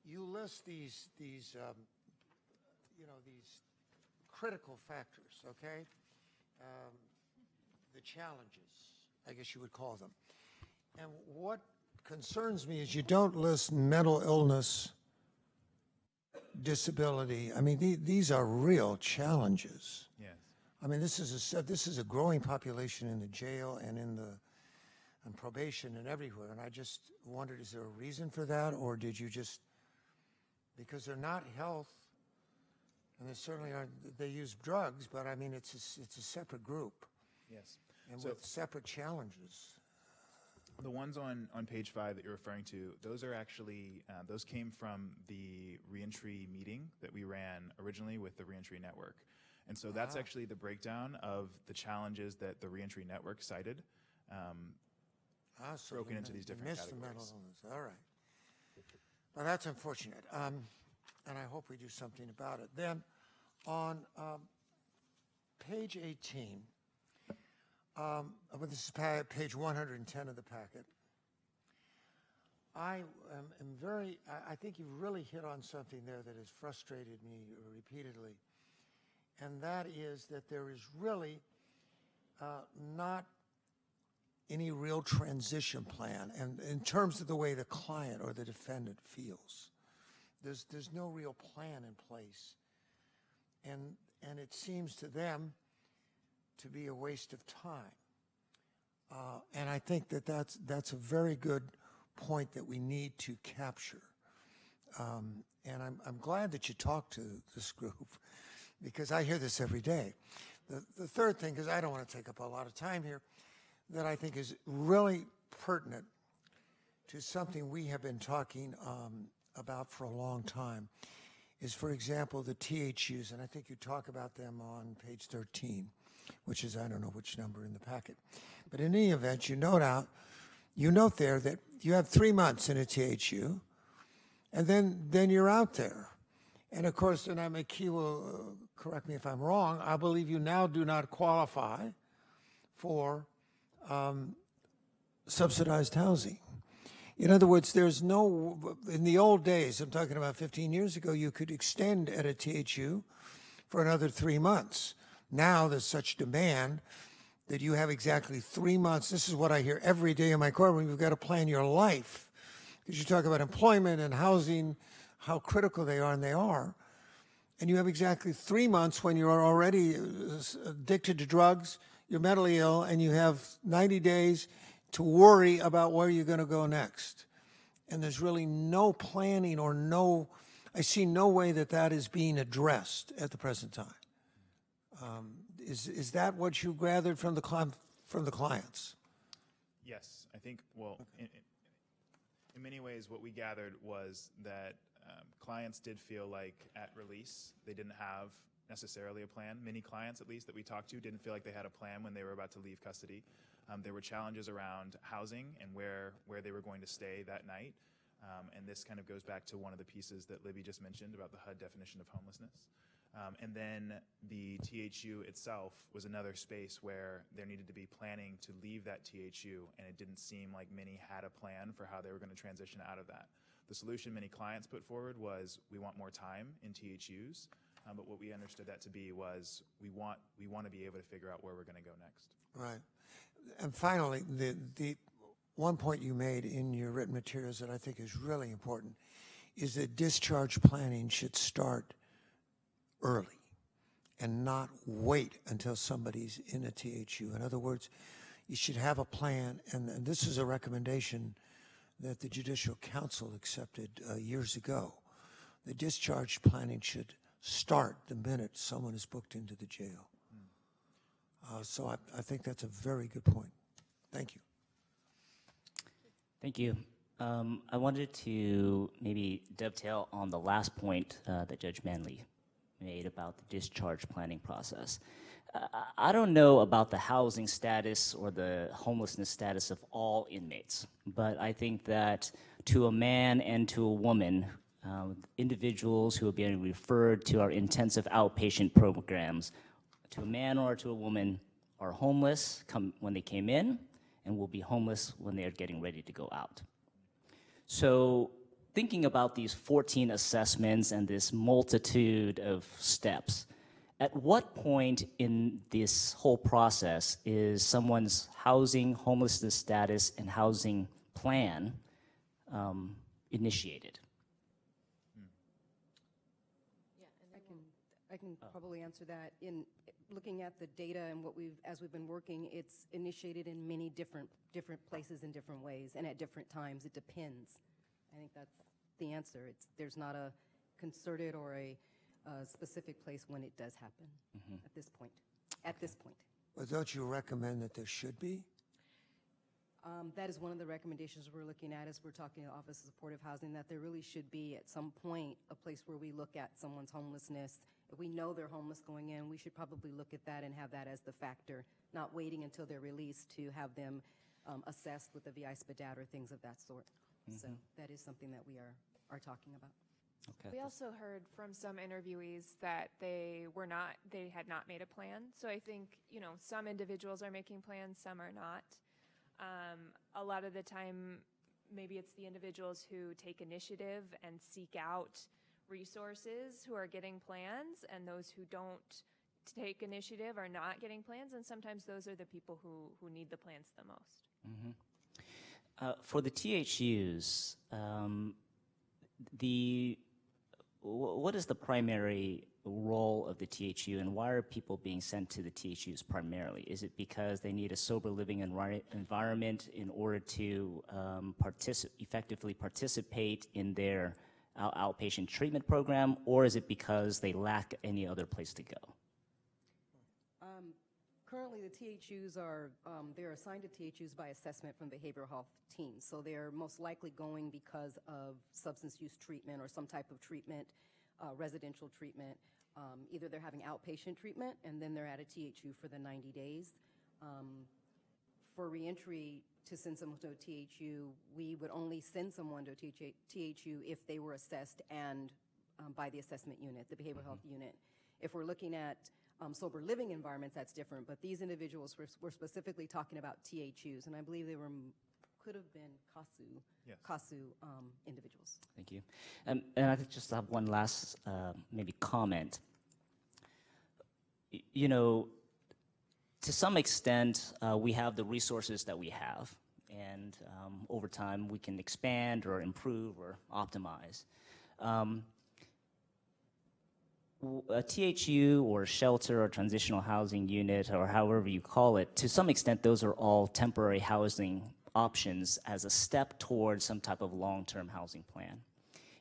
You list these critical factors, okay? The challenges, I guess you would call them. And what concerns me is you don't list mental illness, disability. I mean, these are real challenges. Yes. I mean, this is a growing population in the jail and in probation and everywhere. And I just wondered, is there a reason for that, or did you just, because they're not health, and they certainly aren't, they use drugs, but I mean, it's a separate group. Yes. And So- with separate challenges. The ones on page 5 that you're referring to, those are actually, those came from the reentry meeting that we ran originally with the Reentry Network. And so that's actually the breakdown of the challenges that the Reentry Network cited, So broken you into these different missed the mental categories. illness. All right. Well, that's unfortunate. And I hope we do something about it. Then on page 18, this is page 110 of the packet. I think you've really hit on something there that has frustrated me repeatedly, and that is that there is really not any real transition plan, and in terms of the way the client or the defendant feels. There's no real plan in place, and it seems to them to be a waste of time. And I think that's a very good point that we need to capture. And I'm glad that you talked to this group, because I hear this every day. The third thing, because I don't want to take up a lot of time here, that I think is really pertinent to something we have been talking about for a long time is, for example, the THUs, and I think you talk about them on page 13, which is, I don't know which number in the packet. But in any event, you note there that you have 3 months in a THU, and then you're out there. And of course, and McKee will correct me if I'm wrong, I believe you now do not qualify for subsidized housing. In other words, there's no, in the old days, I'm talking about 15 years ago, you could extend at a THU for another 3 months. Now there's such demand that you have exactly 3 months. This is what I hear every day in my courtroom. You've got to plan your life, because you talk about employment and housing, how critical they are, and they are. And you have exactly 3 months when you're already addicted to drugs, you're mentally ill, and you have 90 days to worry about where you're going to go next. And there's really no planning or I see no way that is being addressed at the present time. Is that what you gathered from the clients? Yes, I think, well, in many ways what we gathered was that clients did feel like at release they didn't have necessarily a plan. Many clients, at least, that we talked to didn't feel like they had a plan when they were about to leave custody. There were challenges around housing and where they were going to stay that night. And this kind of goes back to one of the pieces that Libby just mentioned about the HUD definition of homelessness. And then the THU itself was another space where there needed to be planning to leave that THU, and it didn't seem like many had a plan for how they were going to transition out of that. The solution many clients put forward was, we want more time in THUs, but what we understood that to be was, we want to be able to figure out where we're going to go next. Right. And finally, the one point you made in your written materials that I think is really important is that discharge planning should start early and not wait until somebody's in a THU. In other words, you should have a plan, and this is a recommendation that the Judicial Council accepted years ago. The discharge planning should start the minute someone is booked into the jail. So I think that's a very good point. Thank you. Thank you. I wanted to maybe dovetail on the last point that Judge Manley made about the discharge planning process. I don't know about the housing status or the homelessness status of all inmates, but I think that to a man and to a woman, individuals who are being referred to our intensive outpatient programs, to a man or to a woman, are homeless when they came in and will be homeless when they are getting ready to go out. So thinking about these 14 assessments and this multitude of steps, at what point in this whole process is someone's housing, homelessness status, and housing plan initiated? I can probably answer that. In looking at the data and as we've been working, it's initiated in many different places in different ways and at different times. It depends. I think that's the answer. There's not a concerted or a specific place when it does happen at this point. At this point. But don't you recommend that there should be? That is one of the recommendations we're looking at as we're talking to the Office of Supportive Housing, that there really should be at some point a place where we look at someone's homelessness. If we know they're homeless going in, we should probably look at that and have that as the factor, not waiting until they're released to have them assessed with the VI SPDAT or things of that sort. So that is something that we are talking about. We also heard from some interviewees that they had not made a plan. So I think, some individuals are making plans, some are not. A lot of the time, maybe it's the individuals who take initiative and seek out resources who are getting plans, and those who don't take initiative are not getting plans, and sometimes those are the people who need the plans the most. For the THUs, what is the primary role of the THU, and why are people being sent to the THUs primarily? Is it because they need a sober living environment in order to effectively participate in their outpatient treatment program, or is it because they lack any other place to go? Currently, the THUs they're assigned to THUs by assessment from behavioral health teams. So they're most likely going because of substance use treatment or some type of treatment, residential treatment. Either they're having outpatient treatment and then they're at a THU for the 90 days. For reentry, to send someone to a THU, we would only send someone to a THU if they were assessed and by the assessment unit, the behavioral health unit. If we're looking at sober living environments, that's different, but these individuals were specifically talking about THUs, and I believe they could have been CASU individuals. Thank you. And I just have one last maybe comment. To some extent, we have the resources that we have, and over time we can expand or improve or optimize. A THU or shelter or transitional housing unit or however you call it, to some extent those are all temporary housing options as a step towards some type of long-term housing plan.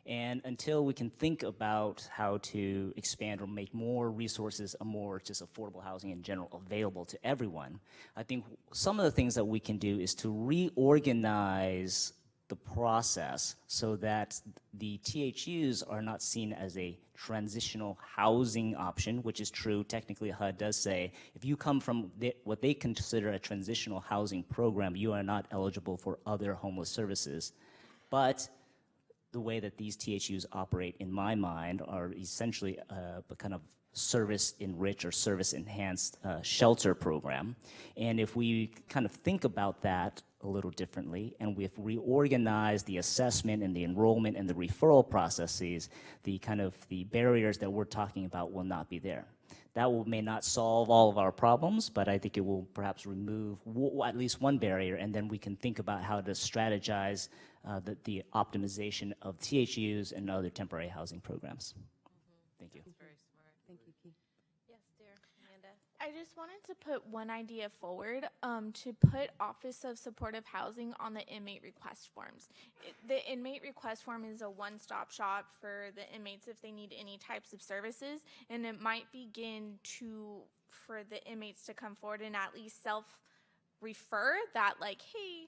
And until we can think about how to expand or make more resources or more just affordable housing in general available to everyone, I think some of the things that we can do is to reorganize the process so that the THUs are not seen as a transitional housing option, which is true. Technically, HUD does say if you come from what they consider a transitional housing program, you are not eligible for other homeless services. But the way that these THUs operate, in my mind, are essentially kind of service-enriched or service-enhanced shelter program. And if we kind of think about that a little differently, and we've reorganized the assessment and the enrollment and the referral processes, the barriers that we're talking about will not be there. That may not solve all of our problems, but I think it will perhaps remove at least one barrier, and then we can think about how to strategize the optimization of THUs and other temporary housing programs. Thank you. That's very smart. Thank you, Keith. Yes, dear Amanda. I just wanted to put one idea forward to put Office of Supportive Housing on the inmate request forms. The inmate request form is a one-stop shop for the inmates if they need any types of services, and it might begin for the inmates to come forward and at least self-refer that, like, hey,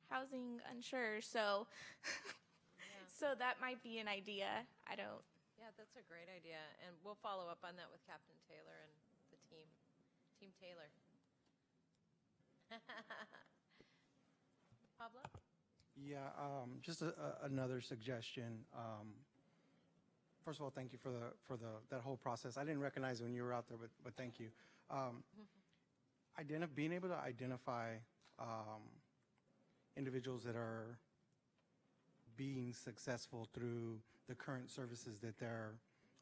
housing unsure. So, so that might be an idea. I don't. Yeah, that's a great idea, and we'll follow up on that with Captain Taylor and the team, Team Taylor. Pablo? Yeah, just another suggestion. First of all, thank you for that whole process. I didn't recognize it when you were out there, but thank you. Being able to identify individuals that are being successful through the current services that they're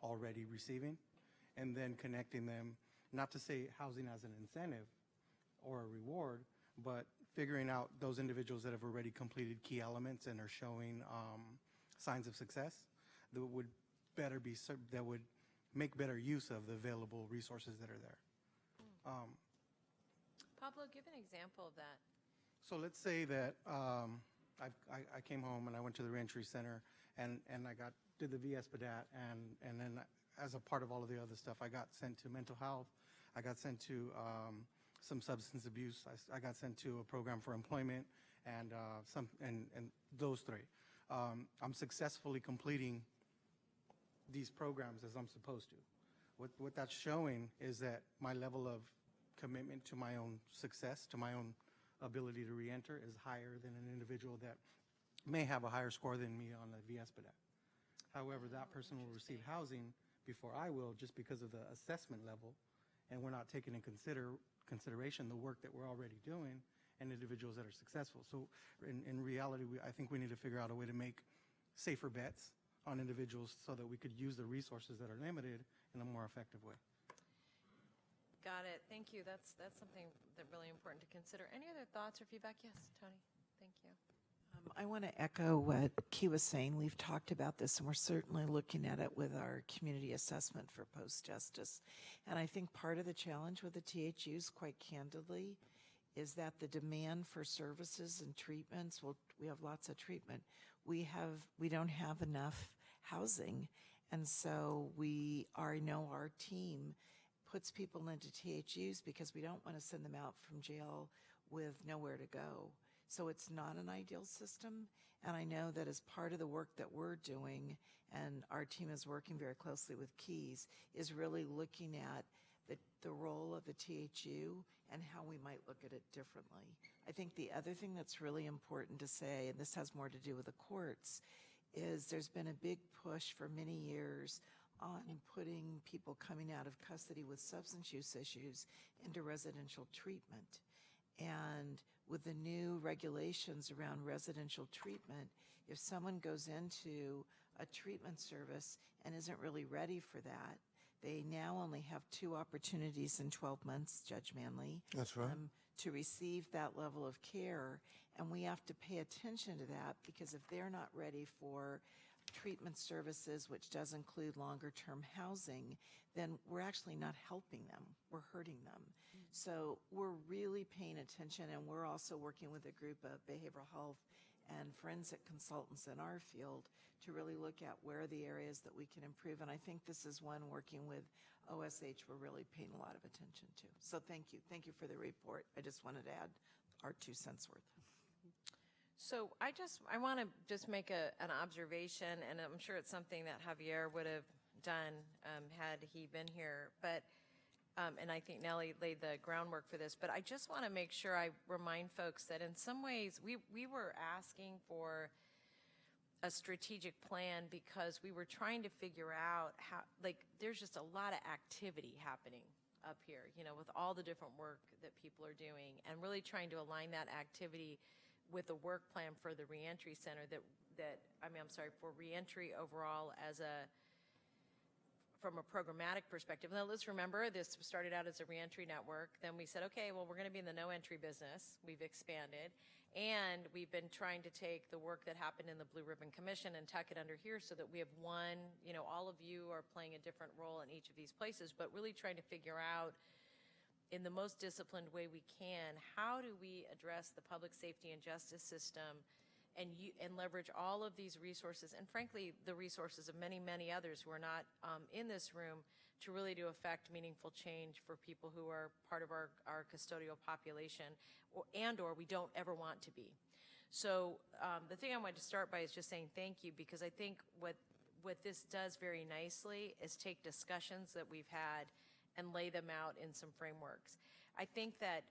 already receiving, and then connecting them, not to say housing as an incentive or a reward, but figuring out those individuals that have already completed key elements and are showing signs of success that would make better use of the available resources that are there. Pablo, give an example of that. So let's say that I came home and I went to the reentry center and I did the VSPDAT, and then as a part of all of the other stuff, I got sent to mental health, I got sent to some substance abuse, I got sent to a program for employment, and those three. I'm successfully completing these programs as I'm supposed to. What that's showing is that my level of commitment to my own success, to my own ability to reenter, is higher than an individual that may have a higher score than me on the VSPDAT. However, that person will receive housing before I will, just because of the assessment level, and we're not taking in consideration the work that we're already doing and individuals that are successful. So in reality, I think we need to figure out a way to make safer bets on individuals so that we could use the resources that are limited in a more effective way. Got it. Thank you. That's something that's really important to consider. Any other thoughts or feedback? Yes, Tony. Thank you. I want to echo what Key was saying. We've talked about this, and we're certainly looking at it with our community assessment for post-justice. And I think part of the challenge with the THUs, quite candidly, is that the demand for services and treatments, well, we have lots of treatment. We don't have enough housing, and so I know our team puts people into THUs because we don't want to send them out from jail with nowhere to go. So it's not an ideal system, and I know that as part of the work that we're doing, and our team is working very closely with Keys, is really looking at the role of the THU and how we might look at it differently. I think the other thing that's really important to say, and this has more to do with the courts, is there's been a big push for many years on putting people coming out of custody with substance use issues into residential treatment. And with the new regulations around residential treatment, if someone goes into a treatment service and isn't really ready for that, they now only have 2 opportunities in 12 months, Judge Manley. That's right. To receive that level of care. And we have to pay attention to that, because if they're not ready for treatment services, which does include longer-term housing, then we're actually not helping them. We're hurting them. So we're really paying attention, and we're also working with a group of behavioral health and forensic consultants in our field to really look at where are the areas that we can improve. And I think this is one, working with OSH, we're really paying a lot of attention to. So thank you. Thank you for the report. I just wanted to add our 2 cents worth. So I want to just make an observation, and I'm sure it's something that Javier would have done had he been here. But and I think Nellie laid the groundwork for this. But I just want to make sure I remind folks that in some ways we were asking for a strategic plan because we were trying to figure out how, like, there's just a lot of activity happening up here, you know, with all the different work that people are doing, and really trying to align that activity with a work plan for the reentry center for reentry overall from a programmatic perspective. Now, let's remember, this started out as a reentry network. Then we said, okay, well, we're going to be in the no entry business. We've expanded. And we've been trying to take the work that happened in the Blue Ribbon Commission and tuck it under here so that we have one, you know, all of you are playing a different role in each of these places, but really trying to figure out in the most disciplined way we can, how do we address the public safety and justice system and leverage all of these resources, and frankly, the resources of many, many others who are not in this room, to really to affect meaningful change for people who are part of our custodial population, or we don't ever want to be. So the thing I wanted to start by is just saying thank you, because I think what this does very nicely is take discussions that we've had and lay them out in some frameworks. I think that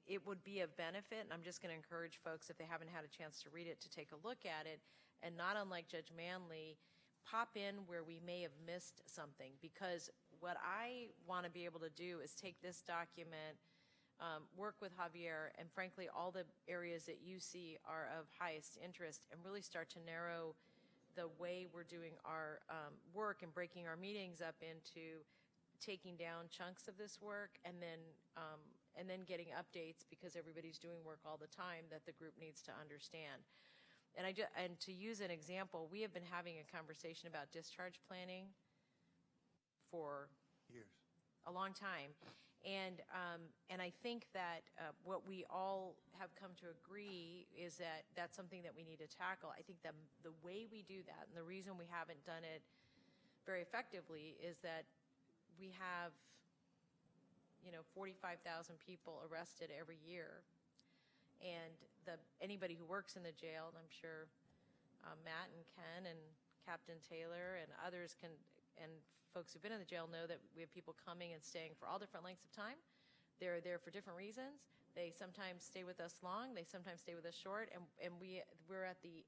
it would be of benefit, and I'm just going to encourage folks, if they haven't had a chance to read it, to take a look at it, and not unlike Judge Manley, pop in where we may have missed something, because what I want to be able to do is take this document, work with Javier, and frankly, all the areas that you see are of highest interest, and really start to narrow the way we're doing our work and breaking our meetings up into taking down chunks of this work, and then getting updates, because everybody's doing work all the time that the group needs to understand. And to use an example, we have been having a conversation about discharge planning for years, a long time, and I think that what we all have come to agree is that that's something that we need to tackle. I think that the way we do that, and the reason we haven't done it very effectively, is that we have, 45,000 people arrested every year, and anybody who works in the jail, and I'm sure Matt and Ken and Captain Taylor and others and folks who've been in the jail know that we have people coming and staying for all different lengths of time. They're there for different reasons. They sometimes stay with us long, they sometimes stay with us short, and we're at the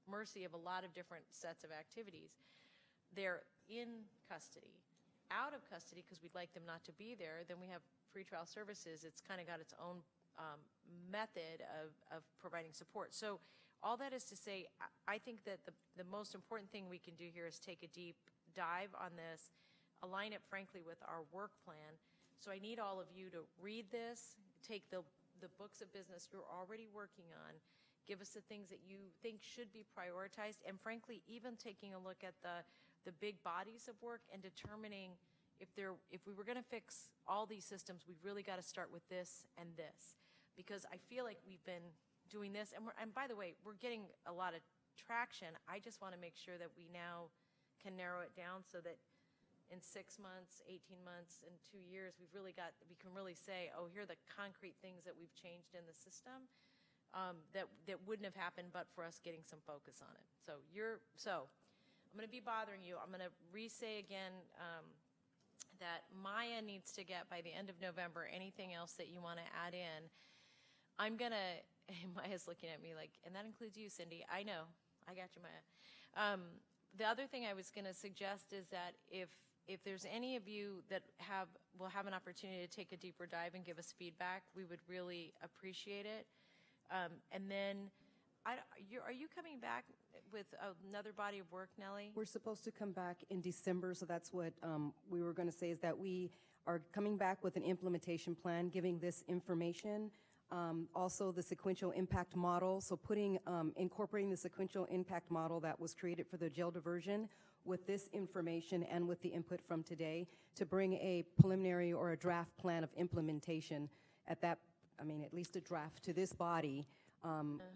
mercy of a lot of different sets of activities. They're in custody. Out of custody, because we'd like them not to be there, then we have pretrial services. It's kind of got its own method of providing support. So all that is to say, I think that the most important thing we can do here is take a deep dive on this, align it frankly with our work plan. So I need all of you to read this, take the books of business you're already working on, give us the things that you think should be prioritized, and frankly, even taking a look at the big bodies of work and determining if we were going to fix all these systems, we've really got to start with this and this. Because I feel like we've been doing this, and by the way, we're getting a lot of traction. I just want to make sure that we now can narrow it down so that in 6 months, 18 months, and 2 years, we can really say, oh, here are the concrete things that we've changed in the system that wouldn't have happened but for us getting some focus on it. So I'm going to be bothering you. I'm going to re-say again that Maya needs to get by the end of November anything else that you want to add in. Maya's looking at me like, and that includes you, Cindy. I know. I got you, Maya. The other thing I was going to suggest is that if there's any of you that will have an opportunity to take a deeper dive and give us feedback, we would really appreciate it. And then, are you coming back with another body of work, Nellie? We're supposed to come back in December, so that's what we were going to say, is that we are coming back with an implementation plan, giving this information, also the sequential impact model, so incorporating the sequential impact model that was created for the jail diversion with this information and with the input from today to bring a preliminary or a draft plan of implementation at least a draft to this body,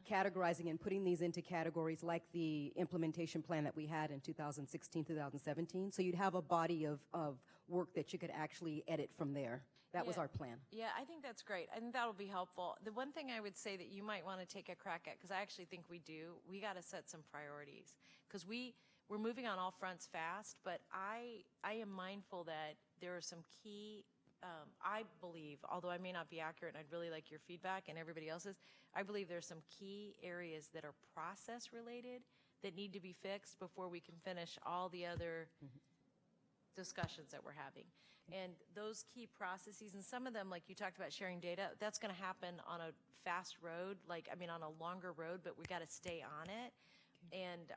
categorizing and putting these into categories like the implementation plan that we had in 2016, 2017. So you'd have a body of work that you could actually edit from there. That was our plan. Yeah, I think that's great. I think that'll be helpful. The one thing I would say that you might want to take a crack at, because I actually think we got to set some priorities. Because we're moving on all fronts fast, but I am mindful that there are some key I believe, although I may not be accurate, and I'd really like your feedback and everybody else's, I believe there's some key areas that are process related that need to be fixed before we can finish all the other discussions that we're having. And those key processes, and some of them, like you talked about sharing data, that's going to happen on a fast road, on a longer road, but we got to stay on it. And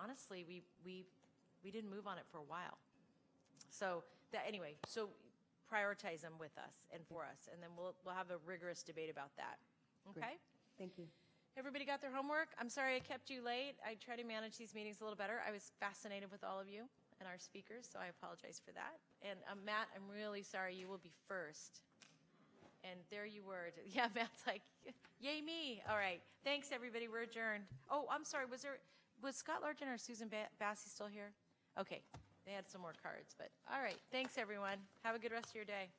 honestly, we didn't move on it for a while. So anyway, so prioritize them with us and for us, and then we'll have a rigorous debate about that. Okay? Great. Thank you. Everybody got their homework? I'm sorry I kept you late. I try to manage these meetings a little better. I was fascinated with all of you and our speakers, so I apologize for that. And Matt, I'm really sorry. You will be first. And there you were. Yeah, Matt's like, yay me. All right. Thanks, everybody. We're adjourned. Oh, I'm sorry. Was Scott Larkin or Susan Bassey still here? Okay. They had some more cards, but all right. Thanks, everyone. Have a good rest of your day.